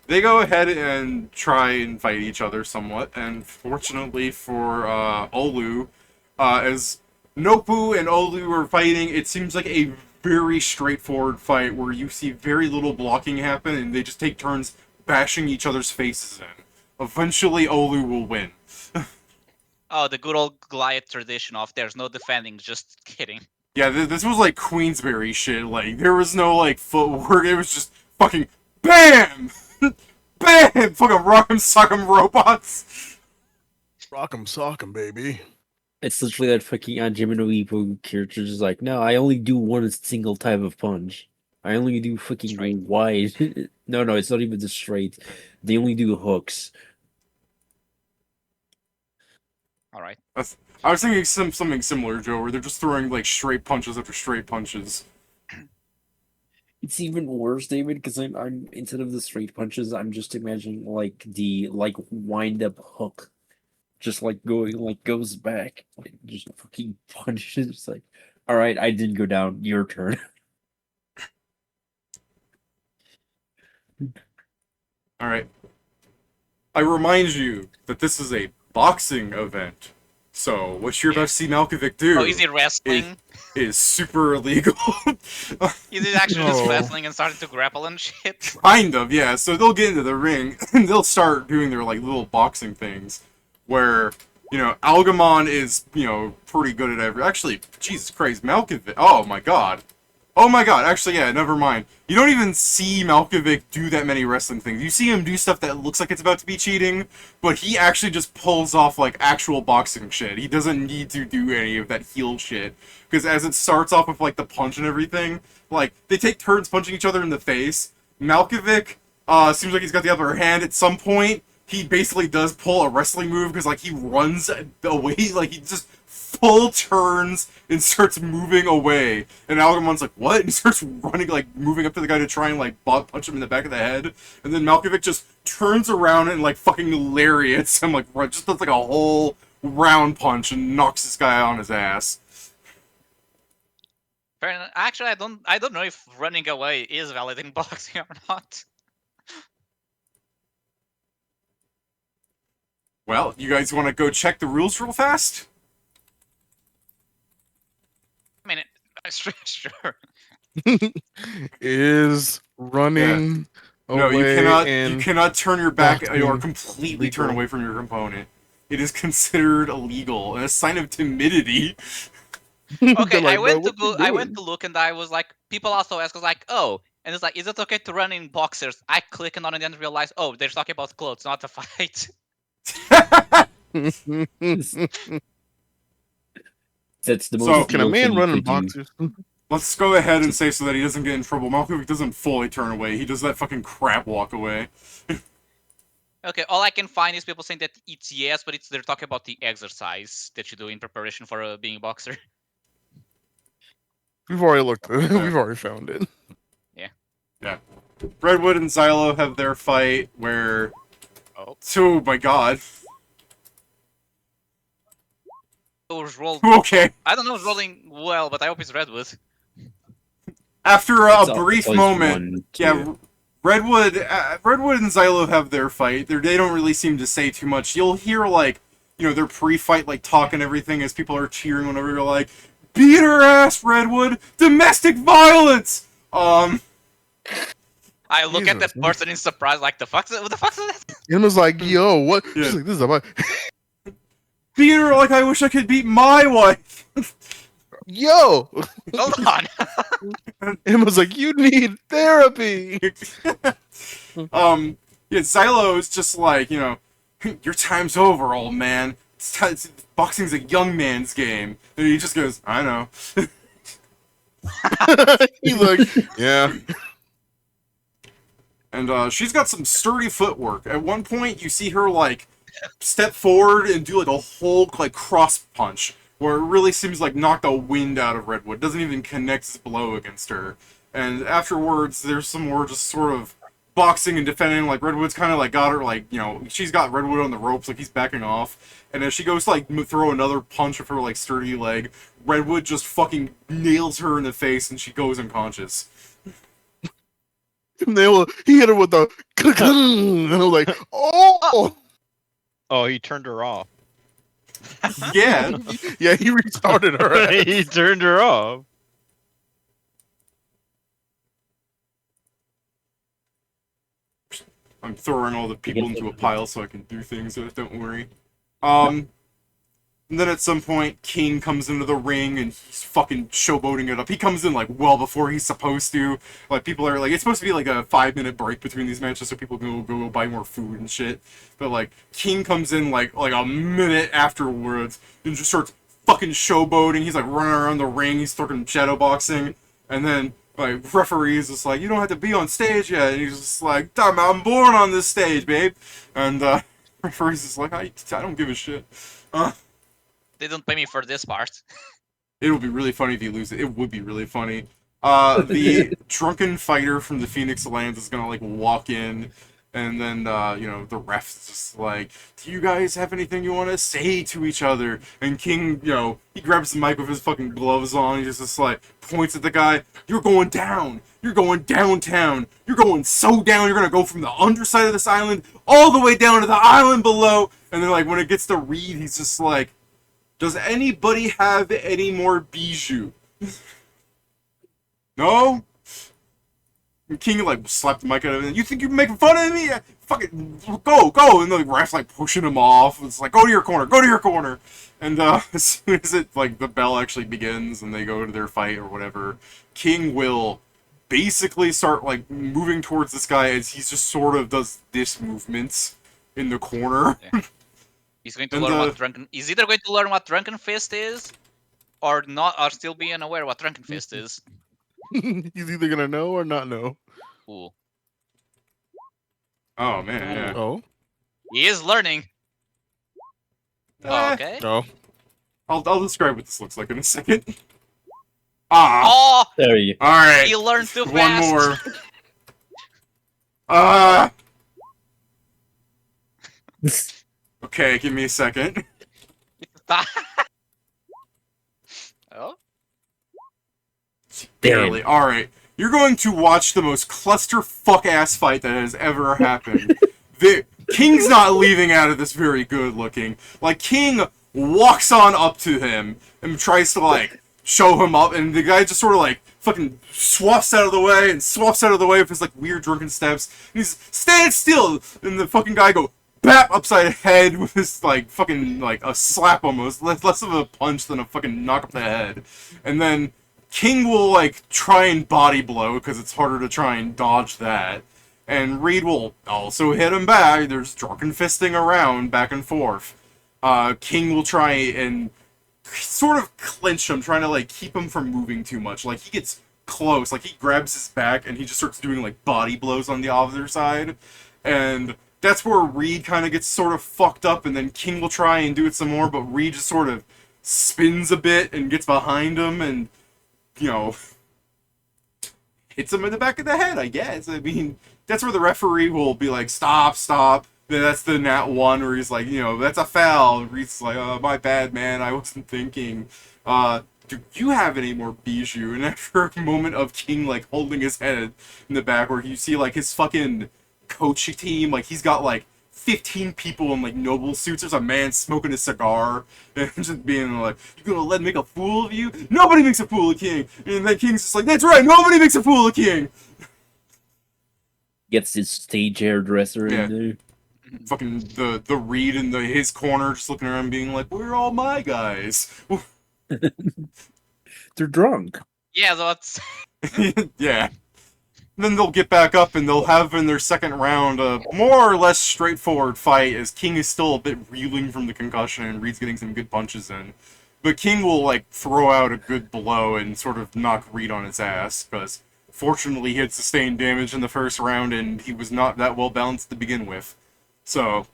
They go ahead and try and fight each other somewhat, and fortunately for, Olu, as Nopu and Olu are fighting, it seems like a very straightforward fight where you see very little blocking happen, and they just take turns bashing each other's faces in. Eventually, Olu will win. Oh, the good old Goliath tradition of there's no defending, just kidding. Yeah, this was like Queensberry shit. Like, there was no, like, footwork. It was just fucking BAM! BAM! Fucking rock'em sock'em robots! Rock'em sock'em, baby. It's literally that fucking Anjimino Ippo character just like, no, I only do one single type of punch. I only do fucking Straight. wide. No, it's not even the straight. They only do hooks. Alright. I was thinking something similar, Joe, where they're just throwing, like, straight punches after straight punches. It's even worse, David, because I'm instead of the straight punches, I'm just imagining like the wind up hook, just like going like goes back, like, just fucking punches. It's like, all right, I didn't go down. Your turn. Alright. I remind you that this is a boxing event. So, what you're about to see Malkovich do Oh, is he wrestling? is super illegal. Is he actually just No. wrestling and starting to grapple and shit? Kind of, yeah. So they'll get into the ring, and they'll start doing their, like, little boxing things, where, you know, Algamon is, you know, pretty good at actually, Jesus Christ, Malkovich, oh my god. Oh my god, actually, yeah, never mind. You don't even see Malkovich do that many wrestling things. You see him do stuff that looks like it's about to be cheating, but he actually just pulls off, like, actual boxing shit. He doesn't need to do any of that heel shit. Because as it starts off with, like, the punch and everything, like, they take turns punching each other in the face. Malkovich, seems like he's got the upper hand at some point. He basically does pull a wrestling move, because, like, he runs away, like, he just full turns and starts moving away. And Algamon's like, what? And he starts running, like, moving up to the guy to try and, like, punch him in the back of the head. And then Malkovich just turns around and, like, fucking lariats him, like, just does, like, a whole round punch and knocks this guy on his ass. Fair enough. Actually, I don't know if running away is valid in boxing or not. Well, you guys want to go check the rules real fast? I mean, sure. Is running No, away you cannot turn your back or boxing completely turn illegal. away from your opponent. It is considered illegal and a sign of timidity. Okay, They're like, I went "Bro, to what go. you I went doing?" to look, and I was like, people also ask us like, oh, and it's like, is it okay to run in boxers? I click on it and realize, oh, they're talking about clothes, not a fight. That's the So, most Can a legal man thing run you in could do. boxers? Let's go ahead and say so that he doesn't get in trouble. Malkovich doesn't fully turn away. He does that fucking crab walk away. Okay, all I can find is people saying that it's yes, but they're talking about the exercise that you do in preparation for being a boxer. We've already looked. We've already found it. Redwood and Xylo have their fight where... Oh my god. It was rolled. Okay. I don't know, it's rolling well, but I hope it's Redwood. After It's a al- brief always moment, 1, 2. yeah, Redwood and Xylo have their fight. They don't really seem to say too much. You'll hear, like, you know, their pre-fight, like, talk and everything as people are cheering whenever you're like, beat her ass, Redwood! Domestic violence! I look at Jesus. that person in surprise, like, what the fuck's that? And was like, "Yo, what?" Yeah. She's like, "This is about." Beat her like I wish I could beat my wife! Yo, Hold on. Emma's like, "You need therapy." Yeah, Xylo is just like, you know, your time's over, old man. Boxing's a young man's game. And he just goes, I know. He's like, "Yeah." And she's got some sturdy footwork. At one point, you see her, like, step forward and do, like, a whole, like, cross punch, where it really seems like knock the wind out of Redwood. Doesn't even connect his blow against her. And afterwards, there's some more just sort of boxing and defending. Like, Redwood's kind of, like, got her, like, you know, she's got Redwood on the ropes, like, he's backing off. And as she goes to, like, throw another punch with her, like, sturdy leg, Redwood just fucking nails her in the face, and she goes unconscious. And he hit her with the, and I'm like, "Oh." Oh, he turned her off. Yeah. Yeah, he retarded her. He turned her off. I'm throwing all the people into a pile so I can do things, so don't worry. And then at some point, King comes into the ring and he's fucking showboating it up. He comes in, like, well before he's supposed to. Like, people are, like, it's supposed to be, like, a 5-minute break between these matches so people can go buy more food and shit. But, like, King comes in, like a minute afterwards and just starts fucking showboating. He's, like, running around the ring. He's fucking shadowboxing. And then, like, referee's just like, you don't have to be on stage yet. And he's just like, damn, I'm born on this stage, babe. And, referee's just like, I don't give a shit. They don't pay me for this part. It would be really funny if you lose it. It would be really funny. The drunken fighter from the Phoenix Lands is gonna, like, walk in, and then, you know, the ref's just like, do you guys have anything you want to say to each other? And King, you know, he grabs the mic with his fucking gloves on, he just like, points at the guy, you're going down! You're going downtown! You're going so down, you're gonna go from the underside of this island all the way down to the island below! And then, like, when it gets to Reed, he's just like, Does anybody have any more bijou? No? And King like slapped the mic out of him. You think you're making fun of me? Fucking go! And the ref's like pushing him off. It's like, go to your corner. And as soon as it like the bell actually begins and they go to their fight or whatever, King will basically start like moving towards this guy as he's just sort of does this movements in the corner. He's going to And, learn what drunken. He's either going to learn what drunken fist is, or not, or still be unaware what drunken fist is. He's either gonna know or not know. Ooh, Oh man, yeah. Oh. he is learning. Eh, Okay. Oh. I'll describe what this looks like in a second. Ah, Oh, There you. all right. he learned too One fast. more. Okay, give me a second. Oh, Barely. All right. You're going to watch the most clusterfuck ass fight that has ever happened. The King's not leaving out of this very good looking. Like King walks on up to him and tries to like show him up, and the guy just sort of like fucking swaps out of the way with his like weird drunken steps. And he's stand still, and the fucking guy go bap upside head with his like fucking like a slap almost, less of a punch than a fucking knock up the head, and then King will like try and body blow because it's harder to try and dodge that. And Reed will also hit him back. There's drunken fisting around back and forth. King will try and sort of clinch him, trying to like keep him from moving too much. Like he gets close, like he grabs his back and he just starts doing like body blows on the other side. And that's where Reed kind of gets sort of fucked up, and then King will try and do it some more, but Reed just sort of spins a bit and gets behind him and, you know, hits him in the back of the head, I guess. I mean, that's where the referee will be like, stop. Then that's the nat 1 where he's like, you know, that's a foul. Reed's like, oh, my bad, man, I wasn't thinking. Do you have any more bijou? And after a moment of King, like, holding his head in the back, where you see, like, his fucking coach team, like, he's got, like, 15 people in, like, noble suits. There's a man smoking a cigar and just being like, you gonna let me make a fool of you? Nobody makes a fool of King! And then King's just like, that's right, nobody makes a fool of King! Gets his stage hairdresser Yeah. in there. Fucking the Reed in his corner just looking around being like, where are all my guys? They're drunk. yeah, that's. Yeah. Then they'll get back up and they'll have in their second round a more or less straightforward fight, as King is still a bit reeling from the concussion and Reed's getting some good punches in. But King will like throw out a good blow and sort of knock Reed on his ass, because fortunately he had sustained damage in the first round and he was not that well balanced to begin with. So,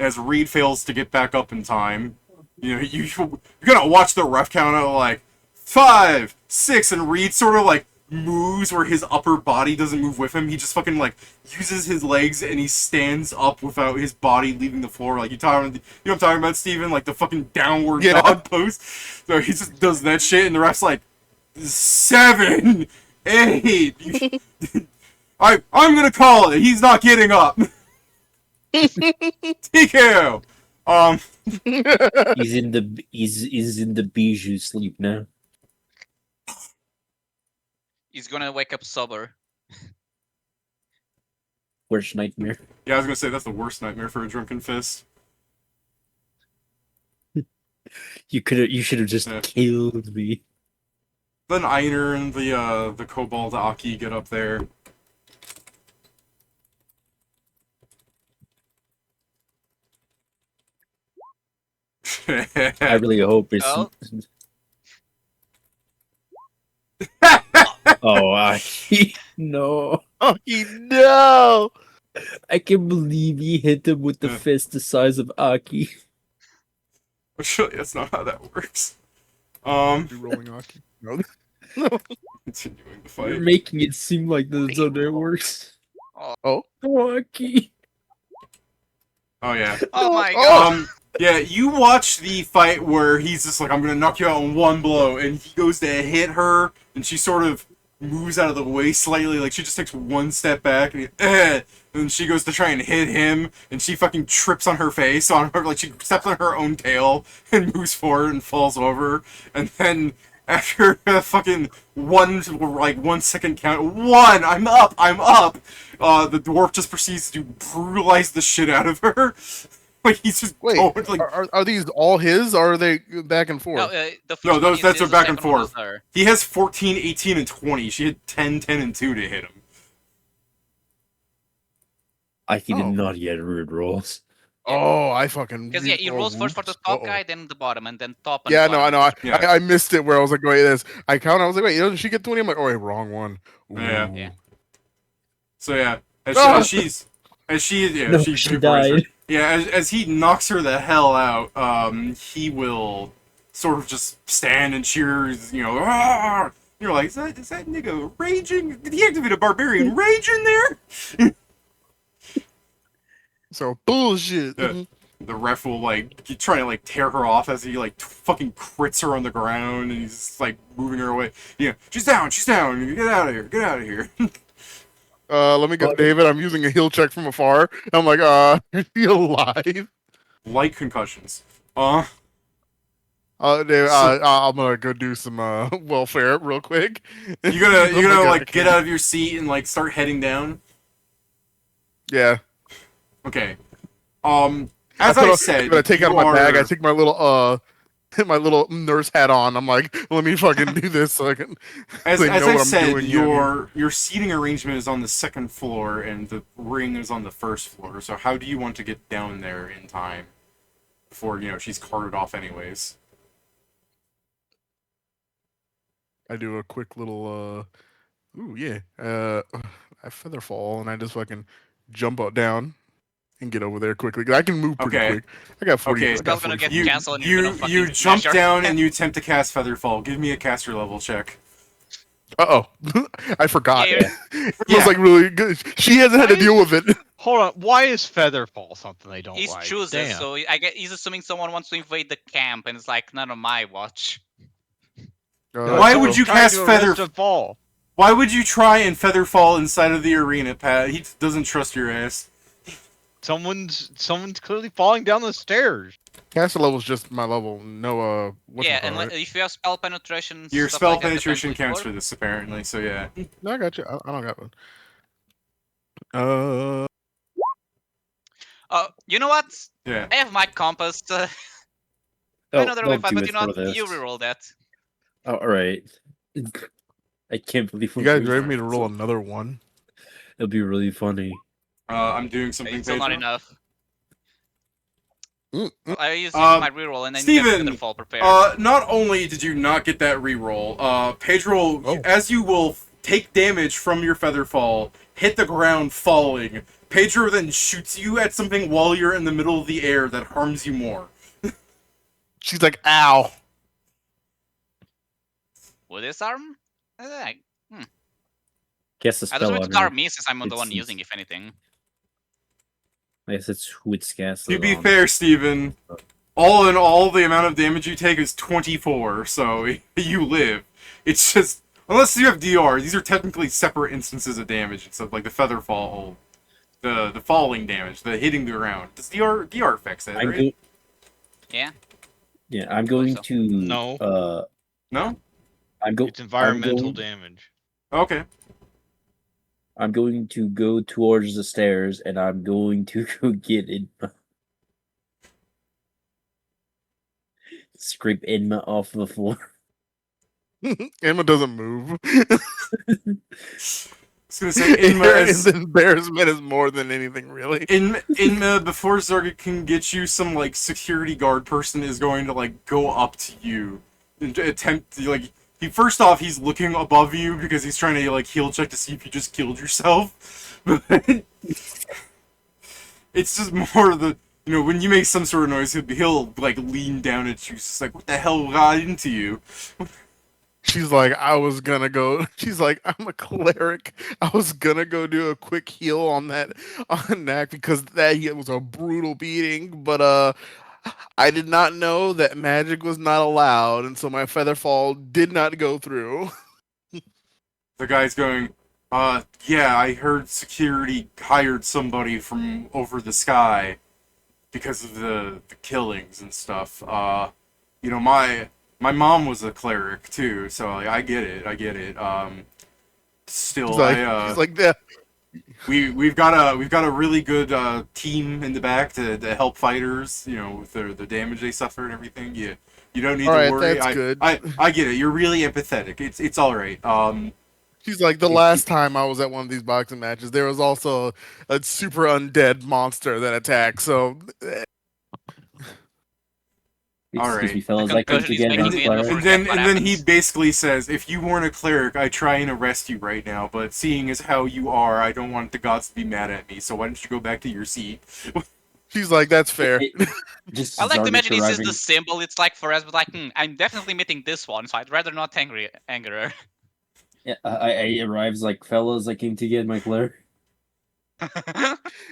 as Reed fails to get back up in time, you know, you're gonna watch the ref count out like 5, 6, and Reed sort of like moves where his upper body doesn't move with him. He just fucking like uses his legs and he stands up without his body leaving the floor. Like you know what I'm talking about, Steven? Like the fucking downward dog post. So he just does that shit, and the ref's like 7, 8. I'm gonna call it. He's not getting up. TKO. He's in the bijou sleep now. He's gonna wake up sober. Worst nightmare. Yeah, I was gonna say that's the worst nightmare for a drunken fist. You should have just Yeah. killed me. Then Einer and the Cobalt Aki get up there. I really hope it's. Oh. Oh, no! Oh, no! I can't believe he hit him with the Yeah. fist the size of Aki. Actually, that's not how that works. You rolling hockey? No. Continuing the You're fight. making it seem like that's how that works. Oh. Oh, Aki. Oh yeah. Oh my god! Yeah, you watch the fight where he's just like, I'm gonna knock you out in one blow, and he goes to hit her, and she sort of moves out of the way slightly, like she just takes one step back, and then she goes to try and hit him, and she fucking trips on her face, on her, like she steps on her own tail, and moves forward and falls over, and then after a fucking 1 second count, I'm up, the dwarf just proceeds to brutalize the shit out of her. Like he's just Wait, going, like, are these all his, or are they back and forth? No, the first no, one those is that's his, a the back and second one is forth. her. He has 14, 18, and 20. She had 10, 10, and 2 to hit him. I did Oh. not get rude rolls. Oh, I fucking. Because yeah, he rolls first for the top guy, then the bottom, and then top and Yeah, no, I bottom. know. Yeah. I missed it where I was like, wait, this. I counted. I was like, wait, doesn't she get 20? I'm like, oh, wait, wrong one. Yeah. Yeah. So yeah, Ah! she No, she vaporizes her. died. Yeah, as he knocks her the hell out, he will sort of just stand and cheers, "Arr!" You're like, is that nigga raging? Did he activate a barbarian rage in there? So bullshit. Yeah. The ref will try to tear her off as he fucking crits her on the ground, and he's moving her away. Yeah, she's down. Get out of here. Let me go, David. I'm using a heal check from afar. I'm like, is he alive? Light concussions. David, I'm gonna go do some welfare real quick. You gonna Oh my God, get out of your seat and start heading down? Yeah. Okay. As I said, I'm gonna take out you my bag. I are- take my little my little nurse hat on. I'm like, let me fucking do this so I can. As they know I what I'm said, doing, your seating arrangement is on the second floor, and the ring is on the first floor. So how do you want to get down there in time before she's carted off anyways? I do a quick little ooh yeah I feather fall and I just fucking jump down and get over there quickly. I can move pretty Okay. quick. I got 40. Okay. I got Spell's gonna 40. get cancelled and you're gonna fucking you jump smash her. down and you attempt to cast Featherfall. Give me a caster level check. Uh-oh. I forgot. Yeah, It Yeah. was really good. She hasn't had to deal with it. Hold on. Why is Featherfall something they don't He's like? chooses, Damn. so I guess he's assuming someone wants to invade the camp, and it's like none of my watch. Why Uh-oh. would you Trying cast to Feather- arrest a fall? Why would you try and Featherfall inside of the arena, Pat? He doesn't trust your ass. Someone's clearly falling down the stairs. Caster level's just my level. No, Yeah, and if you have spell penetration, Your stuff spell like that, penetration depends counts which for this, apparently. So yeah. No, I got you. I don't got one. you know what? Yeah. I have my compass. I Oh, know they're don't fine, do but it you know for what? this. You reroll that. Oh, all right. I can't believe You we guys reached ready for that. me to roll another one? It'll be really funny. I'm doing something. It's still not Pedro. enough. Mm. I use Um, my reroll and then Steven, get fall prepared. Not only did you not get that reroll, Pedro, Oh. as you will take damage from your Featherfall, hit the ground falling. Pedro then shoots you at something while you're in the middle of the air that harms you more. She's like, ow. With this arm? Guess the I spell don't on know her. to me since I'm the one It's- using, if anything. I guess it's who it's cast. To be on. fair, Steven, all in all, the amount of damage you take is 24, so you live. It's just, unless you have DR, these are technically separate instances of damage. It's like the Featherfall, the falling damage, the hitting the ground. Does DR affects that, I'm right? Yeah. Yeah, I'm going so. to. No. No? It's environmental going- damage. Okay. I'm going to go towards the stairs, and I'm going to go get Inma. Scrape Inma off the floor. Emma doesn't move. I was gonna say, Inma, His embarrassment is more than anything, really. Inma, before Zerga can get you, some security guard person is going to go up to you and attempt to first off, he's looking above you because he's trying to heal check to see if you just killed yourself. But it's just more the when you make some sort of noise, he'll lean down at you, just what the hell got into you? She's like, I was gonna go. She's like, I'm a cleric. I was gonna go do a quick heal on that because that it was a brutal beating, but I did not know that magic was not allowed, and so my feather fall did not go through. The guy's going, yeah, I heard security hired somebody from over the sky because of the killings and stuff. You know, my mom was a cleric too, so like, I get it. Still, He's like, yeah. we've got a really good team in the back to help fighters, you know, with the damage they suffer and everything. You don't need All to right, worry. that's good. I get it. You're really empathetic. It's all right. He's like, the last time I was at one of these boxing matches, there was also a super undead monster that attacked. So All Excuse right. me, fellas. The I come concussion to is get making my me cleric. enough And then What and then he happens? basically says, if you weren't a cleric, I'd try and arrest you right now. But seeing as how you are, I don't want the gods to be mad at me. So why don't you go back to your seat? he's like, that's fair. Just I like to Zarnik imagine he sees arriving. the symbol. It's like for us, but like, I'm definitely meeting this one, so I'd rather not anger her. Yeah, I arrives like, fellas, I came to get my cleric.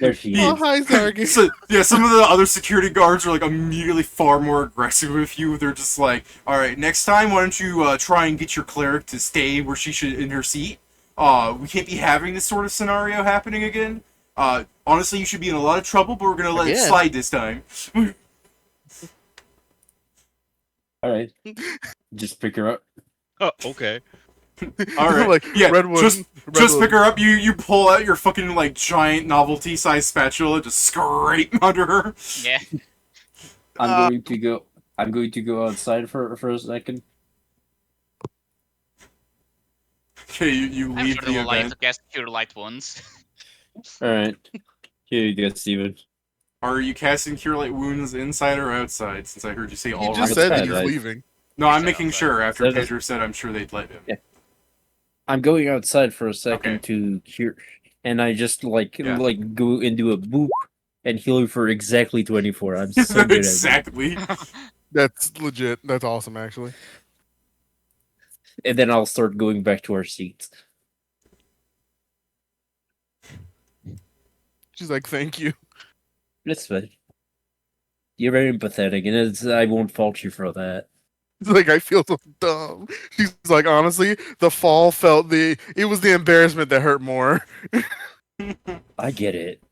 There she Oh, is. hi, Zargi. So yeah, some of the other security guards are like immediately far more aggressive with you. They're just like, all right, next time, why don't you try and get your cleric to stay where she should in her seat? We can't be having this sort of scenario happening again. Honestly, you should be in a lot of trouble, but we're gonna let it Again? slide this time. All right, just pick her up. Oh, okay. All right, Like, yeah, Redwood. just Redwood. pick her up. You pull out your fucking like giant novelty-sized spatula, just scrape under her. Yeah. I'm going to go. I'm going to go outside for a second. Okay, you I'm leave sure the they will like event. to cast Cure Light Wounds. All right, here you go, Steven. Are you casting Cure Light Wounds inside or outside? Since I heard you say He all just right. said that outside, he's right? leaving. No, I'm Said making outside. sure after Said it. Pedro said I'm sure they'd let him. Yeah. I'm going outside for a second Okay. to cure, and I just Yeah. like go into a boop and heal you for exactly 24. I'm so good Exactly. That's legit. That's awesome, actually. at it. And then I'll start going back to our seats. She's like, thank you. It's fine. You're very empathetic, and I won't fault you for that. He's like, I feel so dumb. She's like, honestly, the fall it was the embarrassment that hurt more. I get it.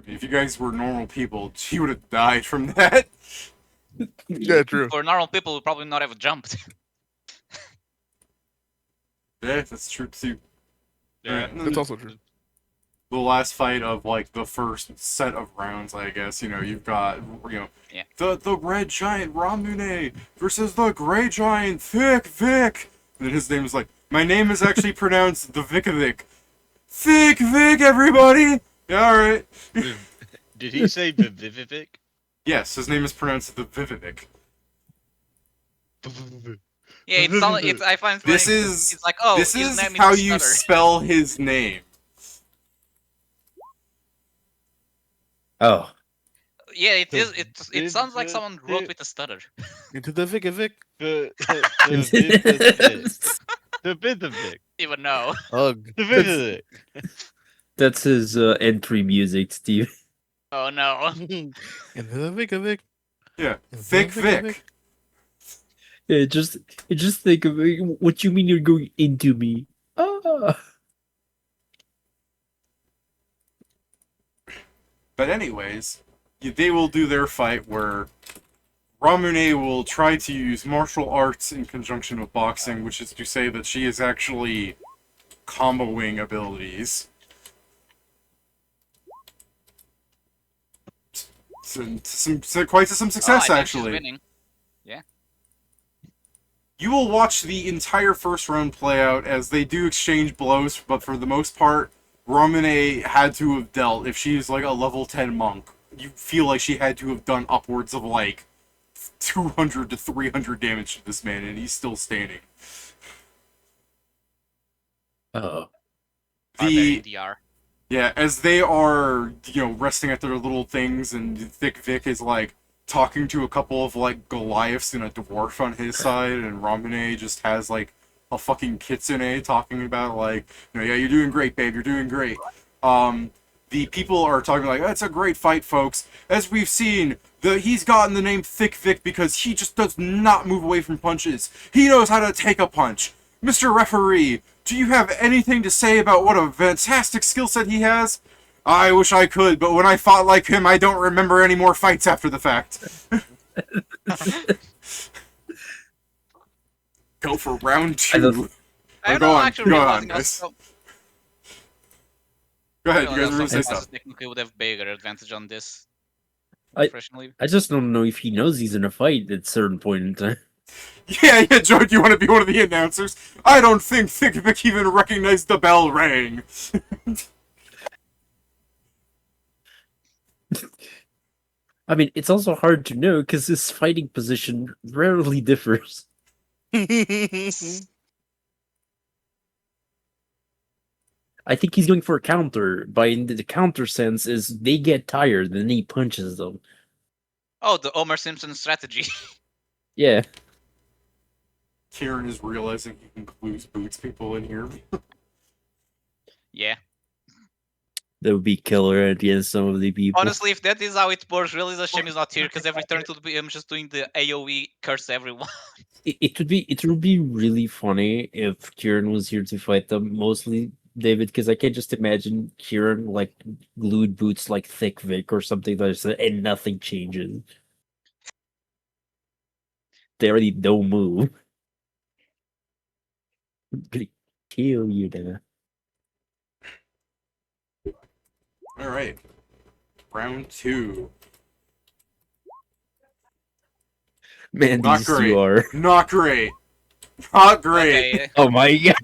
If you guys were normal people, she would have died from that. Yeah, true. For normal people, would probably not have jumped. Yeah, that's true too. Yeah. That's also true. The last fight of like the first set of rounds, I guess. You know, you've got Yeah. the red giant Ramune versus the gray giant Thick Vic. And then his name is like, my name is actually pronounced the Vicovic. Thick Vic, everybody. Yeah, all right. Did he say Vivivic? Yes, his name is pronounced the Vivivic. Yeah, it's I find This funny, is- it's like, oh, this his is name how is you Stutter. spell his name. Oh, Yeah, it is. It Viv- sounds like someone wrote Viv- with a stutter. Into the Vic. The Vivivic. The Vivivic. Even know. Ugh. The Vivivic. that's his entry music, Steve. Oh no. Into the Vic. Yeah, Into Thick the Vic. Yeah, just think of it. What you mean you're going into me? Ah. But anyways, they will do their fight where Ramune will try to use martial arts in conjunction with boxing, which is to say that she is actually comboing abilities. Quite to some success, Oh, I think she's actually. winning. You will watch the entire first round play out as they do exchange blows, but for the most part, Ramune had to have dealt, if she's like a level 10 monk, you feel like she had to have done upwards of like 200 to 300 damage to this man, and he's still standing. Oh. Barbarian DR. Yeah, as they are, resting at their little things, and Thick Vic is like talking to a couple of like Goliaths and a dwarf on his side, and Ramune just has like a fucking kitsune talking about like, yeah, you're doing great, babe, you're doing great. The people are talking like, that's a great fight, folks. As we've seen, he's gotten the name Thick Vic because he just does not move away from punches. He knows how to take a punch. Mr. Referee, do you have anything to say about what a fantastic skill set he has? I wish I could, but when I fought like him, I don't remember any more fights after the fact. Go for round 2. I Go don't on, actually go realizing on, also, Go ahead, you you know, guys were going to say some classes stuff. technically would have bigger advantage on this. I- Professionally. I just don't know if he knows he's in a fight at a certain point in time. Yeah, Joe, do you want to be one of the announcers? I don't think Thick Vic even recognized the bell rang. I mean, it's also hard to know because his fighting position rarely differs. I think he's going for a counter. By the counter sense is they get tired, then he punches them. Oh, the Homer Simpson strategy. Yeah. Kieran is realizing he can lose boots people in here. Yeah. That would be killer against some of the people. Honestly, if that is how it works, really the shame is not here, because every turn it would be him just doing the AoE curse everyone. It would be really funny if Kieran was here to fight them, mostly David, because I can just imagine Kieran like glued boots like Thick Vic or something like that, and nothing changes. They already don't move. I'm gonna kill you now. Alright. Round 2. Man, Not these great. two are. Not great. Not great. Okay, Oh my god.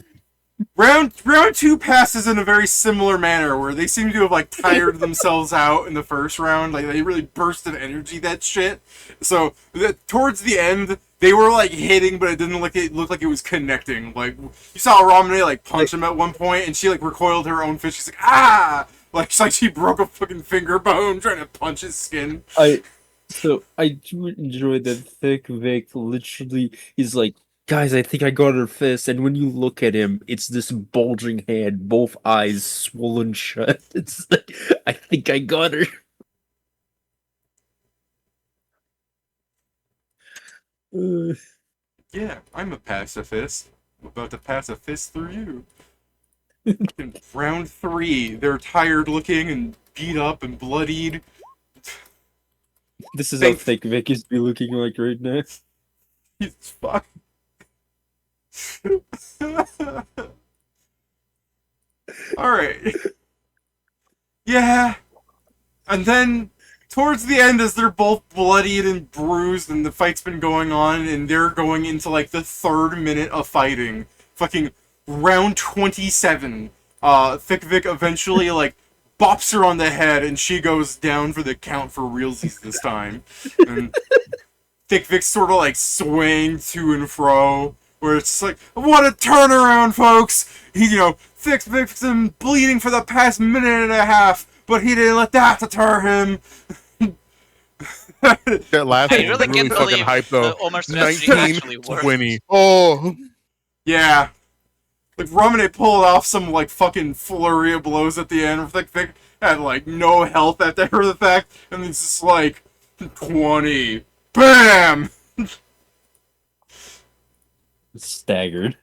Round 2 passes in a very similar manner, where they seem to have like tired themselves out in the first round. Like they really burst of energy that shit. So towards the end, they were like hitting, but it didn't look like it was connecting. Like you saw Ramune like punch him at one point, and she like recoiled her own fist. She's like ah, like she broke a fucking finger bone trying to punch his skin. I do enjoy that Thick Vic literally is like, guys, I think I got her fist, and when you look at him, it's this bulging hand, both eyes swollen shut. It's like, I think I got her. Yeah, I'm a pacifist. I'm about to pass a fist through you. In round 3, they're tired looking and beat up and bloodied. This is how Thick Vic is be looking like right now. He's fuck. Alright. Yeah. And then, towards the end, as they're both bloodied and bruised and the fight's been going on, and they're going into, like, the 3rd minute of fighting, fucking round 27, Thick Vic eventually, like, bops her on the head, and she goes down for the count for realsies this time. And Thick Vic's sort of, like, swaying to and fro, where it's like, what a turnaround, folks! Thick Vic's been bleeding for the past minute and a half, but he didn't let that deter him. That last I one really was can't fucking believe hype the though. Homer strategy actually worked. 1920. Oh, Yeah. Like, Ramune pulled off some, like, fucking flurry of blows at the end. Thick Vic had, like, no health after the fact, and it's just like, 20. BAM! Staggered.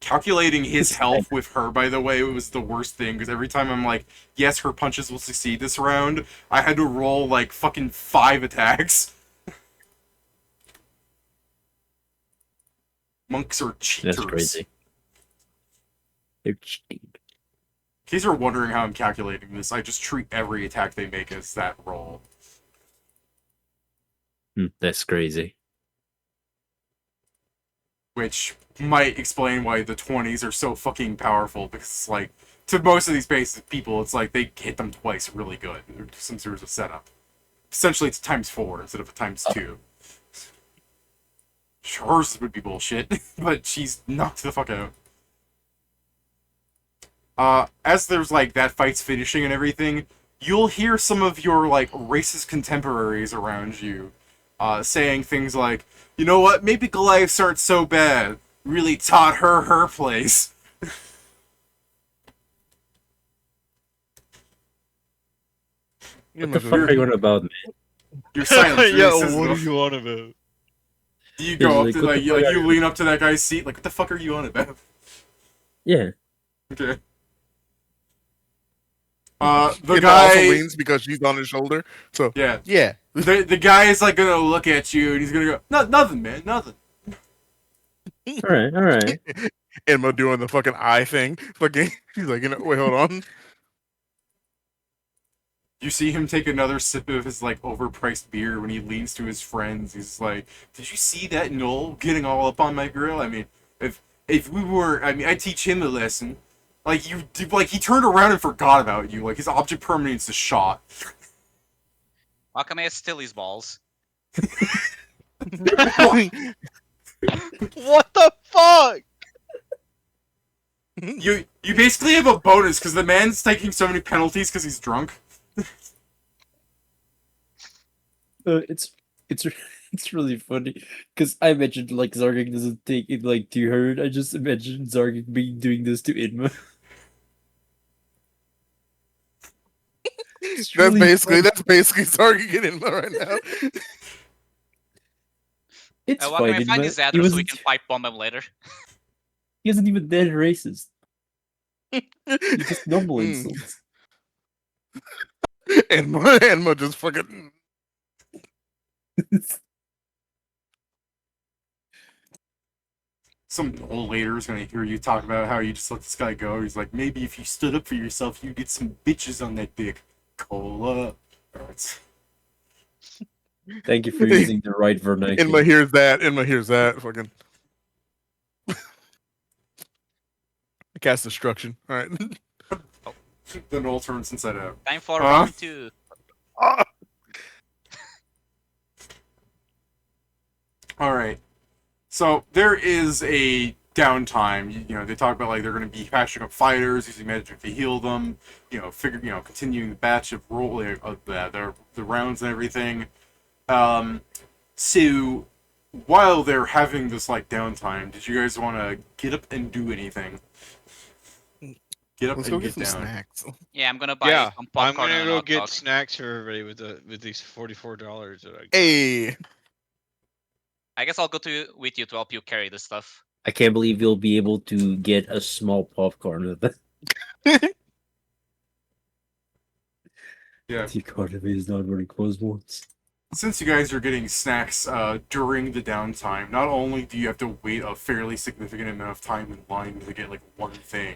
Calculating his health with her, by the way, was the worst thing, because every time I'm like, yes, her punches will succeed this round, I had to roll, like, fucking 5 attacks. Monks are cheaters. That's crazy. They're cheating. In case you're wondering how I'm calculating this, I just treat every attack they make as that roll. That's crazy. Which might explain why the 20s are so fucking powerful, because it's like, to most of these people, it's like they hit them twice really good. There's some sort of setup. Essentially, it's times 4 instead of a times 2. Hers would be bullshit, but she's knocked the fuck out. As there's like that fight's finishing and everything, you'll hear some of your like racist contemporaries around you saying things like, you know what, maybe Goliaths aren't so bad. Really taught her place. What the fuck are you on about, man? You're silent. Yeah, what are you on about? You go up Like, to what like the fuck are you you- lean up to that guy's seat like, what the fuck are you on about? Yeah. Okay. The Inma guy also leans because she's on his shoulder. So Yeah. yeah. The guy is like gonna look at you and he's gonna go, nothing, man, nothing. All right. Inma doing the fucking eye thing. Fucking, she's like, wait, hold on. You see him take another sip of his like overpriced beer when he leans to his friends. He's like, "Did you see that Noel getting all up on my grill? I mean, if we were, I mean, I teach him a lesson. Like he turned around and forgot about you. Like his object permanence is shot." Wakame is still his balls. What the fuck? You basically have a bonus because the man's taking so many penalties because he's drunk. It's it's really funny because I mentioned like Zargik doesn't take it like too hard. I just imagined Zargik being doing this to Inma. It's That's really basically funny. Zargi getting Inma right now. It's Wakame, fine. find Inma. his He address so we wasn't. can pipe bomb him later. He isn't even that racist. He just normal Mm. insults. Inma just fucking. Some old later is gonna hear you talk about how you just let this guy go. He's like, maybe if you stood up for yourself, you'd get some bitches on that dick. Cola. Alright. Thank you for using the right vernacular. Inma hears that. Fucking. Cast destruction. All right. The Noel turns inside out. Time for round 2. Alright. So there is a downtime. You know, they talk about like they're going to be patching up fighters, using magic to heal them. You know, continuing the batch of the rounds and everything. So while they're having this like downtime, did you guys want to get up and do anything? Get up Let's and go get get some down. snacks. Yeah, I'm gonna buy Yeah, some I'm popcorn gonna and a go hot get dog. snacks for everybody with these $44 that I got. Hey. I guess I'll go with you to help you carry this stuff. I can't believe you'll be able to get a small popcorn with it. Yeah. The economy is not very close once. Since you guys are getting snacks during the downtime, not only do you have to wait a fairly significant amount of time in line to get like one thing,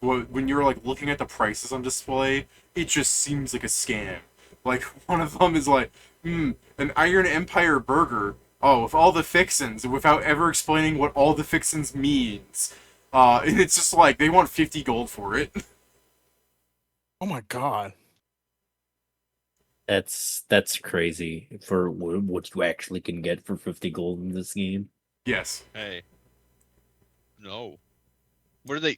but when you're like looking at the prices on display, it just seems like a scam. Like one of them is like, an Iron Empire burger. Oh, with all the fixins, without ever explaining what all the fixins means. And it's just like they want 50 gold for it. Oh my god. That's crazy for what you actually can get for 50 gold in this game. Yes. Hey. No. What are they?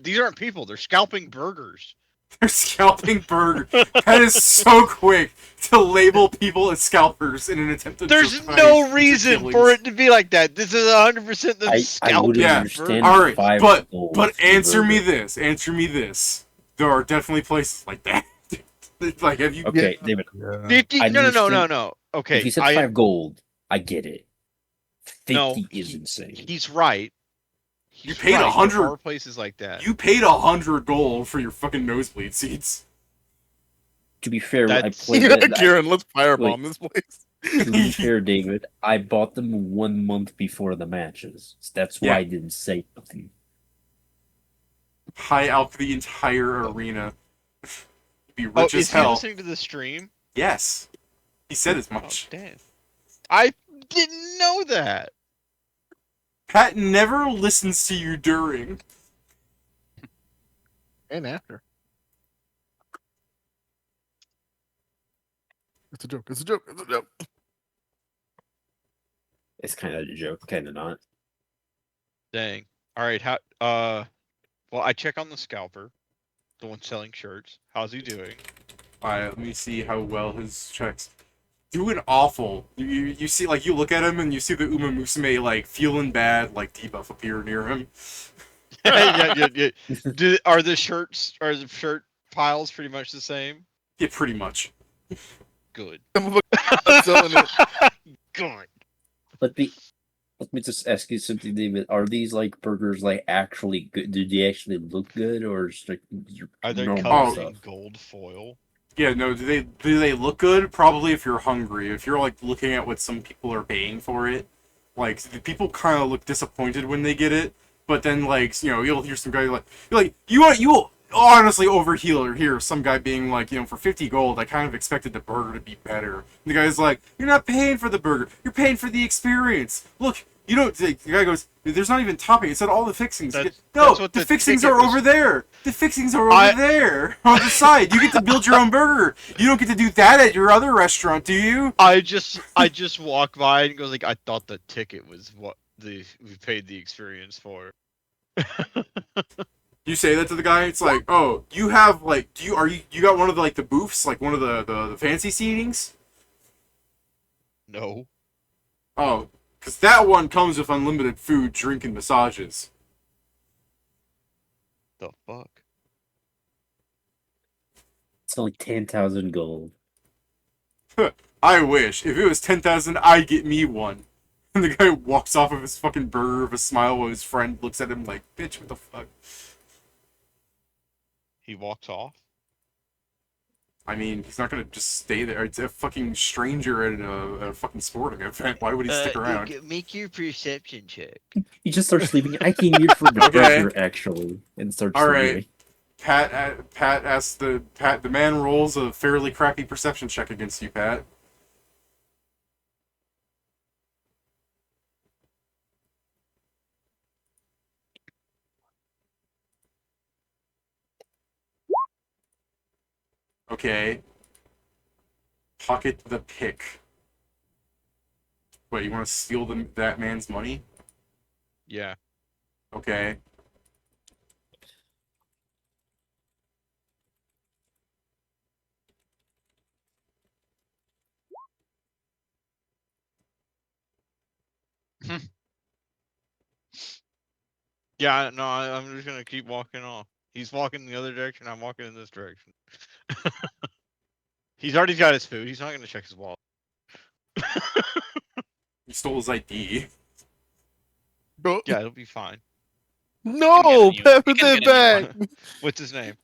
These aren't people. They're scalping burgers. They're scalping burger. That is so quick to label people as scalpers in an attempt to There's justify no reason killings. for it to be like that. This is 100% them I scalping would Yeah, understand All right, 5 but gold but for a answer me burger. this. Answer me this. There are definitely places like that. Like, have you? Okay, David. 50? I No. understand. Okay. If you said 5 gold, I get it. 50 No, is insane. He's right. You paid right. 100 There are places like that. You paid 100 gold for your fucking nosebleed seats. To be fair, That's- I played that. Kieran, let's firebomb this place. To be fair, David, I bought them 1 month before the matches. That's why Yeah. I didn't say nothing. High out the entire arena. Be rich Oh, as is he hell. listening to the stream? Yes. He said as Oh, much. damn. I didn't know that. Pat never listens to you during. And after. It's a joke. It's a joke. It's a joke. It's kind of a joke, kind of not. Dang. All right. Well, I check on the scalper, the one selling shirts. How's he doing? Alright, let me see how well his checks. Doing awful. You see, like, you look at him and you see the Uma Musume, like, feeling bad, like, debuff appear near him. yeah. Are the shirt piles pretty much the same? Yeah, pretty much. Good. I'm selling it. Good. But the Let me just ask you something, David. Are these like burgers like actually good? Do they actually look good, or is it like Are they normal covered stuff? in gold foil? Yeah, no, do they look good? Probably if you're hungry. If you're like looking at what some people are paying for it, like the people kind of look disappointed when they get it, but then like you'll hear some guy like you will honestly hear some guy being like, for 50 gold I kind of expected the burger to be better. And the guy's like, you're not paying for the burger, you're paying for the experience. Look, you don't. The guy goes, there's not even topping. It said all the fixings. That's what the the fixings ticket are was- over there. The fixings are over there on the side. You get to build your own burger. You don't get to do that at your other restaurant, do you? I just walk by and goes like, I thought the ticket was what we paid the experience for. You say that to the guy. It's like, oh, you have like, you got one of the, like the booths, like one of the fancy seatings? No. Oh, because that one comes with unlimited food, drink, and massages. The fuck? It's only 10,000 gold. I wish. If it was 10,000, I'd get me one. And the guy walks off of his fucking burger with a smile while his friend looks at him like, bitch, what the fuck? He walks off? I mean, he's not gonna just stay there. It's a fucking stranger at a fucking sporting event. Why would he stick around? Make your perception check. He just starts sleeping. I came here for the Okay. burger, actually, and starts All right. sleeping. Pat asks the man rolls a fairly crappy perception check against you, Pat. Okay. Pocket the pick. Wait, you want to steal that man's money? Yeah. Okay. Yeah, no, I'm just gonna keep walking off. He's walking in the other direction, I'm walking in this direction. He's already got his food, he's not gonna check his wallet. You stole his ID. Bro, Yeah, it'll be fine. no, You pepper can that get a new back. What's his name?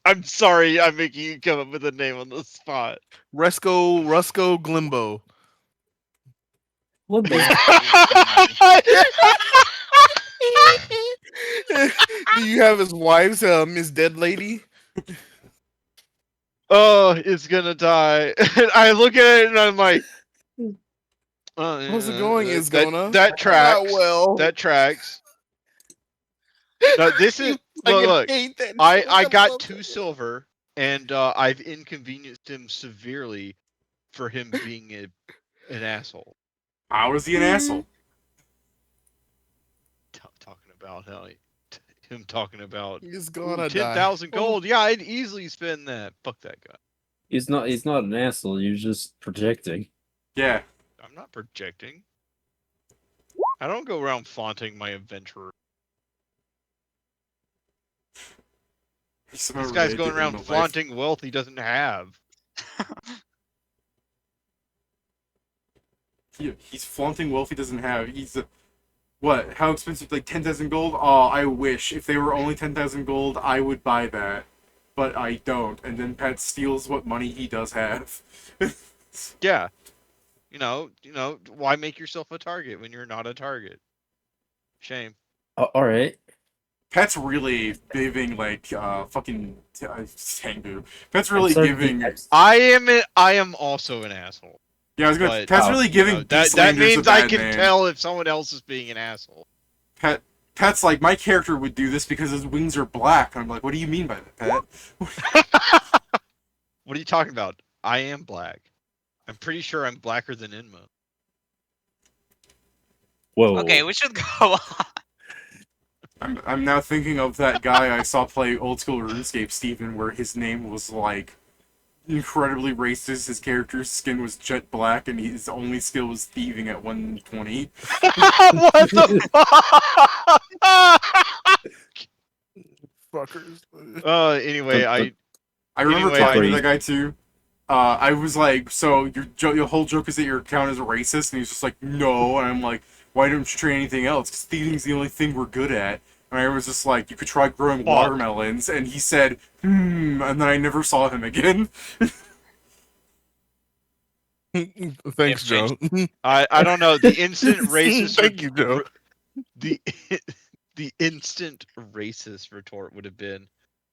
I'm sorry, I'm making you come up with a name on the spot. Rusco Glimbo. What the? Do you have his wife's Miss Dead Lady? Oh, it's gonna die. And I look at it and I'm like, How's it going, that, Isgona? that tracks. Not well. That tracks. No, this is I look. hate that. I joke. got love 2 that. silver, and I've inconvenienced him severely for him being an asshole. How is he an asshole? Talking about how him talking about He's "Ooh, gonna die. 10,000 gold. Yeah, I'd easily spend that. Fuck that guy. He's not an asshole. You're just projecting. Yeah. I'm not projecting. I don't go around flaunting my adventurer. This guy's going around flaunting wealth he doesn't have. He's flaunting wealth he doesn't have. He's what? How expensive? Like 10,000 gold? Oh, I wish. If they were only 10,000 gold, I would buy that. But I don't. And then Pat steals what money he does have. Yeah. You know, why make yourself a target when you're not a target? Shame. All right. Pat's really giving like fucking Tengu. Pat's really I'm sorry, giving. I am also an asshole. Yeah, I was gonna. But, Pat's really giving. that Beastlanders means a I bad can name. tell if someone else is being an asshole. Pat's like, my character would do this because his wings are black. I'm like, what do you mean by that, Pat? What are you talking about? I am black. I'm pretty sure I'm blacker than Inmo. Whoa. Okay, we should go on. I'm now thinking of that guy I saw play old school RuneScape, Steven, where his name was like incredibly racist. His character's skin was jet black, and his only skill was thieving at 120. What the fuck? Fuckers. Anyway, I remember Anyway, talking to I- that guy too. I was like, so your whole joke is that your account is racist, and he's just like, no, and I'm like, why don't you try anything else? Because thieving's the only thing we're good at. And I was just like, you could try growing watermelons, and he said, and then I never saw him again. Thanks, Joe. I don't know. The instant racist. Thank you, Joe. The the instant racist retort would have been,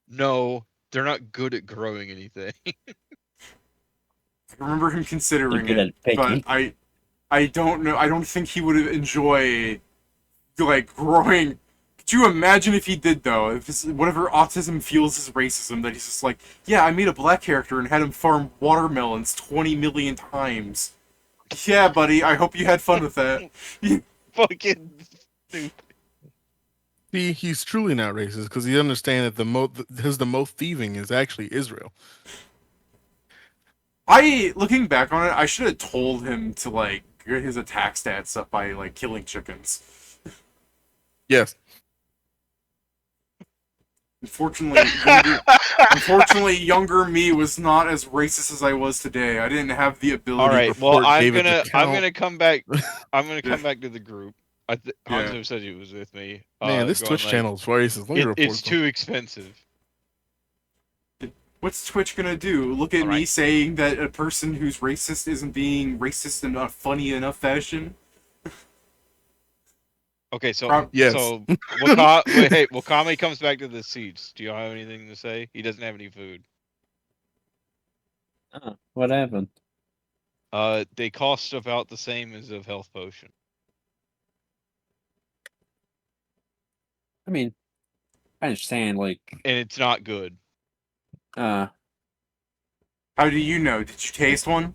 "No, they're not good at growing anything." I remember him considering They're good it, at but picking. I don't know. I don't think he would enjoy like growing. Could you imagine if he did though? If whatever autism fuels his racism, that he's just like, yeah, I made a black character and had him farm watermelons 20 million times. Yeah, buddy. I hope you had fun with that. Fucking stupid. He's truly not racist because he understands that the most thieving is actually Israel. Looking back on it, I should have told him to like get his attack stats up by like killing chickens. Yes. Unfortunately, younger me was not as racist as I was today. I didn't have the ability. All right. to Well, report I'm David gonna to count. come back. I'm gonna Yeah. come back to the group. Hanzo said he was with me. Man, this going Twitch channel is racist. Let me report it's them. too expensive. What's Twitch gonna do? Look at me saying that a person who's racist isn't being racist in a funny enough fashion? Okay, so Yes. so Wakame comes back to the seats. Do you have anything to say? He doesn't have any food. What happened? They cost about the same as a health potion. I mean, I understand, like, And it's not good. How do you know? Did you taste one?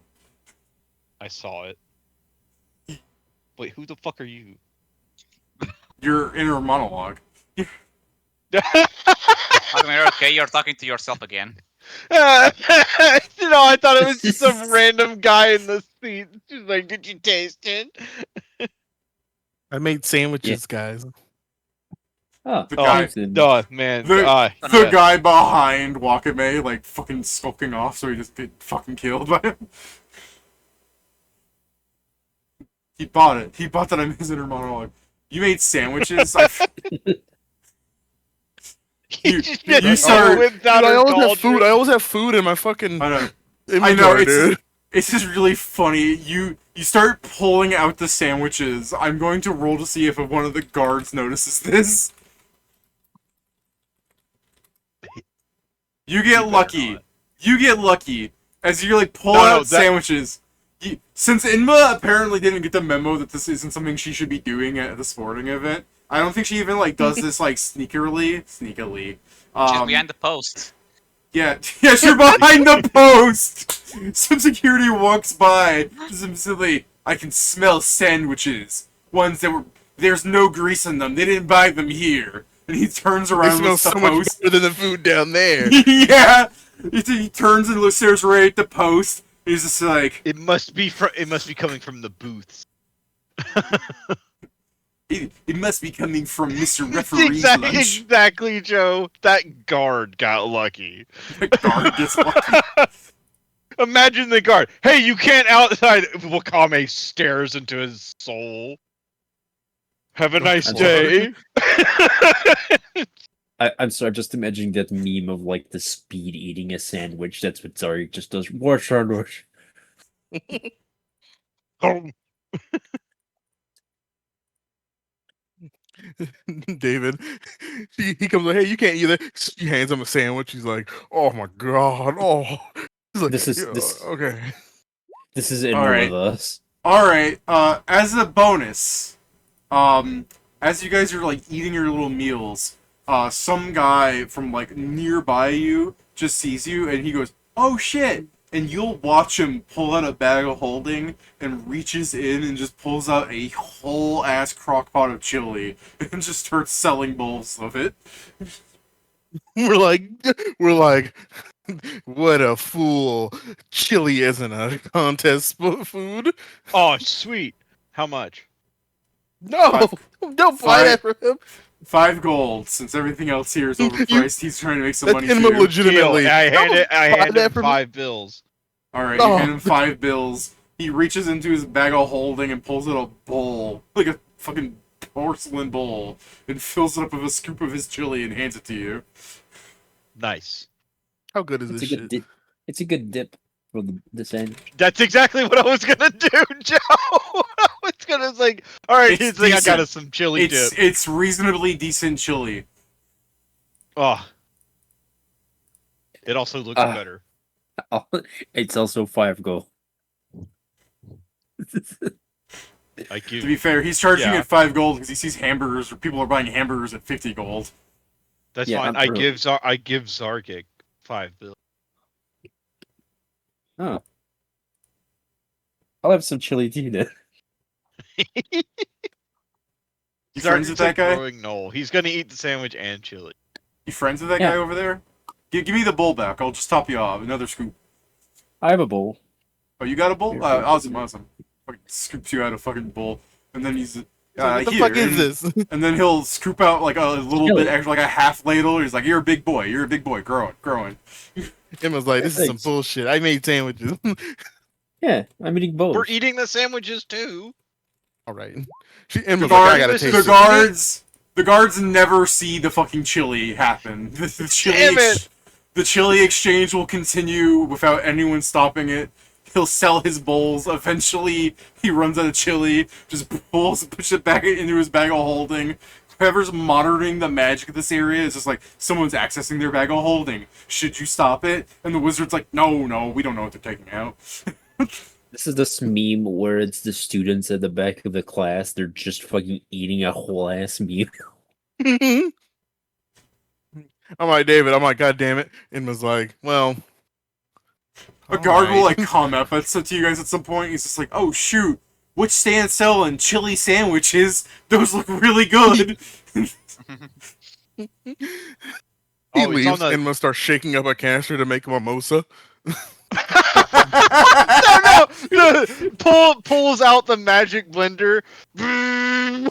I saw it. Wait, who the fuck are you? Your inner monologue. Okay, you're talking to yourself again. I thought it was just some random guy in the seat. She's like, "Did you taste it?" I made sandwiches, guys. oh, The guy, Man. the guy behind Wakame, like fucking skulking off, so he just get fucking killed by him. He bought it. He bought that I'm his inner monologue. You made sandwiches. You started. without Dude, I a always have cauldron. food. I always have food in my fucking I know. inventory, dude. It's just really funny. You start pulling out the sandwiches. I'm going to roll to see if one of the guards notices this. You get lucky. You get lucky as you're like pulling out sandwiches. Since Inma apparently didn't get the memo that this isn't something she should be doing at the sporting event, I don't think she even like does this like sneakily. She's behind the post. Yeah, yes, you're behind the post! Some security walks by, specifically, I can smell sandwiches. Ones that there's no grease in them, they didn't buy them here. And he turns around They and smell looks at so the much post. better than the food down there. Yeah! He turns and stares right at the post. He's just like... It must be coming from the booths. It must be coming from Mr. Referee's lunch. Exactly, Joe. That guard got lucky. The guard gets lucky. Imagine the guard. Hey, you can't outside. Wakame stares into his soul. Have a nice day. I'm sorry, just imagining that meme of like the speed eating a sandwich. That's what Zarek just does. Wash. David, he comes like, hey, you can't eat that. He hands him a sandwich. He's like, oh my god, oh. He's like, okay. This is in All one right. of us. Alright, as a bonus, as you guys are like eating your little meals, some guy from like nearby you just sees you and he goes, oh shit! And you'll watch him pull out a bag of holding and reaches in and just pulls out a whole ass crock pot of chili and just starts selling bowls of it. We're like, what a fool. Chili isn't a contest food. Oh, sweet. How much? No, don't buy that for him. 5 gold, since everything else here is overpriced. He's trying to make some money That's too. legitimately. I handed him for 5 bills. Alright, you hand him 5 bills. He reaches into his bag of holding and pulls out a bowl, like a fucking porcelain bowl, and fills it up with a scoop of his chili and hands it to you. Nice. How good is It's this a good shit? dip. It's a good dip for the sandwich. That's exactly what I was gonna do, Joe. I was gonna like, all right, It's he's like, I got decent. us some chili dip. It's reasonably decent chili. Oh, it also looks better. It's also 5 gold. I give. To be fair, he's charging Yeah. at 5 gold because he sees hamburgers, or people are buying hamburgers at 50 gold. That's Yeah, fine. I'm true. I give Zargik 5 bills. Oh. I'll have some chili too then. You friends with that guy? Throwing Noel. He's gonna eat the sandwich and chili. You friends with that Yeah. guy over there? Give me the bowl back. I'll just top you off. Another scoop. I have a bowl. Oh, you got a bowl? Here, Awesome. Fucking scoops you out a fucking bowl, and then he's What the here, fuck is this? and then he'll scoop out like a little Chili. bit extra, like a half ladle. He's like, "You're a big boy. You're a big boy. Growing." Emma's like, this is some Thanks. bullshit. I made sandwiches. Yeah, I'm eating both. We're eating the sandwiches too. All right. Emma's The, like, guard, I gotta this taste the is- it. the guards never see the fucking chili happen. The chili, Damn it! the chili exchange will continue without anyone stopping it. He'll sell his bowls. Eventually, he runs out of chili, just pushes it back into his bag of holding. Whoever's monitoring the magic of this area is just like, someone's accessing their bag of holding. Should you stop it? And the wizard's like, no, we don't know what they're taking out. This is this meme where it's the students at the back of the class. They're just fucking eating a whole ass meal. I'm like, David, I'm like, God damn it. Emma's like, well. A guard will alright. like comment to you guys at some point. He's just like, "Oh shoot, which stand selling chili sandwiches? Those look really good." He Oh, it's on leaves the- and must start shaking up a canister to make a mimosa. no. Pulls out the magic blender. The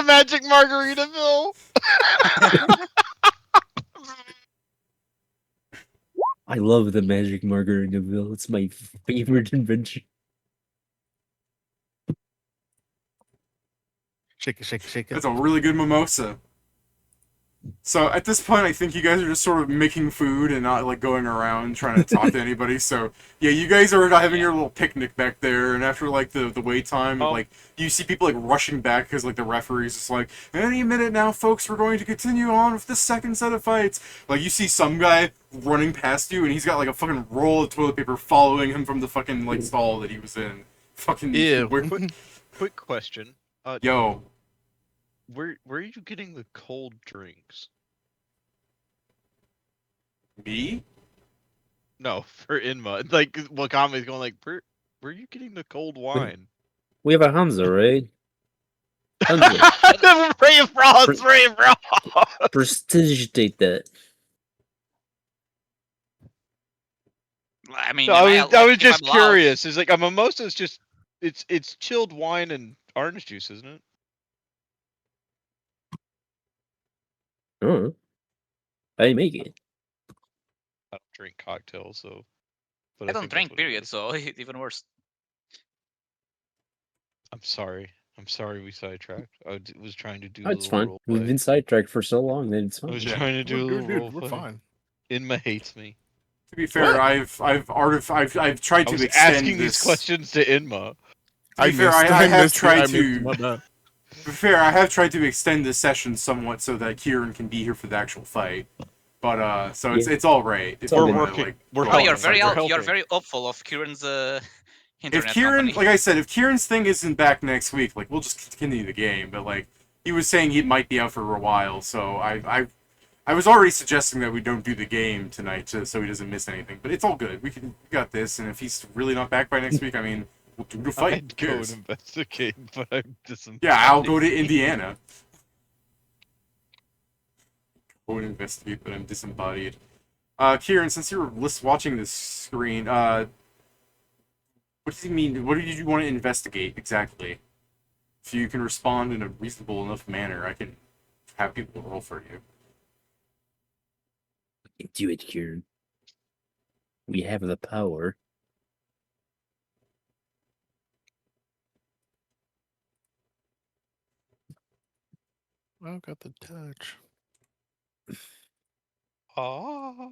magic Margaritaville. I love the magic Margaritaville. It's my favorite invention. Shake it, shake it, shake it. It's a really good mimosa. So at this point, I think you guys are just sort of making food and not like going around trying to talk to anybody. So yeah, you guys are having your little picnic back there, and after like the wait time, like you see people like rushing back because like the referee's just like, any minute now, folks, we're going to continue on with the second set of fights. Like you see some guy running past you, and he's got like a fucking roll of toilet paper following him from the fucking like stall that he was in. Fucking Yeah. Quick question. Yo. Where are you getting the cold drinks? Me? No, for Inma. Like Wakami's going like, where are you getting the cold wine? We have a Hansa, right? Hansa. Ray of Frost, Ray of Frost. Prestigitate that. I mean, No, am I was if just I'm allowed- curious. It's like a mimosa is just it's chilled wine and orange juice, isn't it? Oh. How do you make it? I don't drink cocktails, so. But I don't think that's drink, what it period, is. so even worse. I'm sorry. I'm sorry we sidetracked. I was trying to do. Oh, a it's little fine. role We've play. been sidetracked for so long that it's I fine. was Yeah. trying to do a Dude, little we're role play. fine. Inma hates me. To be fair, I've tried I to was extend asking this. these questions to Inma. To be fair, I have tried to. My bad. To be fair, I have tried to extend this session somewhat so that Kieran can be here for the actual fight. But so it's all right. If all you good. wanna, working. like, We're go Oh, on you're the very side. helping. you're very hopeful of Kieran's If internet Kieran, company. like I said, if Kieran's thing isn't back next week, like we'll just continue the game. But like he was saying, he might be out for a while. So I was already suggesting that we don't do the game tonight, so he doesn't miss anything. But it's all good. We got this. And if he's really not back by next week, I mean, we'll do the fight. I'd Who go cares? and investigate, but I'm disappointed. Yeah, I'll go to Indiana. Go and investigate, but I'm disembodied. Kieran, since you're watching this screen, what does he mean? What did you want to investigate exactly? If you can respond in a reasonable enough manner, I can have people roll for you. Do it, Kieran. We have the power. I've got the touch. Ah.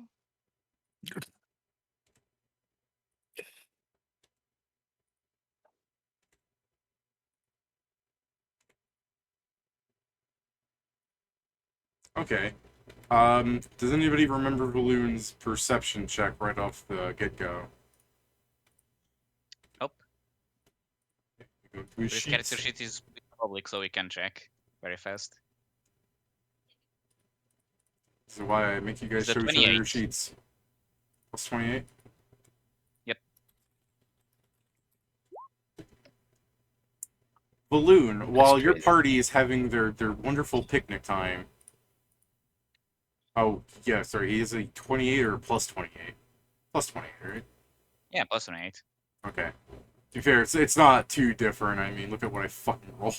Okay. Does anybody remember Balloon's perception check right off the get-go? Nope. Go to his This character sheets. sheet is public, so we can check very fast. This is why I make you guys It's a show each other your 28. sheets. Plus 28? Yep. Balloon, while your crazy. party is having their wonderful picnic time. Oh, yeah, sorry, he is a 28 or plus 28? Plus 28, right? Yeah, plus 28. Okay. To be fair, it's not too different. I mean, look at what I fucking rolled.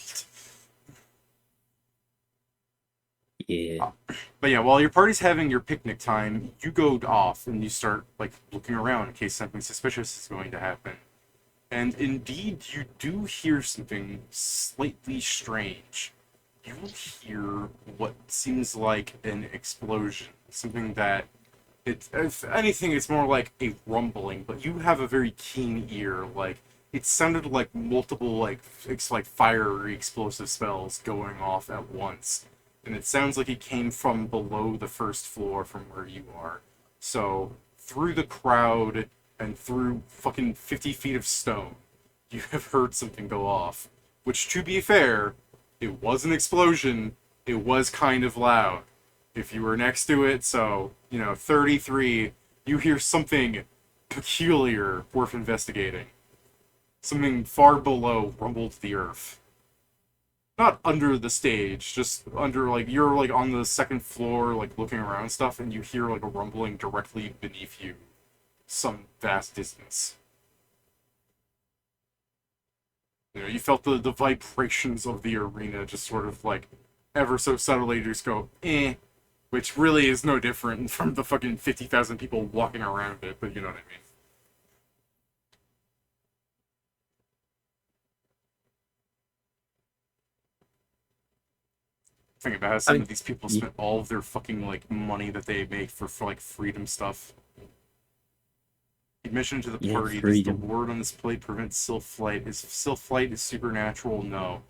Yeah. But yeah, while your party's having your picnic time, you go off and you start, like, looking around in case something suspicious is going to happen. And indeed, you do hear something slightly strange. You hear what seems like an explosion. Something that, if anything, it's more like a rumbling, but you have a very keen ear. Like, it sounded like multiple, like fiery explosive spells going off at once. And it sounds like it came from below the first floor from where you are. So, through the crowd and through fucking 50 feet of stone, you have heard something go off. Which, to be fair, it was an explosion. It was kind of loud. If you were next to it, so, 33, you hear something peculiar worth investigating. Something far below rumbled the earth. Not under the stage, just under, like, you're, like, on the second floor, like, looking around stuff, and you hear, like, a rumbling directly beneath you. Some vast distance. You felt the vibrations of the arena just sort of, like, ever so subtly just go, eh. Which really is no different from the fucking 50,000 people walking around it, but you know what I mean. Think about how some of these people spent all of their fucking, like, money that they make for like, freedom stuff. Admission to the Yeah, party, does the freedom. word on this plate prevent sylph flight? Is sylph flight is supernatural? No.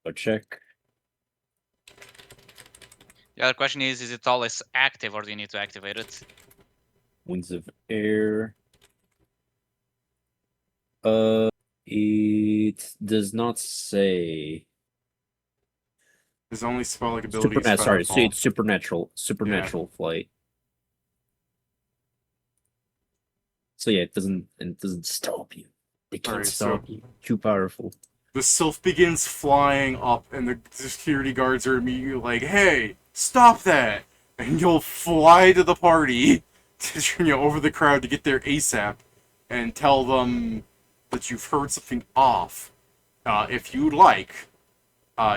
But check. The other question is it always active or do you need to activate it? Winds of air. It does not say. His only spell-like ability is Sorry, Firefall. it's supernatural flight. So yeah, it doesn't stop you. It can't Alright, stop so you. Too powerful. the sylph begins flying up, and the security guards are immediately like, "Hey, stop that!" And you'll fly to the party, over the crowd to get there ASAP, and tell them that you've heard something off. If you'd like,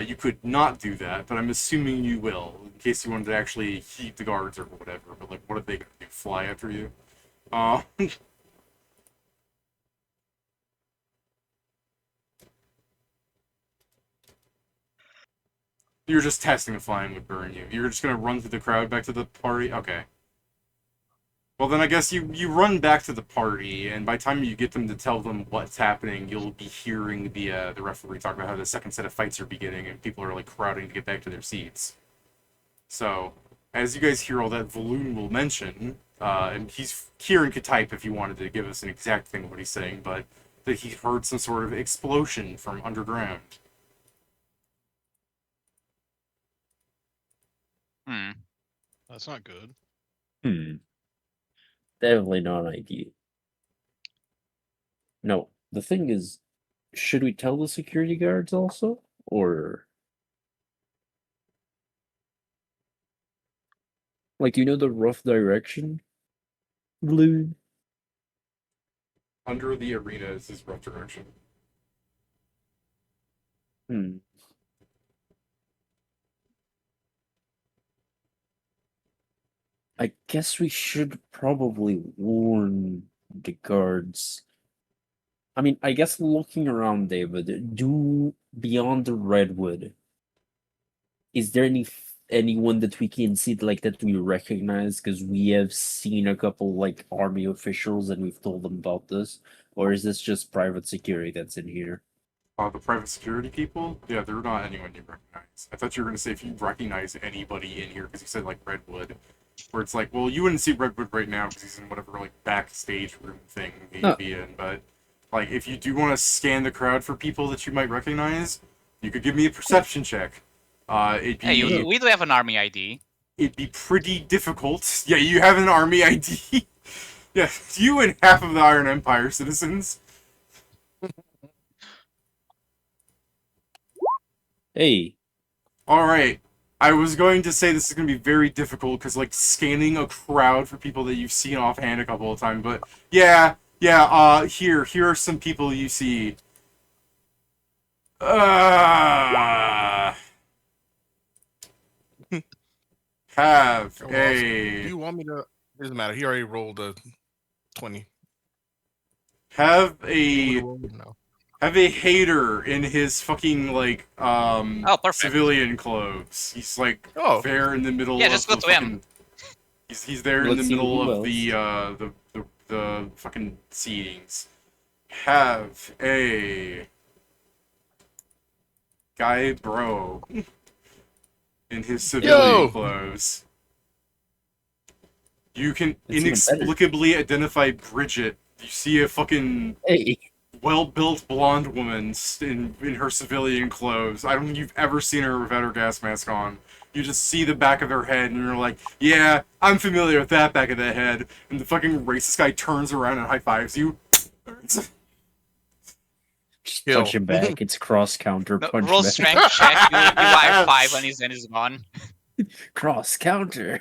you could not do that, but I'm assuming you will, in case you wanted to actually heed the guards or whatever. But, like, what are they gonna do? Fly after you? You're just testing if flying would burn you. You're just gonna run through the crowd back to the party? Okay. Well, then I guess you run back to the party, and by the time you get them to tell them what's happening, you'll be hearing the referee talk about how the second set of fights are beginning, and people are, like, crowding to get back to their seats. So, as you guys hear all that, Valoon will mention, and Kieran could type if you wanted to give us an exact thing of what he's saying, but that he heard some sort of explosion from underground. That's not good. Definitely not an idea. No, the thing is, should we tell the security guards also? Or like, do you know the rough direction? Blue? Under the arena is his rough direction. I guess we should probably warn the guards. I mean, I guess looking around, David, do beyond the Redwood, is there anyone that we can see like that we recognize? Because we have seen a couple like army officials and we've told them about this, or is this just private security that's in here? The private security people? Yeah, they're not anyone you recognize. I thought you were going to say if you recognize anybody in here, because you said, like, Redwood. Where it's like, well, you wouldn't see Redwood right now because he's in whatever, like, backstage room thing he'd be in. But, like, if you do want to scan the crowd for people that you might recognize, you could give me a perception check. It'd be, Hey, we do have an army ID. it'd be pretty difficult. Yeah, you have an army ID. Yeah, you and half of the Iron Empire citizens. Hey, Alright, I was going to say this is going to be very difficult because, like, scanning a crowd for people that you've seen offhand a couple of times, but yeah, here are some people you see. Have Do a you want me to? It doesn't matter. He already rolled a 20. have Do you a want me to roll? No. have a hater in his fucking like Oh, perfect. civilian clothes. He's like Oh. there in the middle Yeah, of just the go to him. fucking he's there in Let's the see middle who of the fucking seatings. Have a guy bro in his civilian Yo! clothes. You can That's even better. inexplicably identify Bridget. You see a fucking hey, well-built blonde woman in her civilian clothes. I don't think you've ever seen her without her gas mask on. You just see the back of her head, and you're like, yeah, I'm familiar with that back of the head. And the fucking racist guy turns around and high-fives you. just Kill. punch him back. It's cross counter No, punch roll back. strength check. You high five and he's gone. Cross counter.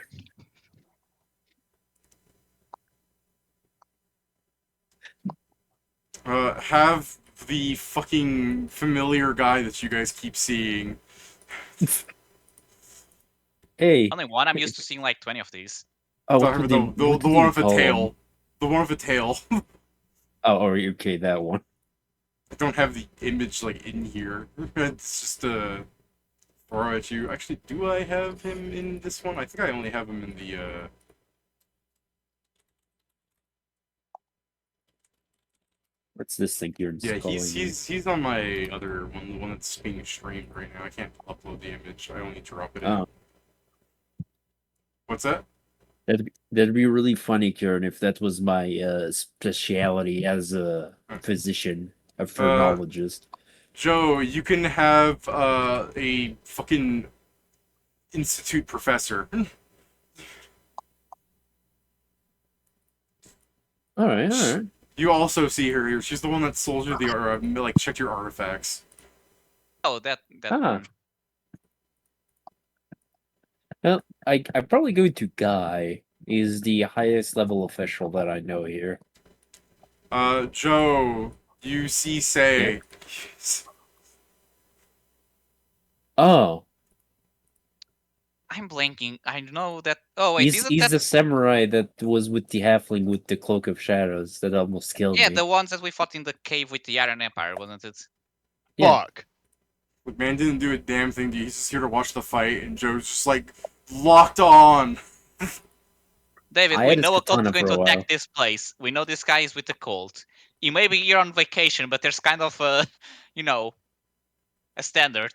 Have the fucking familiar guy that you guys keep seeing. Hey, Only one. I'm used to seeing like 20 of these. oh, Sorry, what the did they- what did one they with a call him? tail. The one with a tail. Oh, okay, that one. I don't have the image like in here. It's just throw at you. Actually, do I have him in this one? I think I only have him in the What's this thing you're Yeah, calling me? he's on my other one, the one that's being streamed right now. I can't upload the image. I only drop it in. Oh, What's that? that'd be really funny, Kieran, if that was my speciality as a physician, a phrenologist. Joe, you can have a fucking institute professor. All right. You also see her here. She's the one that sold you the like checked your artifacts. Oh, that Ah. one. Well, I probably go to Guy. He's the highest level official that I know here. Joe, you see Say. Oh, I'm blanking. I know that. Oh wait, he's isn't that? the samurai that was with the halfling with the cloak of shadows that almost killed Yeah, me. the ones that we fought in the cave with the Iron Empire, wasn't it? Yeah. Fuck. The man didn't do a damn thing to you. He's just here to watch the fight, and Joe's just like locked on. David, I we had his know a cult is katana going for to a attack while. this place. We know this guy is with the cult. You maybe you're on vacation, but there's kind of a, you know, a standard.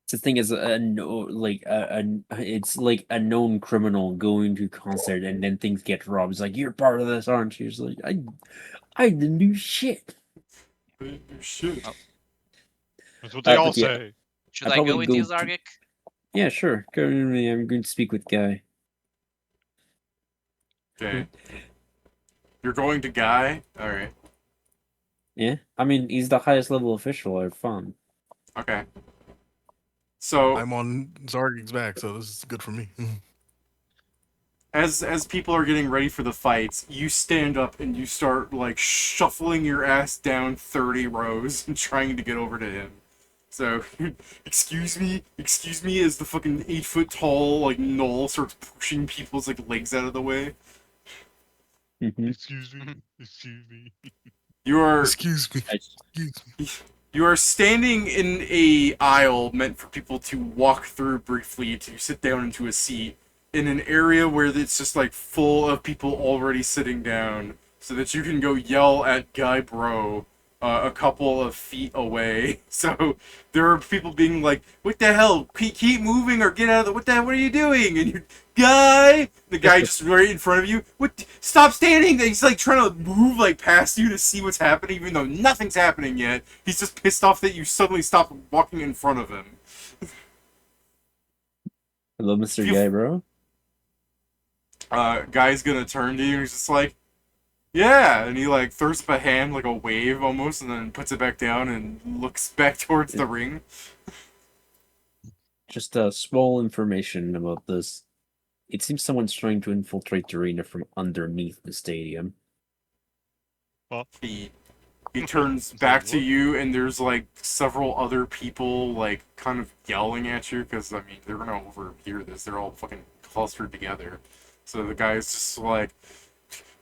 The thing is, it's like a known criminal going to concert and then things get robbed. It's like, you're part of this, aren't you? It's like, I didn't do shit. Shit. That's what they all but yeah. say. Should I I go probably with you, go to- Zargik? Yeah, sure. Currently, I'm going to speak with Guy. Okay. You're going to Guy? Alright. Yeah, I mean, he's the highest level official I've found. Okay. So I'm on Zargig's back, so this is good for me. as people are getting ready for the fights, you stand up and you start like shuffling your ass down 30 rows and trying to get over to him. So, excuse me, as the fucking 8-foot tall like Knoll starts pushing people's like legs out of the way. Mhm. Excuse me. Excuse me. You are Excuse me. I- Excuse me. you are standing in a aisle meant for people to walk through briefly to sit down into a seat in an area where it's just like full of people already sitting down, so that you can go yell at Guy Bro a couple of feet away. So there are people being like, "What the hell? Keep moving or get out of the what the hell? What are you doing?" And you, the guy just right in front of you. What? Stop standing! He's like trying to move like past you to see what's happening, even though nothing's happening yet. He's just pissed off that you suddenly stopped walking in front of him. Hello, Mr. You- Guy, bro. Guy's gonna turn to you. And he's just like, "Yeah," and he like throws up a hand like a wave almost, and then puts it back down and looks back towards the ring. Just small information about this. It seems someone's trying to infiltrate the arena from underneath the stadium. He turns back to you, and there's like several other people like kind of yelling at you because I mean they're gonna overhear this. They're all fucking clustered together. So the guy's just like,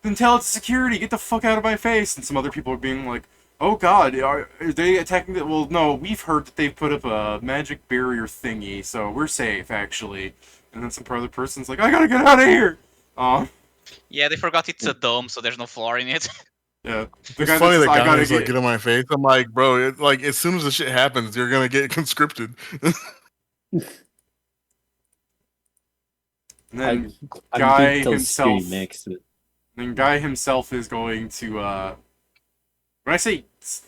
"Then tell it to security. Get the fuck out of my face!" And some other people are being like, "Oh God, are they attacking the?" Well, no, we've heard that they've put up a magic barrier thingy, so we're safe actually. And then some other person's like, "I gotta get out of here." Yeah, they forgot it's a dome, so there's no floor in it. Yeah. The It's guy funny that that says, "I gotta guys like get in my face. I'm like, bro, like as soon as the shit happens, you're gonna get conscripted. And then I'm Guy going to tell himself- security next. But then Guy himself is going to, when I say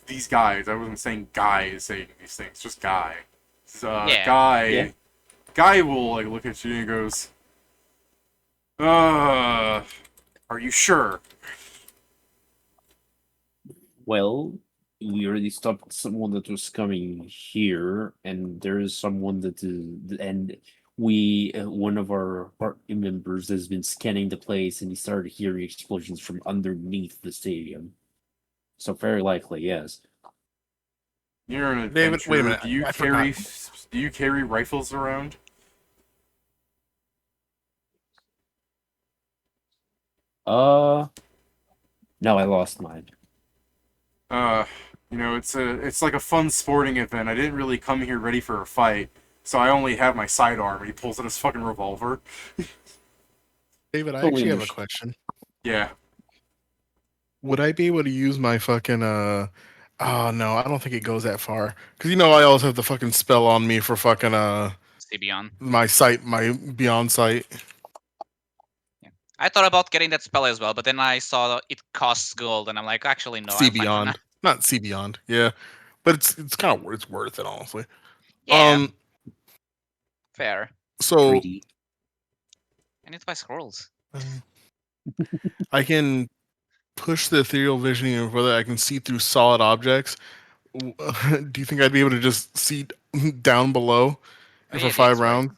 these guys, I wasn't saying Guy is saying these things, just Guy. Yeah. Guy, Yeah. Guy will, like, look at you and he goes, are you sure? well, we already stopped someone that was coming here, and there is someone that is, and we one of our party members has been scanning the place, and he started hearing explosions from underneath the stadium. So very likely, yes. You're an David, adventurer. wait a minute, Do you I carry rifles around? No, I lost mine. You know, it's like a fun sporting event. I didn't really come here ready for a fight, so I only have my sidearm. He pulls out his fucking revolver. David, I Totally actually have a understand. question. Yeah. Would I be able to use my fucking Oh no, I don't think it goes that far. Cause you know I always have the fucking spell on me for fucking See beyond. my sight, my beyond sight. I thought about getting that spell as well, but then I saw it costs gold, and I'm like, actually, no, See I'm fine for beyond, now. not see beyond. Yeah, but it's kind of it's worth it honestly. Yeah, fair. So Greedy. I need to buy scrolls. I can push the ethereal visioning and whether I can see through solid objects. Do you think I'd be able to just see down below Oh, for yeah, 5 that's right. rounds?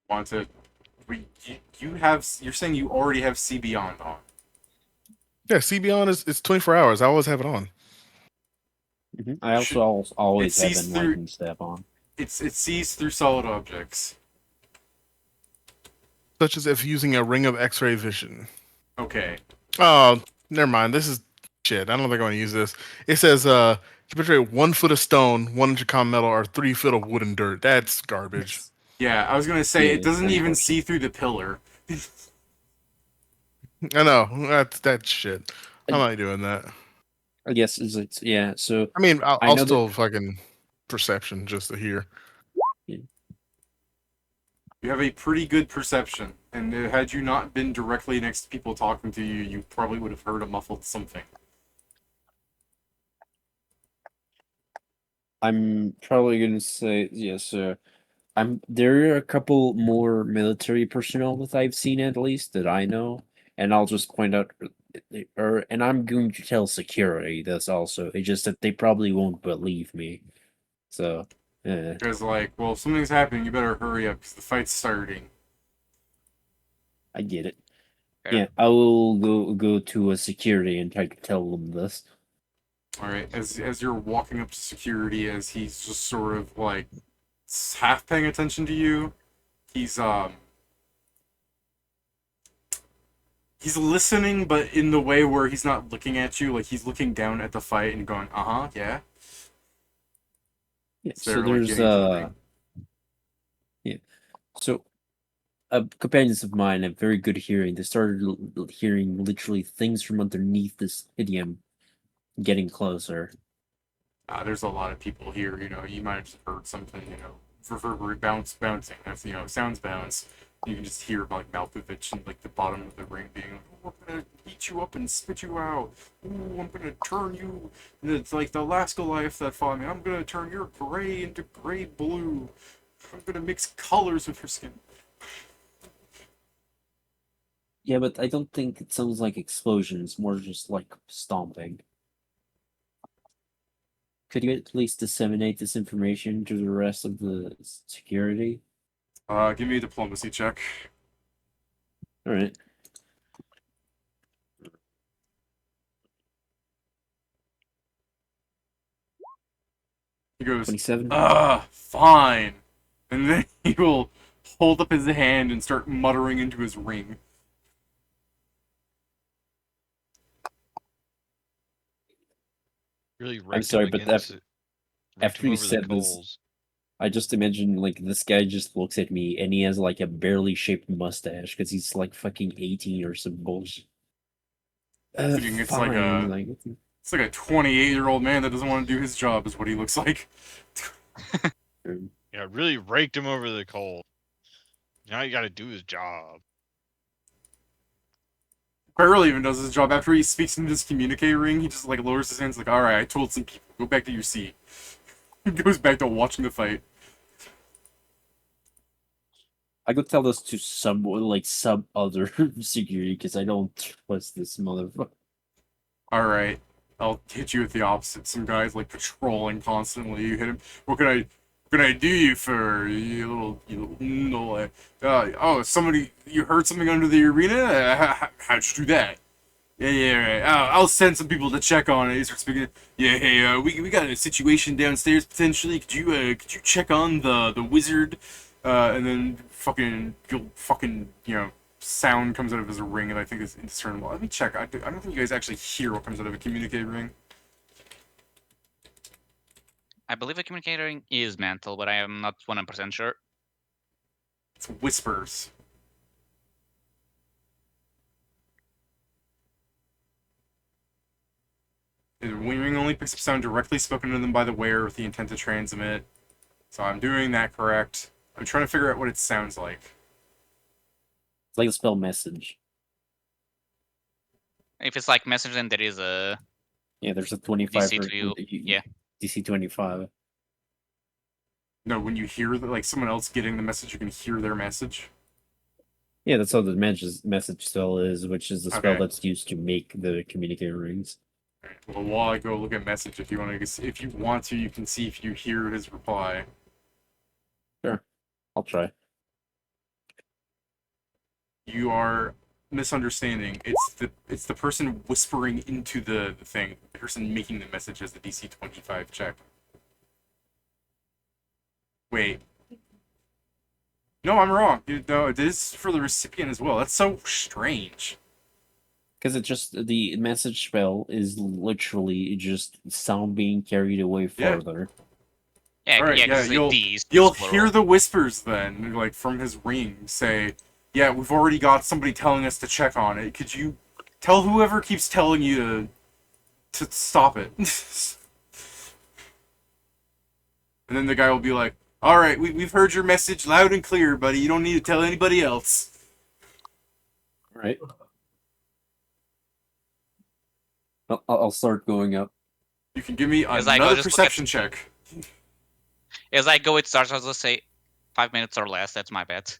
Want to? You're saying you already have See Beyond on. Yeah, see beyond is it's 24 hours. I always have it on. I also always it have sees enlightened staff on. It sees through solid objects. Such as if using a ring of X-ray vision. Okay. Oh, never mind. This is shit. I don't think I want to use this. It says, to penetrate 1 foot of stone, 1 inch of common metal, or 3 foot of wood and dirt. That's garbage. Yeah, I was gonna say Yeah, it doesn't it's even unfortunate. see through the pillar. I know. That's shit. I'm not doing that. I guess it's yeah. So I mean, I I'll know that- still fucking perception just to hear. You have a pretty good perception, and had you not been directly next to people talking to you, you probably would have heard a muffled something. I'm probably gonna say yes. There are a couple more military personnel that I've seen at least that I know, and I'll just point out, and I'm going to tell security this also. It's just that they probably won't believe me. So, Because like, well, if something's happening, you better hurry up because the fight's starting. I get it. Fair. Yeah, I will go to a security and try to tell them this. All right, as you're walking up to security, as he's just sort of like half paying attention to you, he's listening, but in the way where he's not looking at you, like he's looking down at the fight and going, yeah. Yeah, So so they're, like, there's getting to the ring. yeah. So companions of mine have very good hearing. They started hearing literally things from underneath this idiom getting closer. There's a lot of people here, you might have just heard something, reverberate bouncing. That's, sounds bounce. You can just hear, like, Malkovich and, like, the bottom of the ring being like, oh, I'm gonna beat you up and spit you out. Ooh, I'm gonna turn you. And it's like the last Goliath that fought me. I'm gonna turn your gray into gray blue. I'm gonna mix colors with your skin. Yeah, but I don't think it sounds like explosions, more just like stomping. Could you at least disseminate this information to the rest of the security? Give me a diplomacy check. All right. He goes, 27. Fine. And then he will hold up his hand and start muttering into his ring. Really I'm raked sorry, him but against it. Raked after him you over the said this, coals. I just imagine like this guy just looks at me and he has like a barely shaped mustache because he's like fucking 18 or some bullshit. Thinking it's like Fine, It's like a 28-year-old man that doesn't want to do his job is what he looks like. Yeah, really raked him over the coals. Now you gotta do his job. Barely even does his job. After he speaks into this communique ring, he just like lowers his hands like, alright, I told some people, go back to your seat. He goes back to watching the fight. I could tell this to some other security because I don't trust this motherfucker. Alright, I'll hit you with the opposite. Some guy's like patrolling constantly. You hit him. What can I do you for, you little oh, somebody, you heard something under the arena? How'd you do that? Yeah, right. I'll send some people to check on it. He starts speaking. Yeah, hey, we got a situation downstairs potentially. Could you check on the wizard? And then sound comes out of his ring, and I think it's indiscernible. Let me check. I don't think you guys actually hear what comes out of a communicate ring. I believe a communicating is mental, but I am not 100% sure. It's whispers. The ring only picks up sound directly spoken to them by the wearer with the intent to transmit. So I'm doing that correct. I'm trying to figure out what it sounds like. It's like a spell message. If it's like message, then there is a Yeah, there's a 25 DC to you. Yeah. DC 25. No, when you hear like someone else getting the message, you can hear their message. Yeah, that's how the message spell is, which is the spell Okay. that's used to make the communicator rings. Well, while I go look at message, if you want to, you can see if you hear his reply. Sure, I'll try. You are misunderstanding. It's the person whispering into the thing. The person making the message as the DC 25 check. Wait. No, I'm wrong. No, it is for the recipient as well. That's so strange. Because it just the message spell is literally just sound being carried away Yeah. farther. Yeah, Alright, yeah, yeah, 'cause you'll- these You'll plural. hear the whispers then, like from his ring, say, "Yeah, we've already got somebody telling us to check on it. Could you tell whoever keeps telling you to stop it?" And then the guy will be like, "Alright, we've heard your message loud and clear, buddy. You don't need to tell anybody else." Right. I'll start going up. You can give me As I go, another just look perception check. As I go, it starts. I'll just say 5 minutes or less. That's my bet.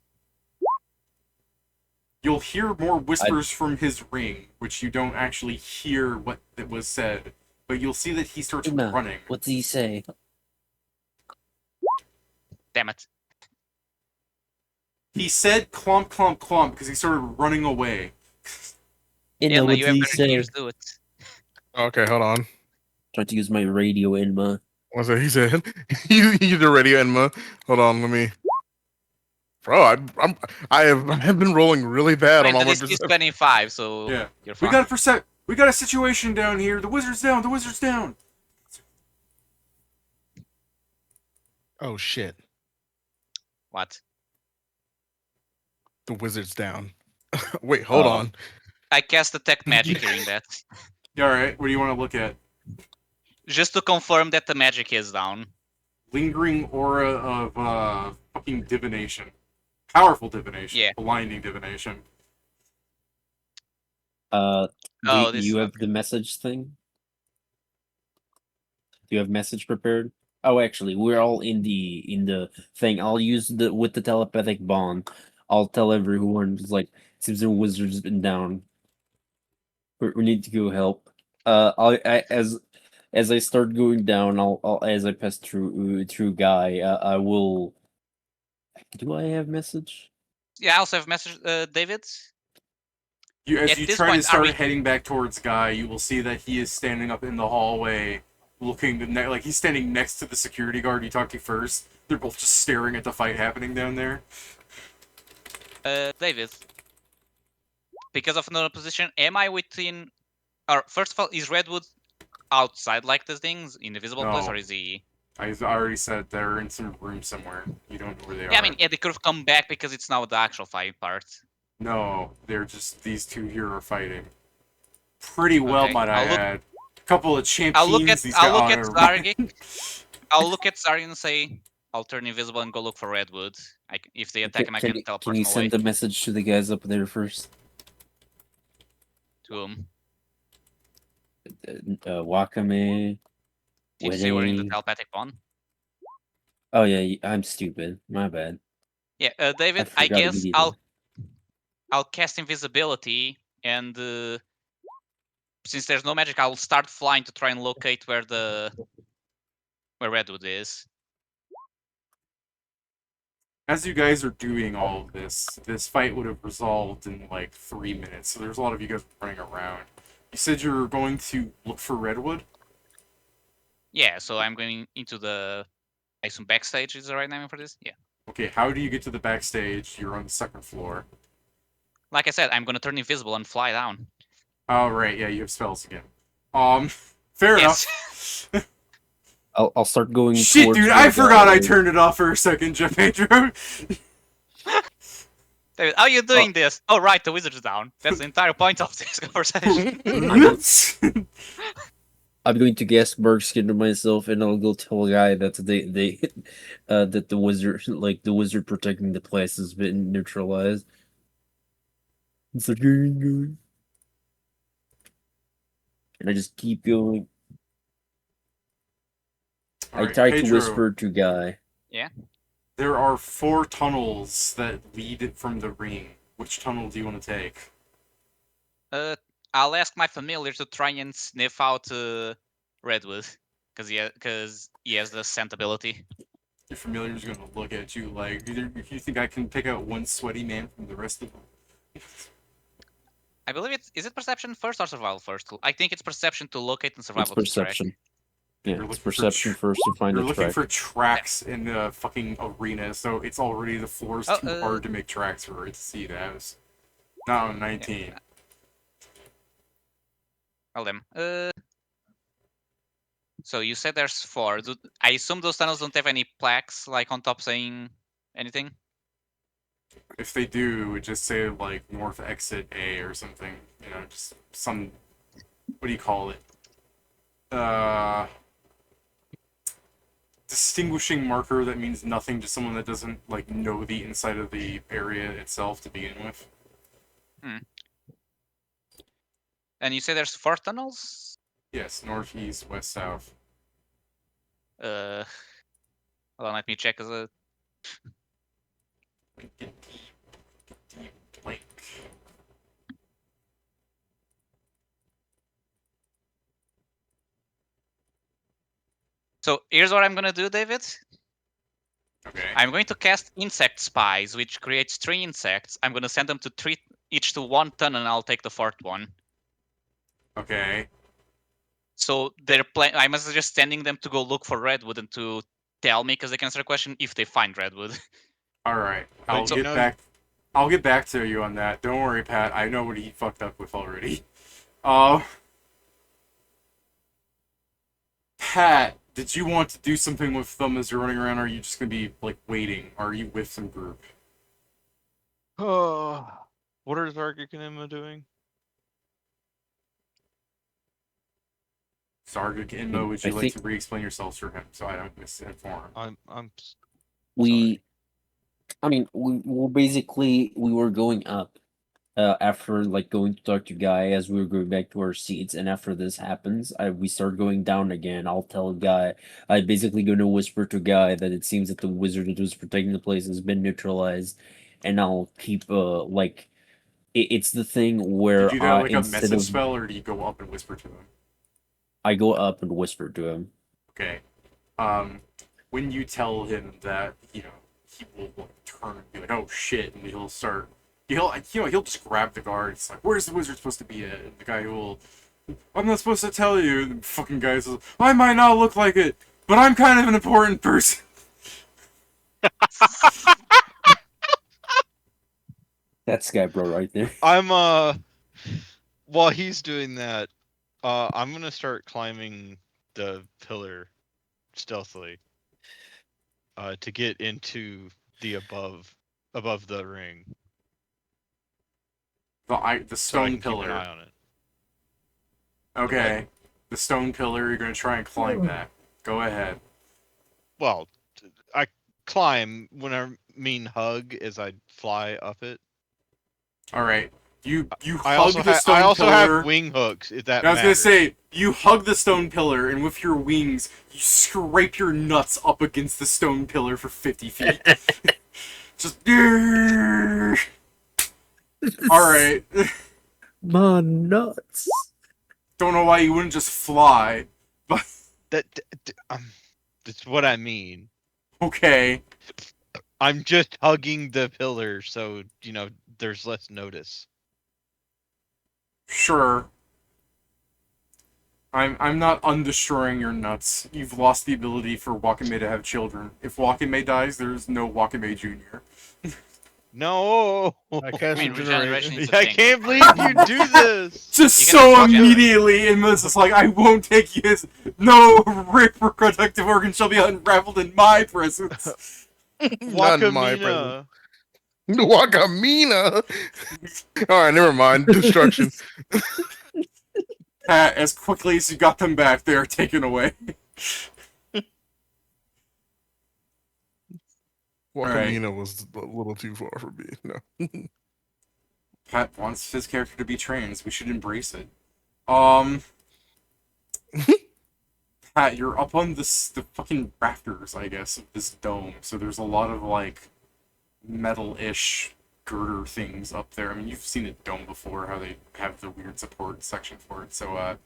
You'll hear more whispers from his ring, which you don't actually hear what that was said, but you'll see that he starts Nah. running. What did he say? Damn it. He said "clomp, clomp, clomp" because he started running away. Yeah, What you did have he better say? ears, do it. Okay, hold on. Try to use my radio Inma. What's that he said? You the radio Enma. Hold on, let me Bro, I have been rolling really bad I on mean, all my this is 25, so Yeah. you're We fine. got we got a situation down here. The wizard's down. The wizard's down. Oh shit. What? The wizard's down. Wait, hold Oh. on. I cast detect magic during that, Yeah, all right. What do you want to look at? just to confirm that the magic is down. Lingering aura of fucking divination. Powerful divination. Yeah. Blinding divination. Oh, Do this you is have the message thing? Do you have message prepared? Oh, actually, we're all in the thing. I'll use with the telepathic bond. I'll tell everyone, it's like, seems the wizard's been down. We need to go help. As I start going down, I'll as I pass through Guy, I will. Do I have message? Yeah, I also have message, David. As At you this try to point, are start we- heading back towards Guy, you will see that he is standing up in the hallway, looking like he's standing next to the security guard you talked to first. They're both just staring at the fight happening down there. David. Because of another position, am I within? Or first of all, is Redwood outside like the things in the visible place, No. or is he? I already said they're in some room somewhere. You don't know where they are. Yeah, I mean, yeah, they could have come back because it's now the actual fight part. No, they're just these two here are fighting. Pretty well, Okay, might I I'll look- add. A couple of champions. I'll look at these I'll look guys- at oh, never mind. Zargik. I'll look at Zargik and say, I'll turn invisible and go look for Redwood. If they attack him, I can teleport Can you him away send the message to the guys up there first? to him. Wakame. Did you say we're in the Winning. telepathic one? Oh yeah, I'm stupid. My bad. Yeah, David. I forgot guess immediately. I'll cast invisibility, and since there's no magic, I'll start flying to try and locate where Redwood is. As you guys are doing all of this fight would have resolved in like 3 minutes. So there's a lot of you guys running around. You said you're going to look for Redwood? Yeah, so I'm going into the. I assume backstage is the right name for this. Yeah. Okay, how do you get to the backstage? You're on the second floor. Like I said, I'm gonna turn invisible and fly down. Oh, right, yeah, you have spells again. Fair Yes. enough. I'll start going. Shit, towards dude, where I the forgot I guy- turned it off for a second, Jeff Pedro. David, how are you doing this? Oh, right, the wizard's down. That's the entire point of this conversation. I'm going to guess Bergskin to myself, and I'll go tell a guy that that the wizard, like the wizard protecting the place, has been neutralized. It's like, and I just keep going. I Alright, try to Pedro, whisper to Guy. there are 4 tunnels that lead from the ring. Which tunnel do you want to take? I'll ask my familiar to try and sniff out Redwood, because he has the scent ability. Your familiar's gonna look at you like, if you think I can pick out one sweaty man from the rest of them. I believe is it perception first or survival first? I think it's perception to locate and It's survival to track. perception. Yeah, You're it's looking for perception first to find You're a looking track. for tracks in the fucking arena, so it's already the floor's Oh, too hard to make tracks for it to see those. Not on 19. Well then. So you said there's 4. I assume those tunnels don't have any plaques like on top saying anything. If they do, just say like north exit A or something. You know, just some. What do you call it? Distinguishing marker that means nothing to someone that doesn't like know the inside of the area itself to begin with. And you say there's 4 tunnels? Yes, north, east, west, south. Hold on, let me check as a. Get deep, blank. So here's what I'm gonna do, David. Okay. I'm going to cast Insect Spies, which creates 3 insects. I'm gonna send them to each to 1 tunnel, and I'll take the 4th one. Okay. So I'm just sending them to go look for Redwood and to tell me, because they can answer a question if they find Redwood. All right, But, you know- I'll get back to you on that. Don't worry, Pat. I know what he fucked up with already. Pat, did you want to do something with them as you're running around, or are you just gonna be like waiting? Are you with some group? What are Zargik and Emma doing? Sargik Inmo, would you I like think- to re-explain yourselves for him so I don't misinform? We we were going up after like going to talk to Guy as we were going back to our seats, and after this happens, we start going down again. I'll tell Guy. I basically gonna whisper to Guy that it seems that the wizard that was protecting the place has been neutralized, and I'll keep it's the thing Do where you do that like a instead message of spell, or do you go up and whisper to him? I go up and whisper to him. Okay. When you tell him that, you know, he will like, turn and be like, "Oh shit," and he'll start. He'll just grab the guard. It's like, "Where's the wizard supposed to be at?" And the guy will, "I'm not supposed to tell you." And the fucking guy says, "I might not look like it, but I'm kind of an important person." That's Guy Bro right there. I'm while he's doing that, I'm gonna start climbing the pillar stealthily. To get into the above the ring. The So I stone can keep an pillar. eye on it. Okay. The stone pillar. You're gonna try and climb that. Go ahead. Well, I climb when I mean hug as I fly up it. All right. You I hug also, the stone I also pillar. have wing hooks. If that I was gonna matters. say, you hug the stone pillar, and with your wings, you scrape your nuts up against the stone pillar for 50 feet. Just. Alright. My nuts. Don't know why you wouldn't just fly, but That's what I mean. okay. I'm just hugging the pillar, so you know there's less notice. Sure. I'm not undestroying your nuts. You've lost the ability for Wakame to have children. If Wakame dies, there's no Wakame Jr. No, I cast mean, regeneration regeneration. is a I thing. can't believe you do this. Just You can so fucking- immediately, and Melissa's like, I won't take you as no reproductive organ shall be unraveled in my presence. Not in my presence. Wakamina. Wakamina. All right, never mind. Destruction. Pat, as quickly as you got them back, they are taken away. Wakamina was a little too far for me. No. Pat wants his character to be trans. We should embrace it. Pat, you're up on the fucking rafters, I guess, of this dome. So there's a lot of like metal-ish girder things up there. I mean, you've seen a dome before, how they have the weird support section for it. So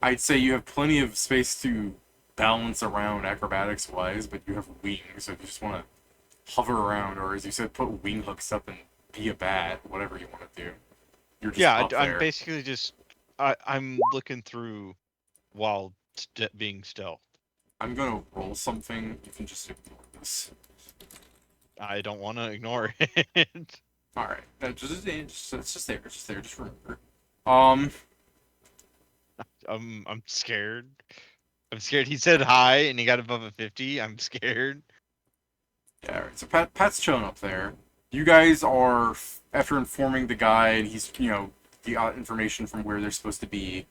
I'd say you have plenty of space to balance around acrobatics-wise, but you have wings, so if you just want to hover around, or as you said, put wing hooks up and be a bat, whatever you want to do. You're just Yeah, up I'm there. basically just I'm looking through while being stealth. I'm gonna roll something. You can just ignore this. I don't want to ignore it. All right, it's just there. It's just there. Just remember. I'm scared. I'm scared. He said hi and he got above a 50. I'm scared. Yeah. All right. So Pat's chilling up there. You guys are after informing the guy, and he's the information from where they're supposed to be.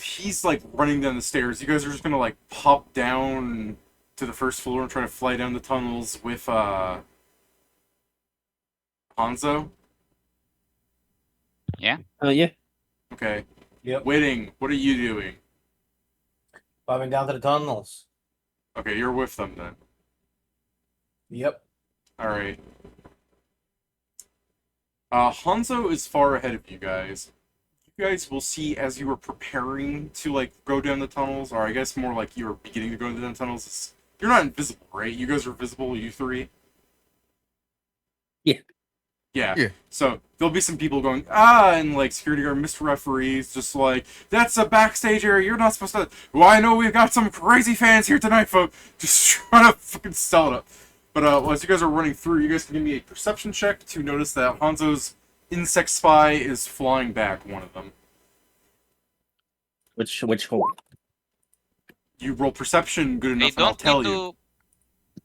He's like running down the stairs. You guys are just gonna like pop down to the first floor and try to fly down the tunnels with Hanzo. Yeah. Yeah. Okay. Yep. Waiting. What are you doing? Climbing down to the tunnels. Okay, you're with them then. Yep. All right. Hanzo is far ahead of you guys. You guys will see as you are preparing to like go down the tunnels, or I guess more like you are beginning to go down the tunnels. You're not invisible, right? You guys are visible, you three. Yeah. Yeah. So there'll be some people going and like security guard, Mr. Referees, just like that's a backstage area. You're not supposed to. Well, I know we've got some crazy fans here tonight, folks. Just trying to fucking sell it up. But as you guys are running through, you guys can give me a perception check to notice that Hanzo's insect spy is flying back. One of them. Which hole? You roll perception good They enough, and I'll don't tell need you. to.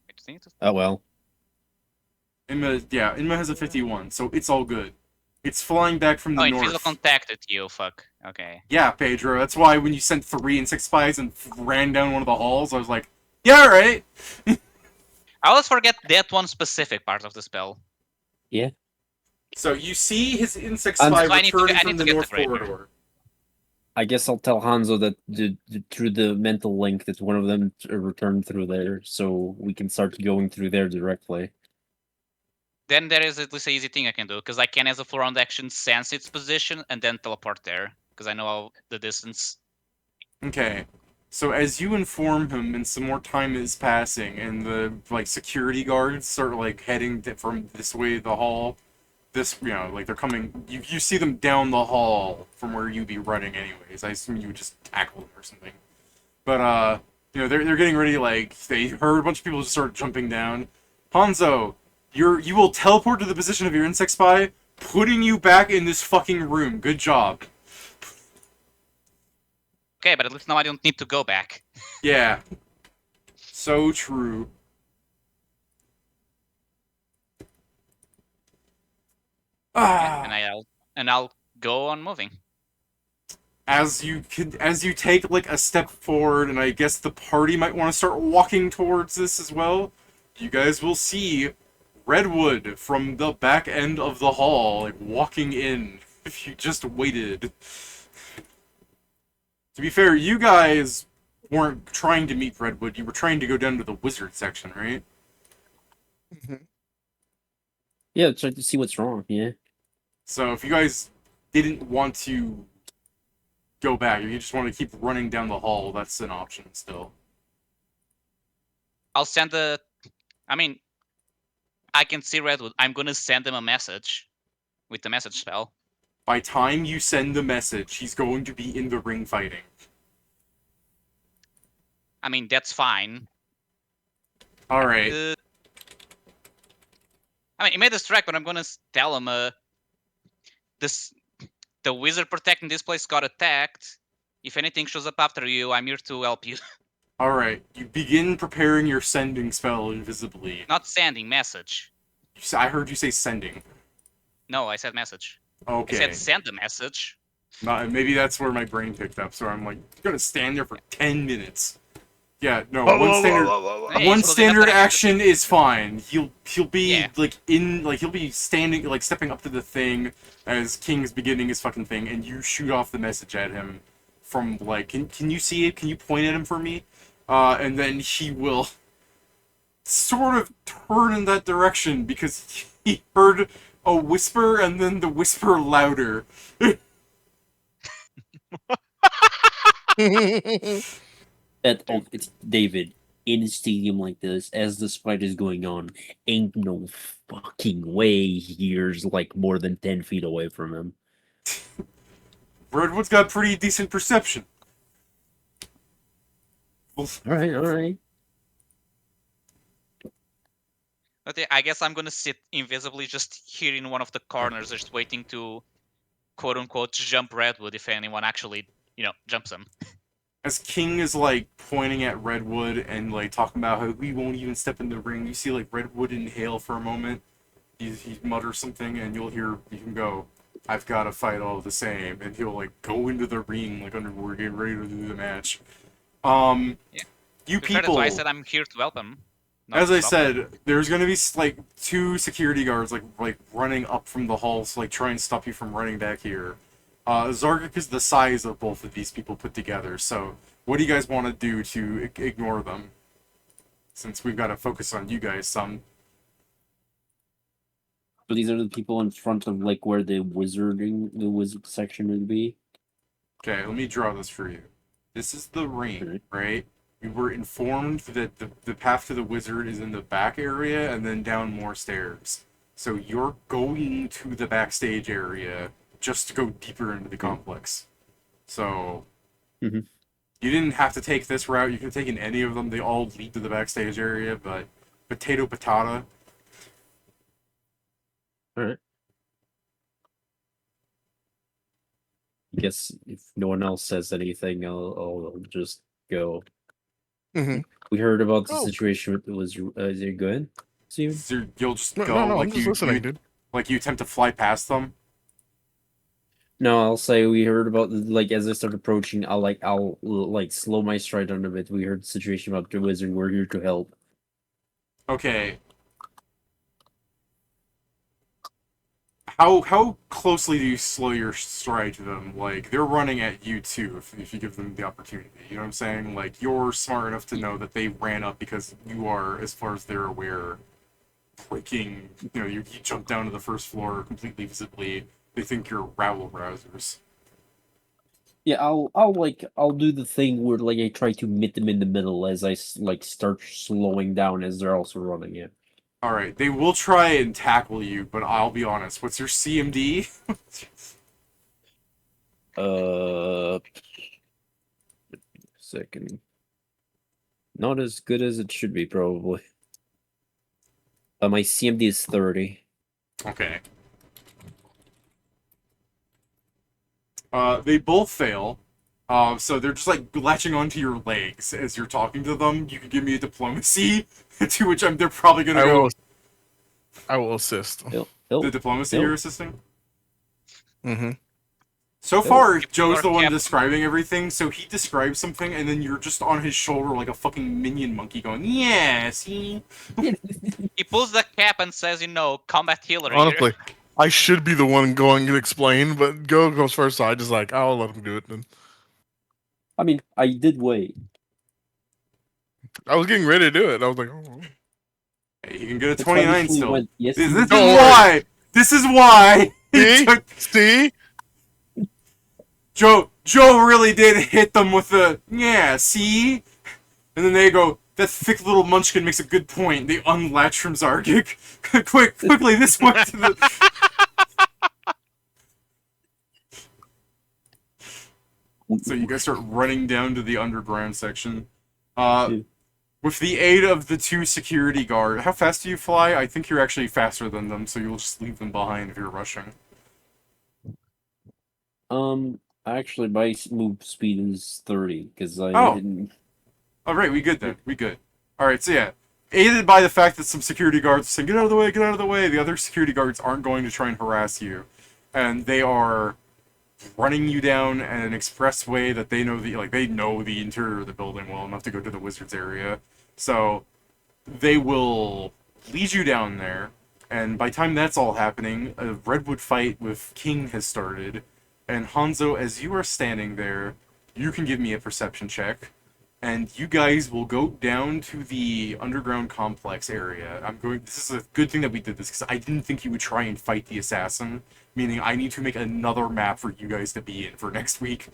Wait, they need to- Oh well. Inma has a 51, so it's all good. It's flying back from the Oh, in north. physical contact with you. Fuck. Okay. Yeah, Pedro. That's why when you sent 3 insect spies and ran down one of the halls, I was like, yeah, all right. I always forget that one specific part of the spell. So you see his insect So spy I need to returning get- I from need the to get north the graveyard. corridor. I guess I'll tell Hanzo that through the mental link that one of them returned through there, so we can start going through there directly. Then there is at least an easy thing I can do, because I can, as a full round action, sense its position and then teleport there, because I know the distance. Okay. So as you inform him, and some more time is passing, and the security guards start heading from this way the hall. This they're coming. You see them down the hall from where you'd be running anyways. I assume you would just tackle them or something. But they're getting ready. They heard a bunch of people just start jumping down. Hanzo, you will teleport to the position of your insect spy, putting you back in this fucking room. Good job. Okay, but at least now I don't need to go back. Yeah. So true. And I'll go on moving. As you take a step forward, and I guess the party might want to start walking towards this as well, you guys will see Redwood from the back end of the hall, walking in. If you just waited. To be fair, you guys weren't trying to meet Redwood. You were trying to go down to the wizard section, right? Yeah, try to see what's wrong. Yeah. So if you guys didn't want to go back, if you just want to keep running down the hall, that's an option still. I'll send I can see Redwood. I'm gonna send him a message with the message spell. By time you send the message, he's going to be in the ring fighting. That's fine. Alright. He made a strike, but I'm gonna tell him the wizard protecting this place got attacked. If anything shows up after you, I'm here to help you. Alright. You begin preparing your sending spell invisibly. Not sending, message. I heard you say sending. No, I said message. Okay. I said send the message. Maybe that's where my brain picked up, so I'm gonna stand there for 10 minutes. Yeah, no, Hey, one so standard that's action is fine. He'll be Yeah. he'll be standing stepping up to the thing as King's beginning his fucking thing, and you shoot off the message at him from can you see it? Can you point at him for me? And then he will sort of turn in that direction because he heard a whisper and then the whisper louder. It's David in a stadium like this as the fight is going on. Ain't no fucking way he's more than 10 feet away from him. Redwood's got pretty decent perception. All right. But yeah, I guess I'm gonna sit invisibly just here in one of the corners, just waiting to quote unquote jump Redwood if anyone actually, jumps him. As King is pointing at Redwood and talking about how we won't even step in the ring, you see Redwood inhale for a moment. He mutters something, and you'll hear him go, "I've got to fight all the same," and he'll go into the ring we're getting ready to do the match. Yeah. You To be fair, that's people. why I said I'm here to help him. not As to I stop him. said, there's gonna be 2 security guards running up from the halls to try and stop you from running back here. Zargik is the size of both of these people put together, so what do you guys want to do to ignore them? Since we've got to focus on you guys some. So these are the people in front of where the wizard section would be. Okay, let me draw this for you. This is the ring, Okay. right? We were informed that the path to the wizard is in the back area and then down more stairs. So you're going to the backstage area just to go deeper into the complex. So Mhm. you didn't have to take this route. You could have taken any of them. They all lead to the backstage area, but Potato patata. All right. I guess if no one else says anything, I'll just go. Mhm. We heard about the Oh. situation with is it good, Steven? So you'll just No, go no, like I'm just you listening, dude. like you attempt to fly past them. No, I'll say we heard about like as I start approaching, I'll slow my stride down a bit. We heard the situation about the wizard. We're here to help. Okay. How closely do you slow your stride to them? Like, they're running at you too if you give them the opportunity. You know what I'm saying? Like, you're smart enough to know that they ran up because you are, as far as they're aware, breaking, you jump down to the first floor completely visibly. They think you're rabble rousers. Yeah, I'll do the thing where like I try to meet them in the middle as I start slowing down as they're also running. Yeah. Alright, they will try and tackle you, but I'll be honest, what's your CMD? Second. Not as good as it should be, probably. My CMD is 30. Okay. They both fail. So they're just like latching onto your legs as you're talking to them. You can give me a diplomacy, to which they're probably gonna go. I will assist. The diplomacy you're assisting? Mm-hmm. So far, You Joe's are the one kept- describing everything, so he describes something, and then you're just on his shoulder like a fucking minion monkey going, yeah, see? He pulls the cap and says, combat healer here. Honestly, I should be the one going to explain, but Go goes first, so I just I'll let him do it then. I mean, I did wait. I was getting ready to do it. I was like, oh. Hey, he can get a The 29 traditionally still. went, yes, This you is Don't worry. why! This is why! See? See? Joe really did hit them with the, yeah, see? And then they go, that thick little munchkin makes a good point. They unlatch from Zargik. Quickly, this way to the... So you guys start running down to the underground section. With the aid of the 2 security guards, how fast do you fly? I think you're actually faster than them, so you'll just leave them behind if you're rushing. Actually, my move speed is 30 because I Oh. didn't. All right, we good then. We good. All right, so yeah, aided by the fact that some security guards are saying, "Get out of the way! Get out of the way!" The other security guards aren't going to try and harass you, and they are running you down an expressway that they know they know the interior of the building well enough to go to the wizards area. So they will lead you down there, and by the time that's all happening, a redwood fight with King has started. And Hanzo, as you are standing there, you can give me a perception check, and you guys will go down to the underground complex area. This is a good thing that we did this, because I didn't think you would try and fight the assassin, meaning I need to make another map for you guys to be in for next week.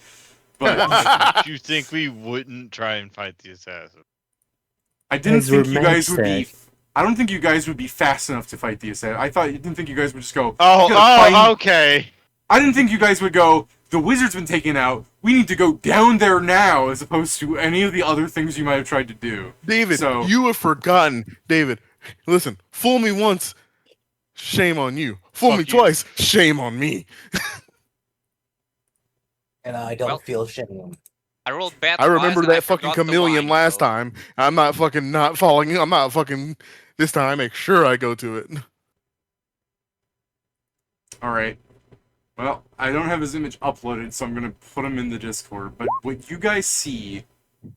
But You think we wouldn't try and fight the assassin? I didn't Guys, think we're you guys would be... magic. I don't think you guys would be fast enough to fight the assassin. Didn't think you guys would just go... Oh, "We gotta find-" okay. I didn't think you guys would go, the wizard's been taken out, we need to go down there now, as opposed to any of the other things you might have tried to do. David, So- you have forgotten. David, listen, fool me once, shame on you. Fool Fuck me you. twice, shame on me. And I don't Well- feel shame. I rolled bad I remember twice, and I that fucking forgot the chameleon line, last so- time. I'm not fucking not following you. I'm not fucking this time. I make sure I go to it. Alright. Well, I don't have his image uploaded, so I'm gonna put him in the Discord, but what you guys see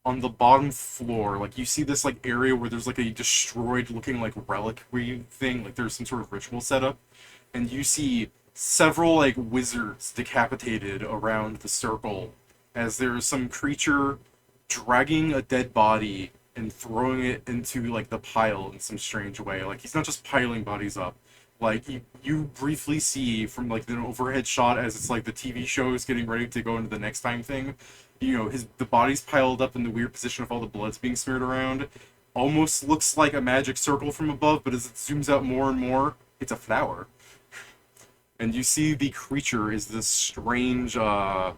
on the bottom floor, you see this, area where there's, a destroyed-looking, reliquary thing, there's some sort of ritual setup, and you see several, wizards decapitated around the circle, as there's some creature dragging a dead body and throwing it into, the pile in some strange way. He's not just piling bodies up. You briefly see from, an overhead shot as it's, the TV show is getting ready to go into the next time thing, the body's piled up in the weird position of all the blood's being smeared around. Almost looks like a magic circle from above, but as it zooms out more and more, it's a flower. And you see the creature is this strange, I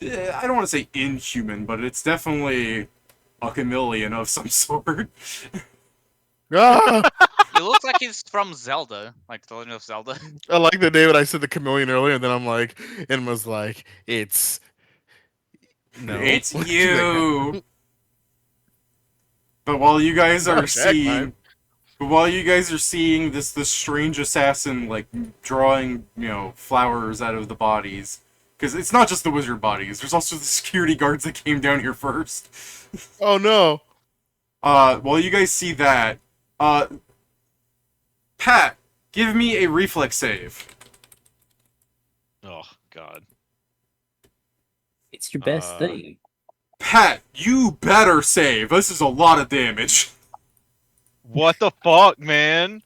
don't want to say inhuman, but it's definitely a chameleon of some sort. Ah! It looks like he's from Zelda, like The Legend of Zelda. I like the David. I said the chameleon earlier, and then I'm like, and was like, it's no, It's She's like, you. But while you guys are Not Jack seeing, but while you guys are seeing this strange assassin like drawing flowers out of the bodies, because it's not just the wizard bodies. There's also the security guards that came down here first. oh no. While you guys see that, Pat, give me a reflex save. Oh God. It's your best thing. Pat, you better save. This is a lot of damage. What the fuck, man?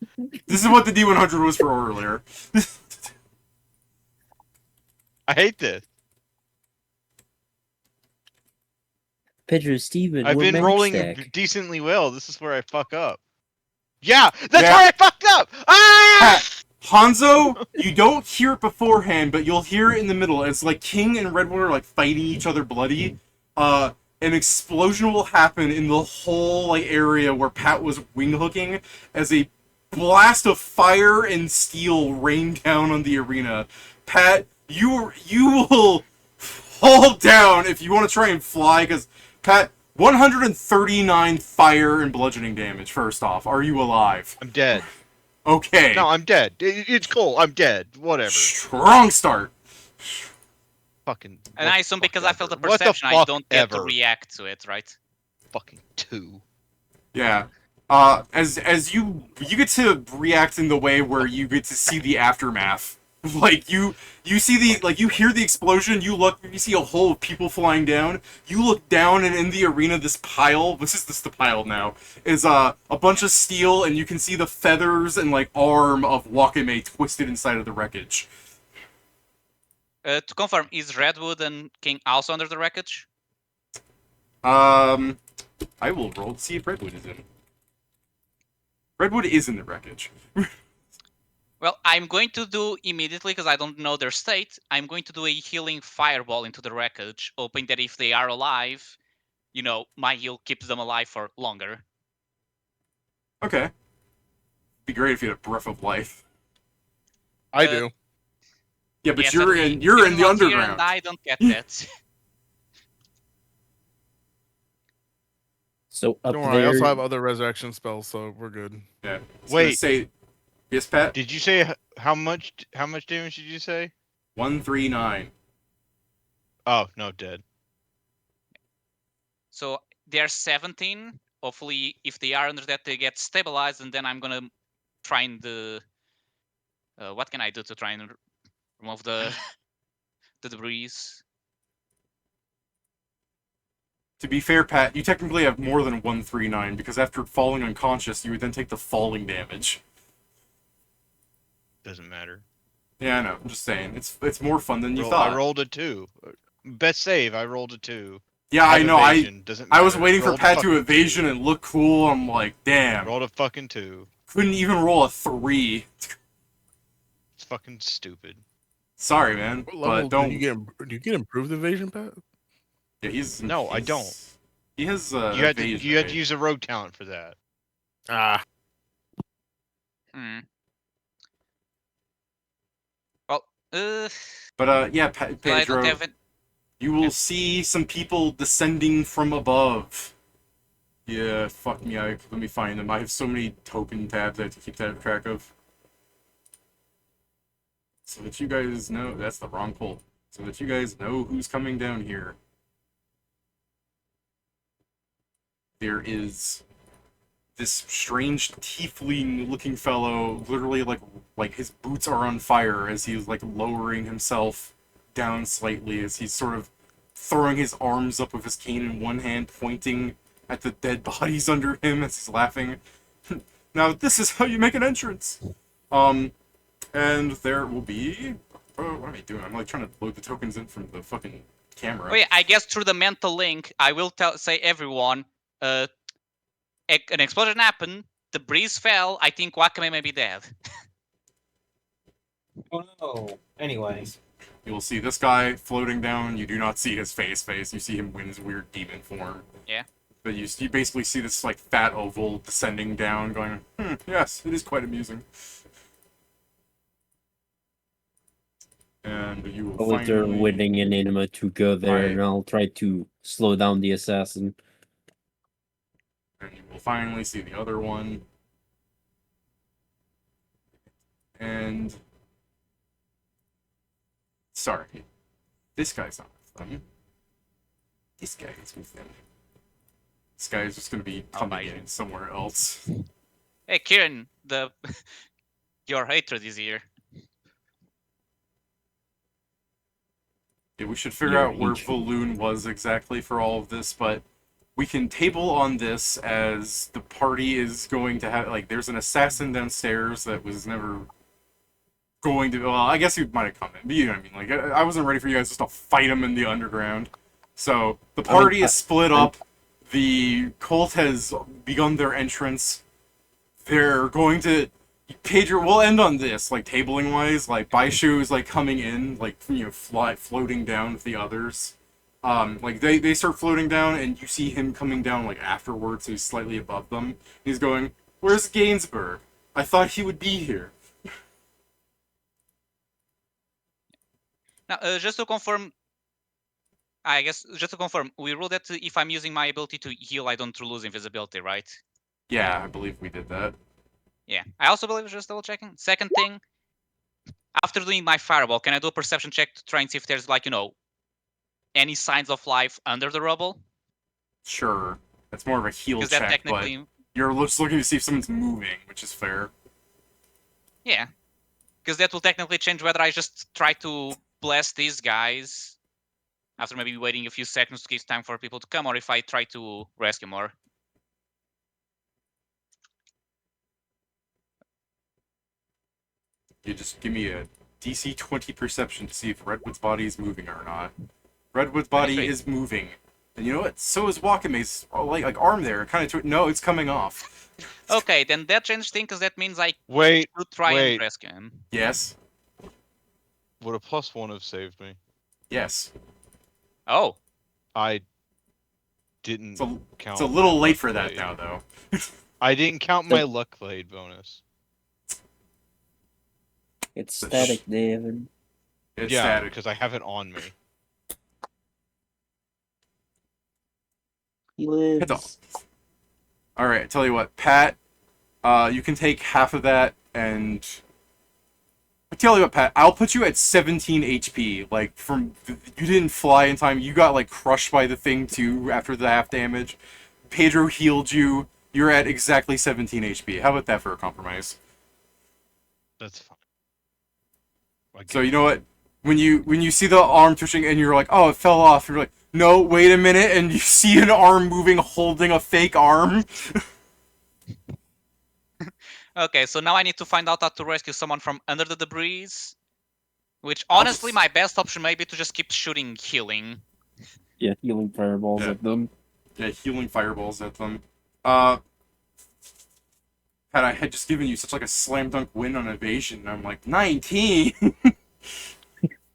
This is what the D100 was for earlier. I hate this. Pedro Steven, I've we're been max rolling stack. decently well. This is where I fuck up. Yeah, that's Yeah. where I fucked up. Ah! Pat, Hanzo, you don't hear it beforehand, but you'll hear it in the middle. It's like King and Redwood are like fighting each other bloody. An explosion will happen in the whole like area where Pat was wing hooking as a blast of fire and steel rain down on the arena. Pat, you will fall down if you want to try and fly, because Pat, 139 fire and bludgeoning damage. First off, are you alive? I'm dead. Okay. No, I'm dead. It's cool. I'm dead. Whatever. Strong start. Fucking. And I assume because I felt the What the perception, I fuck don't get to ever. react to it, right? Fucking 2. Yeah. As you get to react in the way where you get to see the aftermath. Like you see you hear the explosion, you look, you see a hole of people flying down, you look down, and in the arena this is the pile now, is a bunch of steel, and you can see the feathers and like arm of Wakame twisted inside of the wreckage. To confirm, is Redwood and King also under the wreckage? I will roll to see if Redwood is in. Redwood is in the wreckage. Well, I'm going to do immediately, because I don't know their state, I'm going to do a healing fireball into the wreckage, hoping that if they are alive, my heal keeps them alive for longer. Okay. Be great if you had a breath of life. I Uh, do. Yeah, but Yes, you're and in the not here, underground. and I don't get that. So up Don't worry. I there, also have other resurrection spells, so we're good. Yeah. I was gonna Wait. say, yes, Pat. Did you say how much? How much damage did you say? 139. Oh no, dead. So they're 17. Hopefully, if they are under that, they get stabilized, and then I'm gonna try and what can I do to try and remove the debris? To be fair, Pat, you technically have more than 139 because after falling unconscious, you would then take the falling damage. Doesn't matter. Yeah, I know. I'm just saying, it's more fun than you I thought. rolled a 2. Best save. I rolled a 2. Yeah, I Have know. evasion, doesn't I was matter. waiting for Rolled a Pat to fucking evasion 2. and look cool. I'm like, damn. Rolled a fucking 2. Couldn't even roll a 3. It's fucking stupid. Sorry, man. What level But don't. do you get improved evasion, Pat? Yeah, he's. No, I he's- don't. He has. You had to evasion, you had right? to use a rogue talent for that. Ah, Hmm. Well, But yeah, I Pedro. don't have it. You will Yeah. see some people descending from above. Yeah, fuck me. Let me find them. I have so many token tabs I have to keep track of. So that you guys know, that's the wrong pull. So that you guys know who's coming down here. There is this strange tiefling-looking fellow, literally like his boots are on fire as he's like lowering himself down slightly as he's sort of throwing his arms up with his cane in one hand, pointing at the dead bodies under him as he's laughing. Now this is how you make an entrance. And there will be. Oh, what am I doing? I'm like trying to load the tokens in from the fucking camera. Oh yeah, I guess through the mental link, I will say everyone. An explosion happened. The breeze fell. I think Wakame may be dead. Oh no. Anyways. You will see this guy floating down. You do not see his face. You see him in his weird demon form. Yeah. But you basically see this like fat oval descending down, going, yes, it is quite amusing. And you will I'll later finally... winning an enema to go there, Right. and I'll try to slow down the assassin. And you will finally see the other one. And... Sorry. This guy's not with them. This guy is with them. This guy is just gonna be coming in somewhere else. Hey, Kieran, your hatred is here. Yeah, we should figure Your out where hatred. Valoon was exactly for all of this, but we can table on this as the party is going to have, like, there's an assassin downstairs that was never going to, well, I guess he might have come in, but you know what I mean, like, I wasn't ready for you guys just to fight him in the underground. So, the party is split up, the cult has begun their entrance, they're going to, Pedro, we'll end on this, like, tabling-wise, like, Baishu is, like, coming in, like, you know, floating down with the others. Like, they start floating down, and you see him coming down, like, afterwards, so he's slightly above them. He's going, where's Gainsbourg? I thought he would be here. Now, just to confirm, I guess, just to confirm, we ruled that if I'm using my ability to heal, I don't lose invisibility, right? Yeah, I believe we did that. Yeah, I also believe, just double checking. Second thing, after doing my fireball, can I do a perception check to try and see if there's, like, you know, any signs of life under the rubble? Sure. That's more of a heal Because that check, technically, but you're just looking to see if someone's moving, which is fair. yeah, because that will technically change whether I just try to blast these guys after maybe waiting a few seconds to give time for people to come, or if I try to rescue more. You just give me a DC 20 perception to see if Redwood's body is moving or not. Redwood's body 23. is moving. And you know what? So is Wakame's like arm there. Kind of no, it's coming off. Okay, then that changes things, because that means I Wait, could try and wait. rescue him. Yes. Would a +1 have saved me? Yes. Oh, I didn't It's a, count. it's a little my late luck for that blade. now, though. I didn't count my luck blade bonus. It's static, David. It's yeah, static. because I have it on me. He Hit lives. Alright, tell you what, Pat, you can take half of that, and... I tell you what, Pat, I'll put you at 17 HP. Like, you didn't fly in time, you got, like, crushed by the thing, too, after the half damage. Pedro healed you, you're at exactly 17 HP. How about that for a compromise? That's fine. So, you know what? When you see the arm twitching and you're like, oh, it fell off, you're like, no, wait a minute, and you see an arm moving holding a fake arm. okay, so now I need to find out how to rescue someone from under the debris. Which, honestly, my best option may be to just keep shooting healing. Yeah, healing fireballs Yeah. at them. Yeah, healing fireballs at them. Pat, I had just given you such like a slam dunk win on evasion, and I'm like, 19!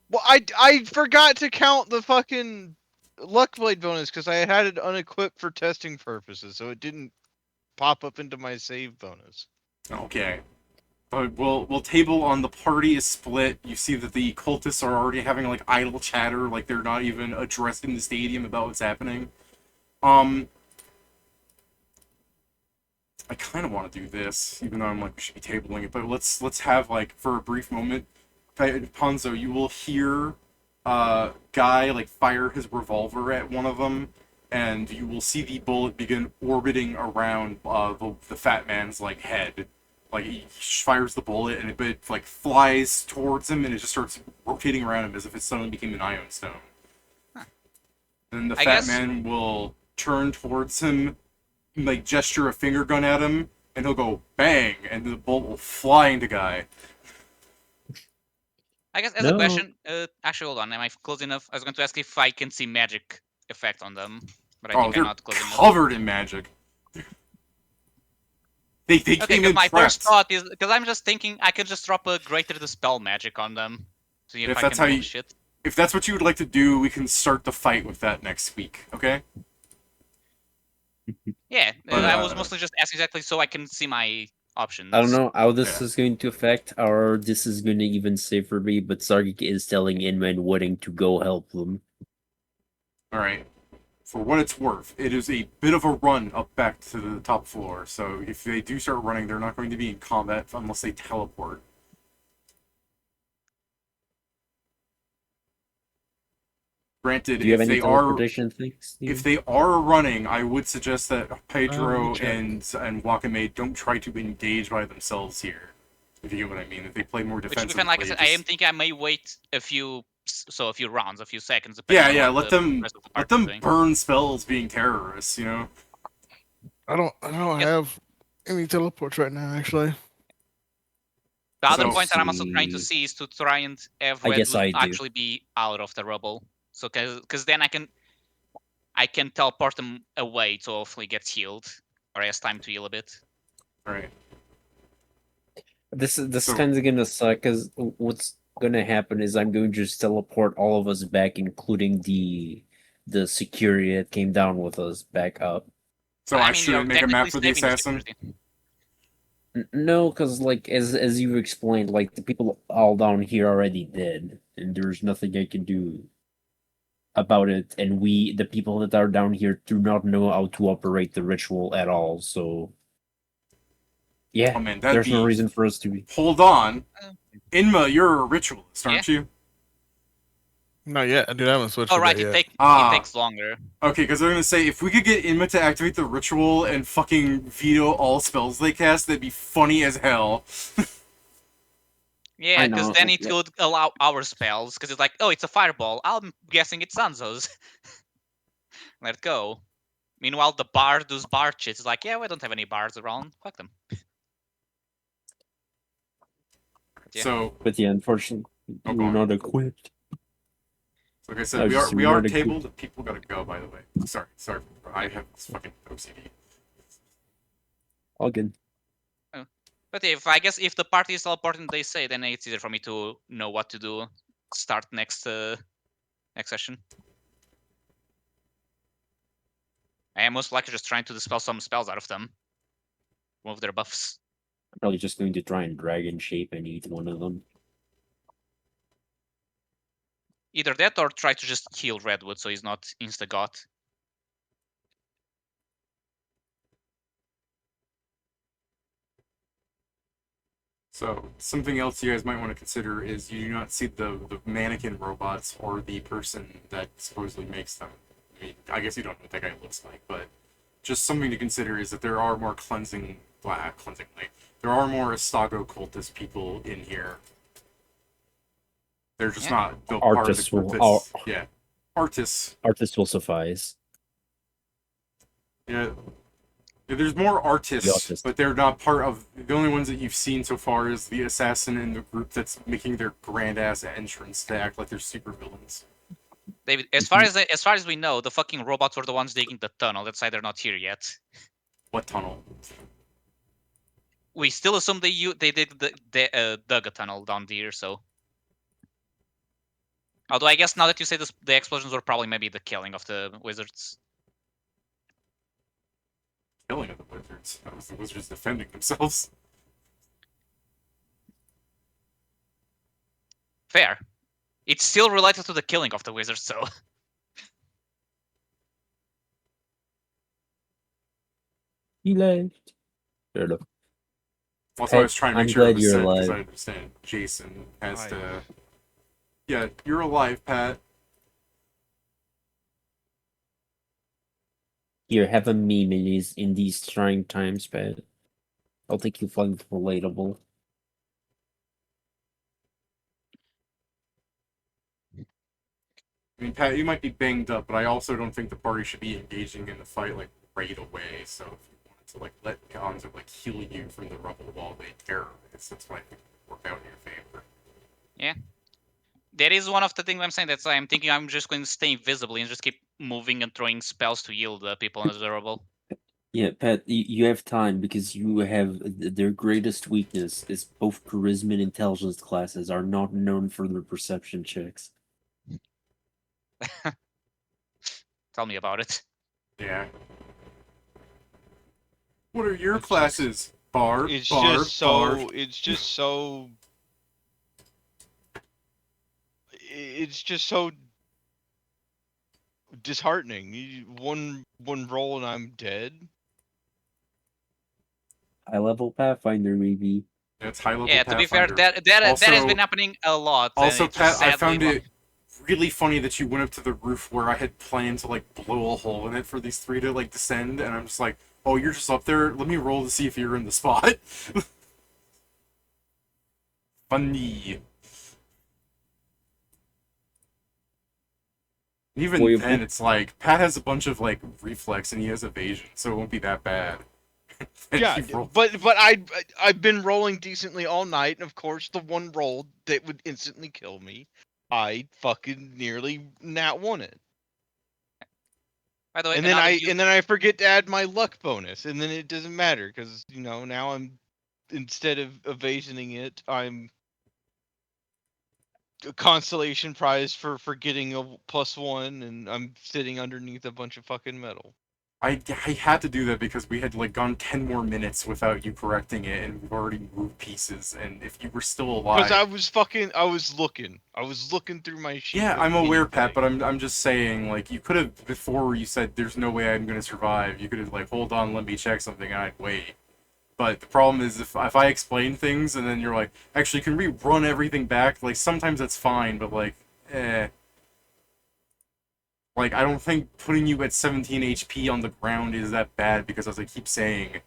Well, I forgot to count the fucking luck blade bonus because I had it unequipped for testing purposes, so it didn't pop up into my save bonus. Okay. But we'll table on the party is split. You see that the cultists are already having like idle chatter, like they're not even addressing the stadium about what's happening. I kind of want to do this, even though I'm like we should be tabling it. But let's have like for a brief moment, Ponzo, you will hear Guy like fire his revolver at one of them, and you will see the bullet begin orbiting around the fat man's like head. Like he fires the bullet, and it like flies towards him, and it just starts rotating around him as if it suddenly became an ion stone. Huh. Then the I fat guess- man will turn towards him, like gesture a finger gun at him, and he'll go bang, and the bullet will fly into Guy. I guess as a No. question, actually, hold on, am I close enough? I was going to ask if I can see magic effect on them, but I Oh, think they're I'm not close enough. covered in magic. They Okay, came in because my first prepped. thought is, because I'm just thinking I could just drop a Greater Dispel magic on them. See if If I that's can how roll you- shit. If that's what you would like to do, we can start the fight with that next week, okay? Yeah, But, I was mostly just asking exactly so I can see my options. I don't know how this Yeah. is going to affect, or this is going to even say for me, but Sargik is telling Inman Wooding to go help them. all right. For what it's worth, it is a bit of a run up back to the top floor. So if they do start running, they're not going to be in combat unless they teleport. Granted, Do you have if any they are teleportation things? if they are running, I would suggest that let Pedro me check. and Wakame don't try to engage by themselves here. If you get what I mean, if they play more Which, to be defensively, fair, like I said, I am just- thinking I may wait a few rounds, a few seconds. yeah, Depending on what let the them rest of the party is doing. burn spells being terrorists. You know. I don't Yep. have any teleports right now, actually. The other So- point that I'm also trying to see is to try and have I guess Redwood I do. actually be out of the rubble. So, because then I can teleport him away to hopefully get healed, or he has time to heal a bit. All right. This So- kind of gonna suck, because what's gonna happen is I'm going to just teleport all of us back, including the security that came down with us, back up. So I mean, you're shouldn't make a map technically for the saving assassin. security. No, because like as you explained, like the people all down here already did, and there's nothing I can do about it. And the people that are down here, do not know how to operate the ritual at all. So yeah, Oh man, that'd there's no be- reason for us to be. Hold on, Inma, you're a ritualist, aren't you? Not yet. Dude, I haven't switched Oh to right, that it yet. takes longer. Okay, because I'm gonna say if we could get Inma to activate the ritual and fucking veto all spells they cast, that'd be funny as hell. Yeah, I because know, then it yeah. could allow our spells. Because it's like, oh, it's a fireball. I'm guessing it's Sanzo's. Let it go. Meanwhile, the bard does bard shit. It's like, yeah, we don't have any bards around. Fuck them. Yeah. So, But yeah, unfortunately, Oh, we're go on. not equipped. like I I said, was we just are not equipped. tabled. People gotta go. By the way, sorry, I have this fucking OCD. All good. But I guess if the party is teleporting, they say, then it's easier for me to know what to do. Start next session. I am most likely just trying to dispel some spells out of them. Remove their buffs. I'm probably just going to try and dragon shape and eat one of them. Either that or try to just heal Redwood so he's not insta-got. So something else you guys might want to consider is you do not see the mannequin robots or the person that supposedly makes them. I mean, I guess you don't know what that guy looks like, but just something to consider is that there are more there are more Astago cultist people in here. They're just Yeah. not built part of the Artists group. will- Yeah, artists. Artists will suffice. Yeah. Yeah, there's more artists, artists. but they're not part of. The only ones that you've seen so far is the assassin and the group that's making their grand ass entrance to act like they're super villains. David, as far as we know, the fucking robots were the ones digging the tunnel. That's why they're not here yet. What tunnel? We still assume they dug a tunnel down there. So, although I guess now that you say this, the explosions were probably maybe the killing of the wizards. Killing of the wizards. That was the wizards defending themselves. Fair. It's still related to the killing of the wizards, so. He left. Fair enough. Also, I was trying to make I'm sure it glad was you're said because alive. I understand Jason has Hi. to. Yeah, you're alive, Pat. Here, have a meme in these trying times, Pat. I'll take you fun relatable. I mean, Pat, you might be banged up, but I also don't think the party should be engaging in the fight like right away. So if you wanted to like let Gonzo like heal you from the rubble while they terrorize, that's what I think would work out in your favor. That is one of the things I'm saying. That's why I'm thinking I'm just going to stay invisible and just keep moving and throwing spells to heal the people in the rubble. Yeah, Pat, you have time because you have their greatest weakness is both charisma and intelligence classes are not known for their perception checks. Tell me about it. Yeah. What are your It's classes? Bar, It's bar, just bar. so. It's just so. It's just so disheartening. One roll and I'm dead. High level Pathfinder, maybe. It's high level Yeah, to be fair, Pathfinder. that has Also- been happening a lot. Also, and it's just Pat, I sadly found it really funny that you went up to the roof where I had planned to like blow a hole in it for these three to like descend, and I'm just like, oh, you're just up there. Let me roll to see if you're in the spot. Funny. Even Well, you- then, it's like Pat has a bunch of like reflex and he has evasion, so it won't be that bad. And Yeah, he rolled- but I've been rolling decently all night, and of course the one roll that would instantly kill me, I fucking nearly nat won it. By the way, And then another I forget to add my luck bonus, and then it doesn't matter because now I'm instead of evasioning it, I'm a consolation prize for getting a +1, and I'm sitting underneath a bunch of fucking metal. I had to do that because we had like gone 10 more minutes without you correcting it, and we've already moved pieces. And if you were still alive, Because I was looking through my sheet. yeah, of I'm aware, Pat, anything. but I'm just saying, like, you could have, before you said there's no way I'm gonna survive, you could have like, hold on, let me check something, and I'd wait. But the problem is if I explain things and then you're like, actually, can we run everything back? Like, sometimes that's fine, but like, eh. Like, I don't think putting you at 17 HP on the ground is that bad because, as I keep saying,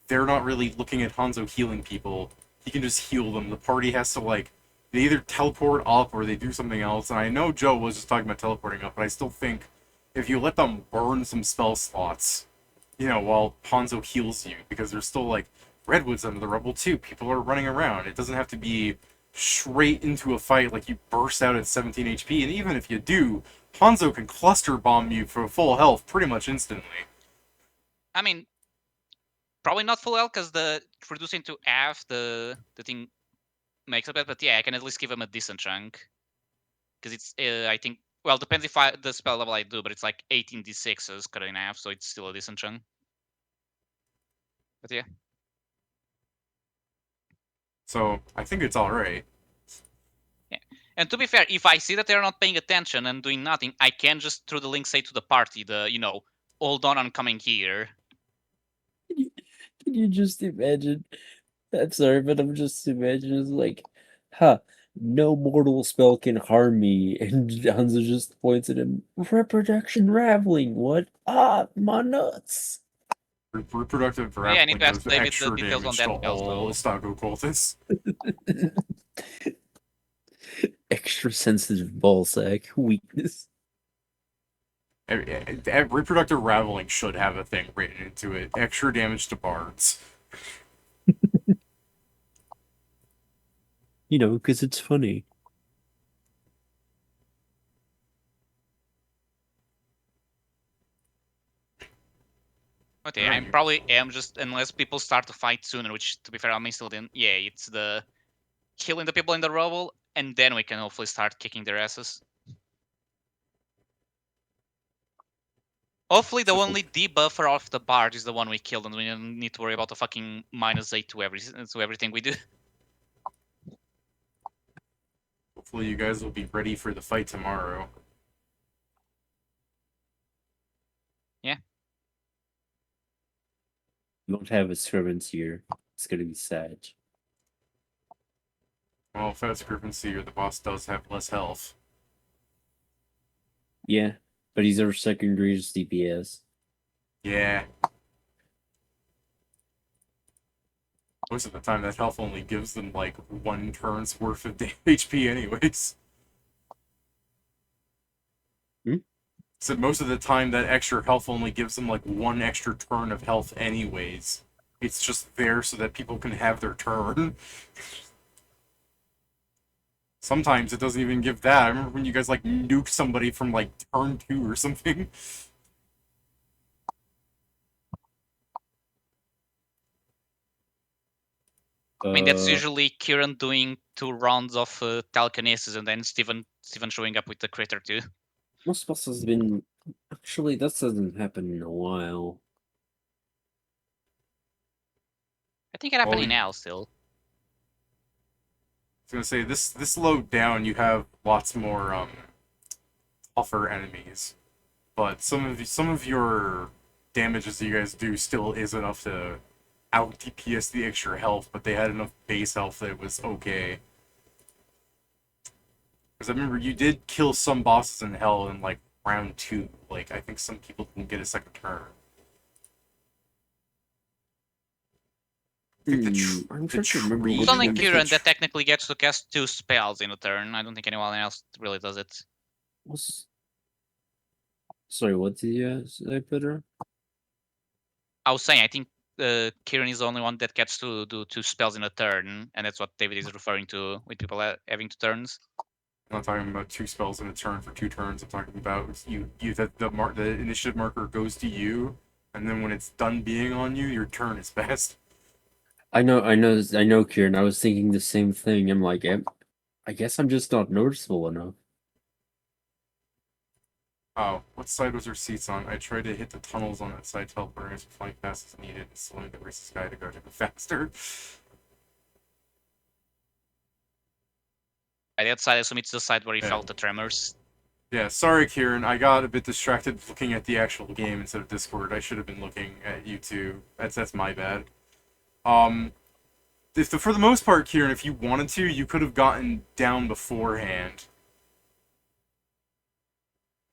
they're not really looking at Hanzo healing people. He can just heal them. The party has to, like, they either teleport up or they do something else. And I know Joe was just talking about teleporting up, but I still think if you let them burn some spell slots, while Hanzo heals you, because there's still, like, redwoods under the rubble, too. People are running around. It doesn't have to be straight into a fight like you burst out at 17 HP. And even if you do, Hanzo can cluster bomb you for full health pretty much instantly. I mean, probably not full health because the reducing to half the thing makes up it. But yeah, I can at least give him a decent chunk because it's I think depends if the spell level I do, but it's like 18d6s cut in half, so it's still a decent chunk. But yeah, So I think it's alright. and to be fair, if I see that they're not paying attention and doing nothing, I can just through the link say to the party, hold on, I'm coming here. Can you just imagine? I'm sorry, but I'm just imagining it's like, no mortal spell can harm me. And Hanzo just points at him. Reproduction raveling. What? My nuts. Reproductive Yeah, I need grappling to ask does David the extra details on damage that to all also. Istago cultists. Extra sensitive ballsack weakness. Reproductive raveling should have a thing written into it. Extra damage to bards. Because it's funny. Okay, I probably am just unless people start to fight sooner, which to be fair, I may still didn't. Yeah, it's the killing the people in the rubble, and then we can hopefully start kicking their asses. Hopefully, the only debuffer off the barge is the one we killed, and we don't need to worry about the fucking -8 to everything we do. Hopefully you guys will be ready for the fight tomorrow. Yeah. You won't have his servants here. It's gonna be sad. Well, if that's discrepancy, or the boss does have less health. Yeah, but he's our second greatest DPS. Yeah. Most of the time, that health only gives them, like, 1 turn's worth of HP anyways. So most of the time, that extra health only gives them, like, 1 extra turn of health anyways. It's just there so that people can have their turn. Sometimes it doesn't even give that. I remember when you guys, like, nuked somebody from, like, turn 2 or something. I mean, that's usually Kieran doing 2 rounds of telekinesis, and then Steven showing up with the critter too. Most bosses have been. Actually, that doesn't happen in a while. I think it happening you- now still. I was gonna say this load down, you have lots more tougher enemies, but some of your damages that you guys do still is enough to out DPS the extra health, but they had enough base health that it was okay. Because I remember you did kill some bosses in hell in like round 2. Like I think some people didn't get a second turn. I think I'm the trying to remember tree- It's which only one. Kieran that technically gets to cast 2 spells in a turn. I don't think anyone else really does it. Sorry, what did you say, Peter? I was saying, I think Kieran is the only one that gets to do 2 spells in a turn, and that's what David is referring to with people having 2 turns. I'm not talking about 2 spells in a turn for 2 turns. I'm talking about you the initiative marker goes to you, and then when it's done being on you, your turn is passed. I know, Kieran. I was thinking the same thing. I'm like, I guess I'm just not noticeable enough. Oh, what side was your seats on? I tried to hit the tunnels on that side to help runners flying fast as needed and slowing the race's guy to go even faster. By that side, I assume it's the side where he Yeah. felt the tremors. Yeah, sorry, Kieran. I got a bit distracted looking at the actual game instead of Discord. I should have been looking at YouTube. That's my bad. For the most part, Kieran, if you wanted to, you could have gotten down beforehand.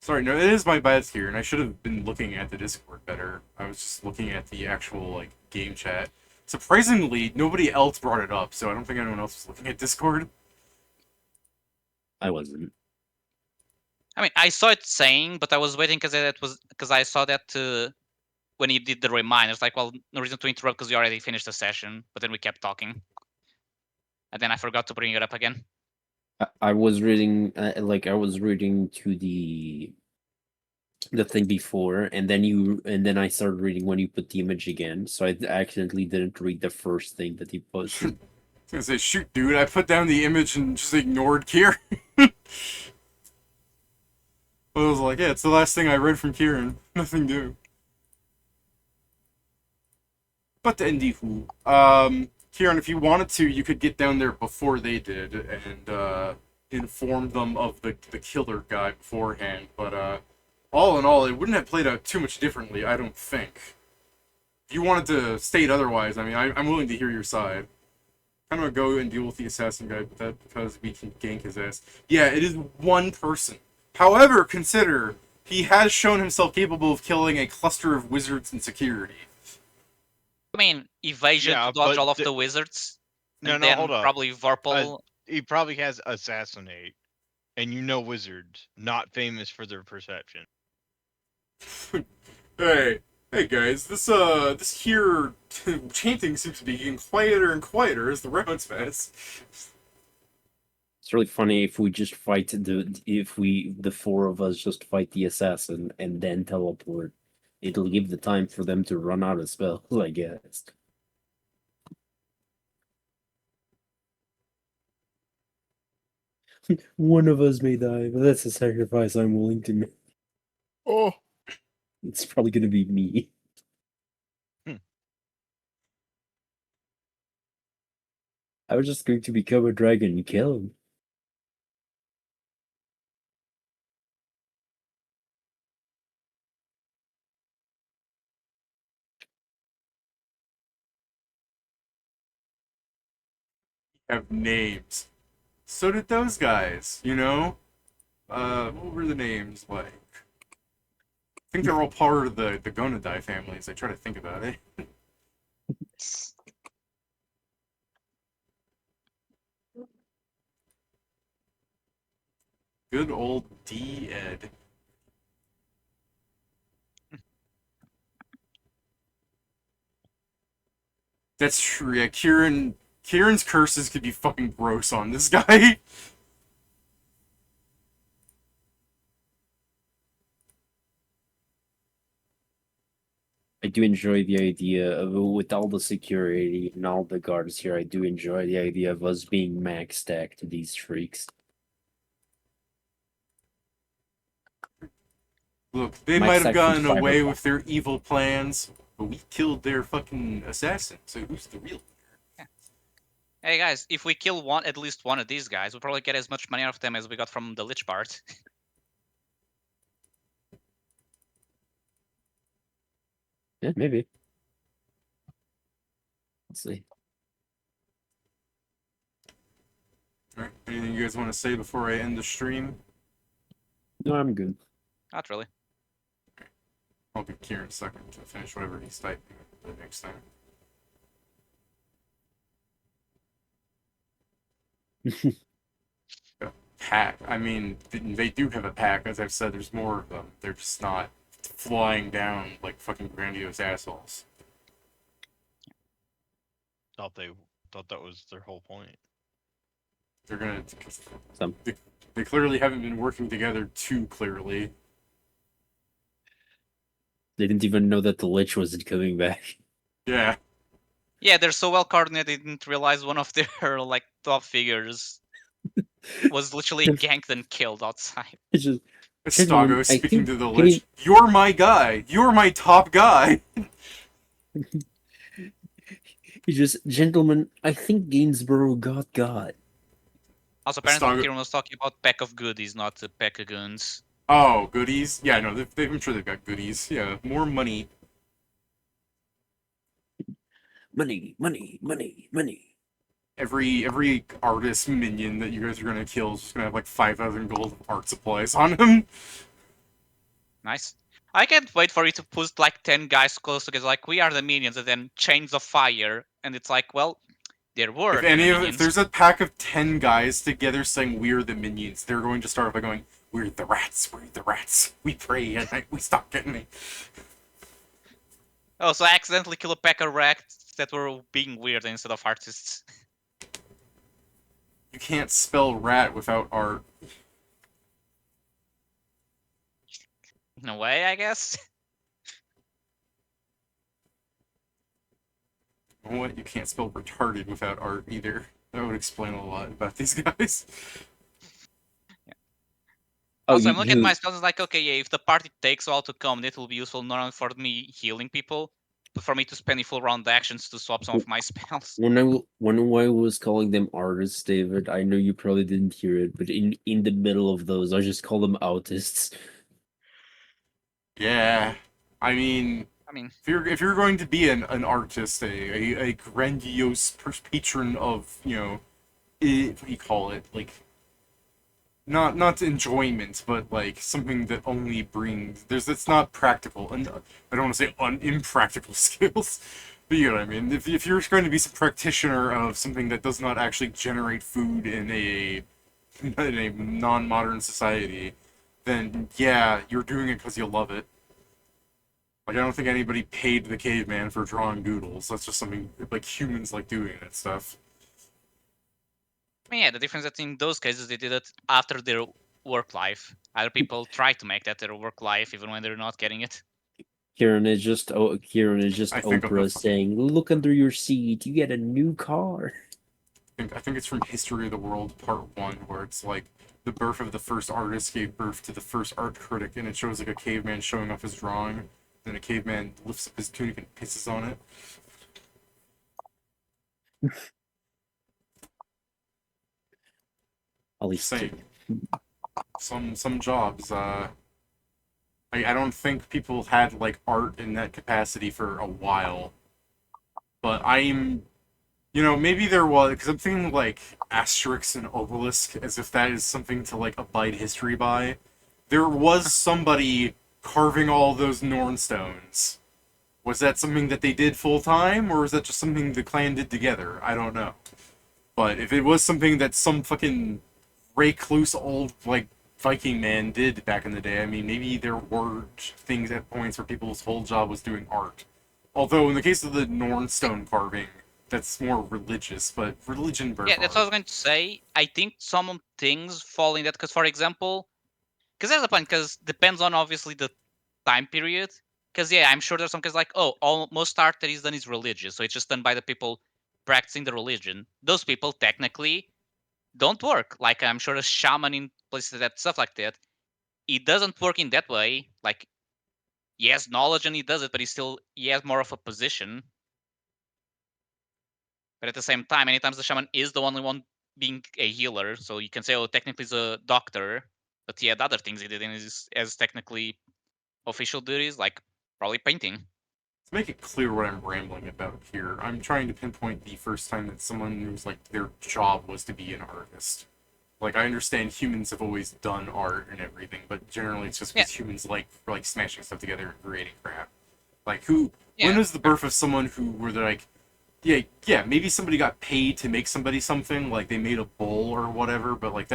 Sorry, no, it is my bad, Kieran. I should have been looking at the Discord better. I was just looking at the actual, like, game chat. Surprisingly, nobody else brought it up, so I don't think anyone else was looking at Discord. I wasn't. I mean, I saw it saying, but I was waiting because I saw that when he did the reminder. It's like, well, no reason to interrupt because we already finished the session. But then we kept talking, and then I forgot to bring it up again. I was reading, I was reading to the thing before, and then I started reading when you put the image again. So I accidentally didn't read the first thing that he posted. I was gonna say, shoot, dude, I put down the image and just ignored Kieran. I was like, yeah, it's the last thing I read from Kieran. Nothing new. But anywho, Kieran, if you wanted to, you could get down there before they did and inform them of the killer guy beforehand. But all in all, it wouldn't have played out too much differently, I don't think. If you wanted to state otherwise, I mean, I'm willing to hear your side. I'm gonna go and deal with the assassin guy because we can gank his ass. Yeah, it is one person. However, consider he has shown himself capable of killing a cluster of wizards in security. I mean, evasion Yeah, to dodge but all of the wizards. No, And no, then hold up. probably Vorpal. He probably has assassinate, and wizards not famous for their perception. Hey guys, this here chanting seems to be getting quieter and quieter as the rounds pass. It's really funny if we just fight the 4 of us just fight the assassin and then teleport. It'll give the time for them to run out of spells, I guess. One of us may die, but that's a sacrifice I'm willing to make. Oh, It's probably gonna be me. I was just going to become a dragon and kill him. Have names. So did those guys, you know? What were the names like? I think they're all part of the Gonadai families. I try to think about it. Good old D-Ed. That's true, yeah, Kieran's curses could be fucking gross on this guy. I do enjoy the idea of, with all the security and all the guards here, I do enjoy the idea of us being max stacked to these freaks. Look, they Might might have sack gotten from away Cyberpunk. with their evil plans, But we killed their fucking assassin, so who's the real? Hey guys, if we kill at least one of these guys, we'll probably get as much money out of them as we got from the Lich part. Yeah, maybe. Let's see. Alright, anything you guys want to say before I end the stream? No, I'm good. Not really. I'll give Kieran a second to finish whatever he's typing the next time. Pack. I mean, they do have a pack. As I've said, there's more of them. They're just not flying down like fucking grandiose assholes. Thought that was their whole point. They're gonna. Some. They clearly haven't been working together too clearly. They didn't even know that the Lich wasn't coming back. Yeah. Yeah, they're so well coordinated, they didn't realize one of their like top figures was literally ganked and killed outside. It's just Stago I speaking think to the getting- Lich. You're my guy. You're my top guy. it's just, gentlemen, I think Gainsborough got God. Also, apparently, Stago- Kieran was talking about pack of goodies, not a pack of goons. Oh, goodies. Yeah, no, I'm sure they've got goodies. Yeah, more money. Money, money, money, money. Every artist minion that you guys are gonna kill is just gonna have like 5,000 gold art supplies on him. Nice. I can't wait for you to put like 10 guys close together, like we are the minions, and then chains of fire, and it's like, well, there were If there's a pack of 10 guys together saying we're the minions, they're going to start by going, we're the rats, we're the rats. We pray at night, we stop getting it. Oh, so I accidentally kill a pack of rats that were being weird instead of artists. You can't spell rat without art. In a way, I guess. What? You can't spell retarded without art either. That would explain a lot about these guys. Oh, Also, I'm looking at my spells and like, okay, yeah, if the party takes a while to come, it will be useful not only for me healing people, but for me to spend full round actions to swap some of my spells. when I was calling them artists, David, I know you probably didn't hear it, but in the middle of those, I just call them autists. Yeah. I mean, if you're going to be an artist, a grandiose patron of, you know, what do you call it? Like, not enjoyment, but like something that only brings it's not practical, and I don't want to say impractical skills, but you know what I mean. If you're going to be some practitioner of something that does not actually generate food in a non-modern society, then yeah, you're doing it because you love it. Like, I don't think anybody paid the caveman for drawing doodles. That's just something like humans like doing that stuff. I mean, yeah, the difference is that in those cases they did it after their work life. Other people try to make that their work life even when they're not getting it. Kieran is just I think of Oprah the- saying, "Look under your seat, you get a new car." I think it's from History of the World Part 1, where it's like the birth of the first artist gave birth to the first art critic, and it shows like a caveman showing off his drawing. Then a caveman lifts up his tunic and pisses on it. At least Saying some jobs, I don't think people had like art in that capacity for a while. But you know, maybe there was, because I'm thinking like Asterix and Obelisk, as if that is something to like abide history by. There was somebody carving all those Norn stones. Was that something that they did full time, or was that just something the clan did together? I don't know. But if it was something that some fucking recluse old like Viking man did back in the day, I mean, maybe there were things at points where people's whole job was doing art. Although in the case of the Norn stone carving, that's more religious, but religion birth Yeah, that's what I was art. going to say. I think some things fall in that, because for example, because there's a point, because depends on obviously the time period. Because yeah, I'm sure there's some cases like, oh, most art that is done is religious, so it's just done by the people practicing the religion. Those people technically don't work. Like I'm sure a shaman in places that stuff like that, it doesn't work in that way. Like he has knowledge and he does it, but he has more of a position. But at the same time, many times the shaman is the only one being a healer, so you can say, oh, technically he's a doctor, but he had other things he did in his as technically official duties, like probably painting. To make it clear what I'm rambling about here, I'm trying to pinpoint the first time that someone who's like their job was to be an artist. Like, I understand humans have always done art and everything, but generally it's just because humans like smashing stuff together and creating crap. Like, when was the birth of someone who were like, yeah, maybe somebody got paid to make somebody something, like they made a bowl or whatever, but like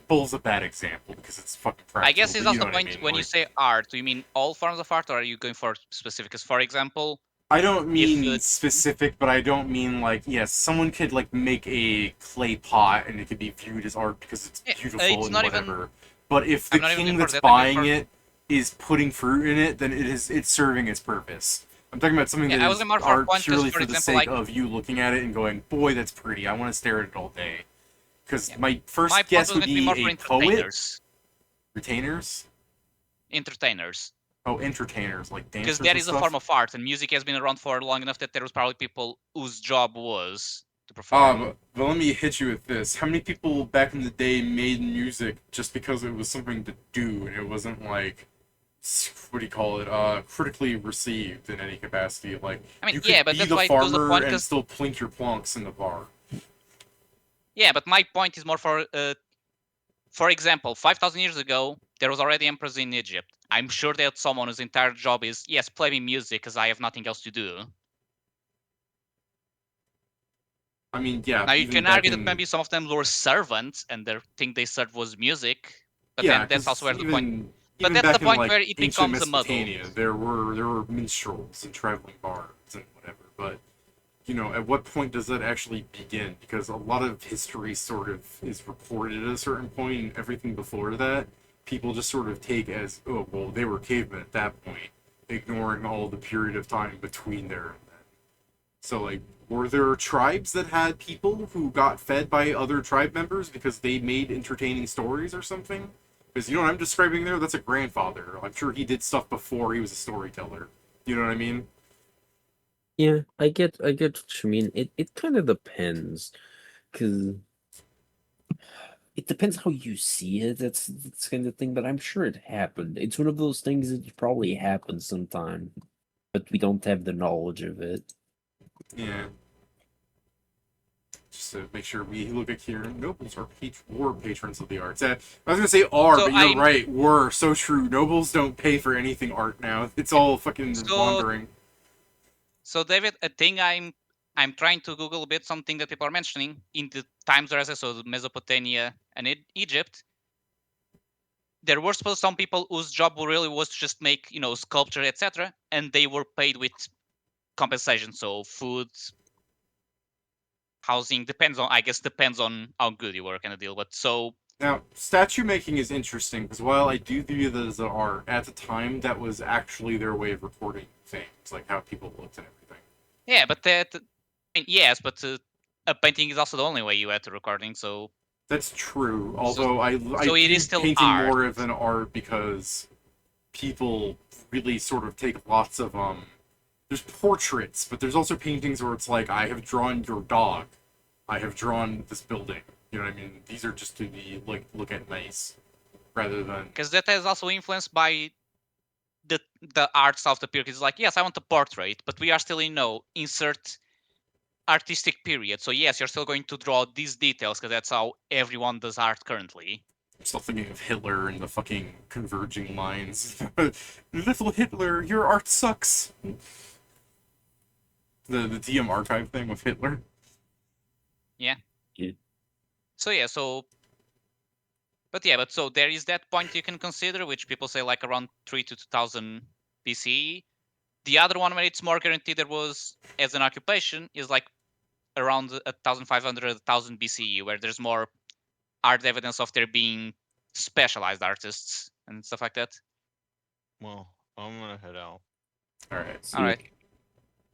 bowl's a bad example because it's fucking practical. I guess it's also the point I mean? when you say art, do you mean all forms of art, or are you going for specific? Because, for example, I don't mean specific, but I don't mean like, yes, someone could like make a clay pot and it could be viewed as art because it's beautiful and whatever. But if the king that's buying it is putting fruit in it, then it's serving its purpose. I'm talking about something that is art purely for the sake of you looking at it and going, boy, that's pretty. I want to stare at it all day. Because my first guess would be a poet. Retainers? Entertainers. Oh, entertainers, like dancers. Because that is a form of art, and music has been around for long enough that there was probably people whose job was to perform. But let me hit you with this. How many people back in the day made music just because it was something to do, and it wasn't like, what do you call it, critically received in any capacity? Like, I mean, you could but be that's the why it goes farmer the point, and still plink your plonks in the bar. Yeah, but my point is more for example, 5,000 years ago, there was already emperors in Egypt. I'm sure that someone whose entire job is, yes, play me music because I have nothing else to do. I mean, yeah. Now you can argue that maybe some of them were servants and their thing they served was music, but then that's also where the point. But that's the point where it becomes a muddle. There were minstrels and traveling bards and whatever, but you know, at what point does that actually begin? Because a lot of history sort of is reported at a certain point, and everything before that, people just sort of take as, oh, well, they were cavemen at that point, ignoring all the period of time between there and then. So, like, were there tribes that had people who got fed by other tribe members because they made entertaining stories or something? Because, you know what I'm describing there? That's a grandfather. I'm sure he did stuff before he was a storyteller. You know what I mean? Yeah, I get what you mean. It kind of depends, because it depends how you see it. That's kind of thing. But I'm sure it happened. It's one of those things that probably happened sometime, but we don't have the knowledge of it. Yeah. Just to make sure we look at here, nobles were patrons of the arts. I was gonna say but you're right. Were so true. Nobles don't pay for anything art now. It's all fucking wandering. So David, a thing I'm trying to Google a bit, something that people are mentioning in the times where I saw Mesopotamia and Egypt. There were supposed some people whose job really was to just make, sculpture, etc., and they were paid with compensation. So food, housing depends on how good you were, kind of deal. But so now, statue making is interesting because while I do view that as an art, at the time that was actually their way of recording things, like how people looked and everything. Yeah, but yes, but a painting is also the only way you had to recording. So that's true. Although I it is still painting art. more of an art because people really sort of take lots of There's portraits, but there's also paintings where it's like, I have drawn your dog, I have drawn this building. You know what I mean? These are just to be like look at nice, rather than because that is also influenced by the arts of the period. It's like, yes, I want a portrait, but we are still in insert artistic period. So yes, you're still going to draw these details because that's how everyone does art currently. I'm still thinking of Hitler and the fucking converging lines. Little Hitler, your art sucks. The DM archive thing with Hitler. Yeah. Yeah. So there is that point you can consider, which people say like around 3 to 2000 BCE. The other one where it's more guaranteed there was as an occupation is like around 1500, 1000 BCE, where there's more art evidence of there being specialized artists and stuff like that. Well, I'm gonna head out. Alright. Alright.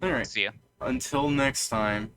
Alright. See ya. Until next time.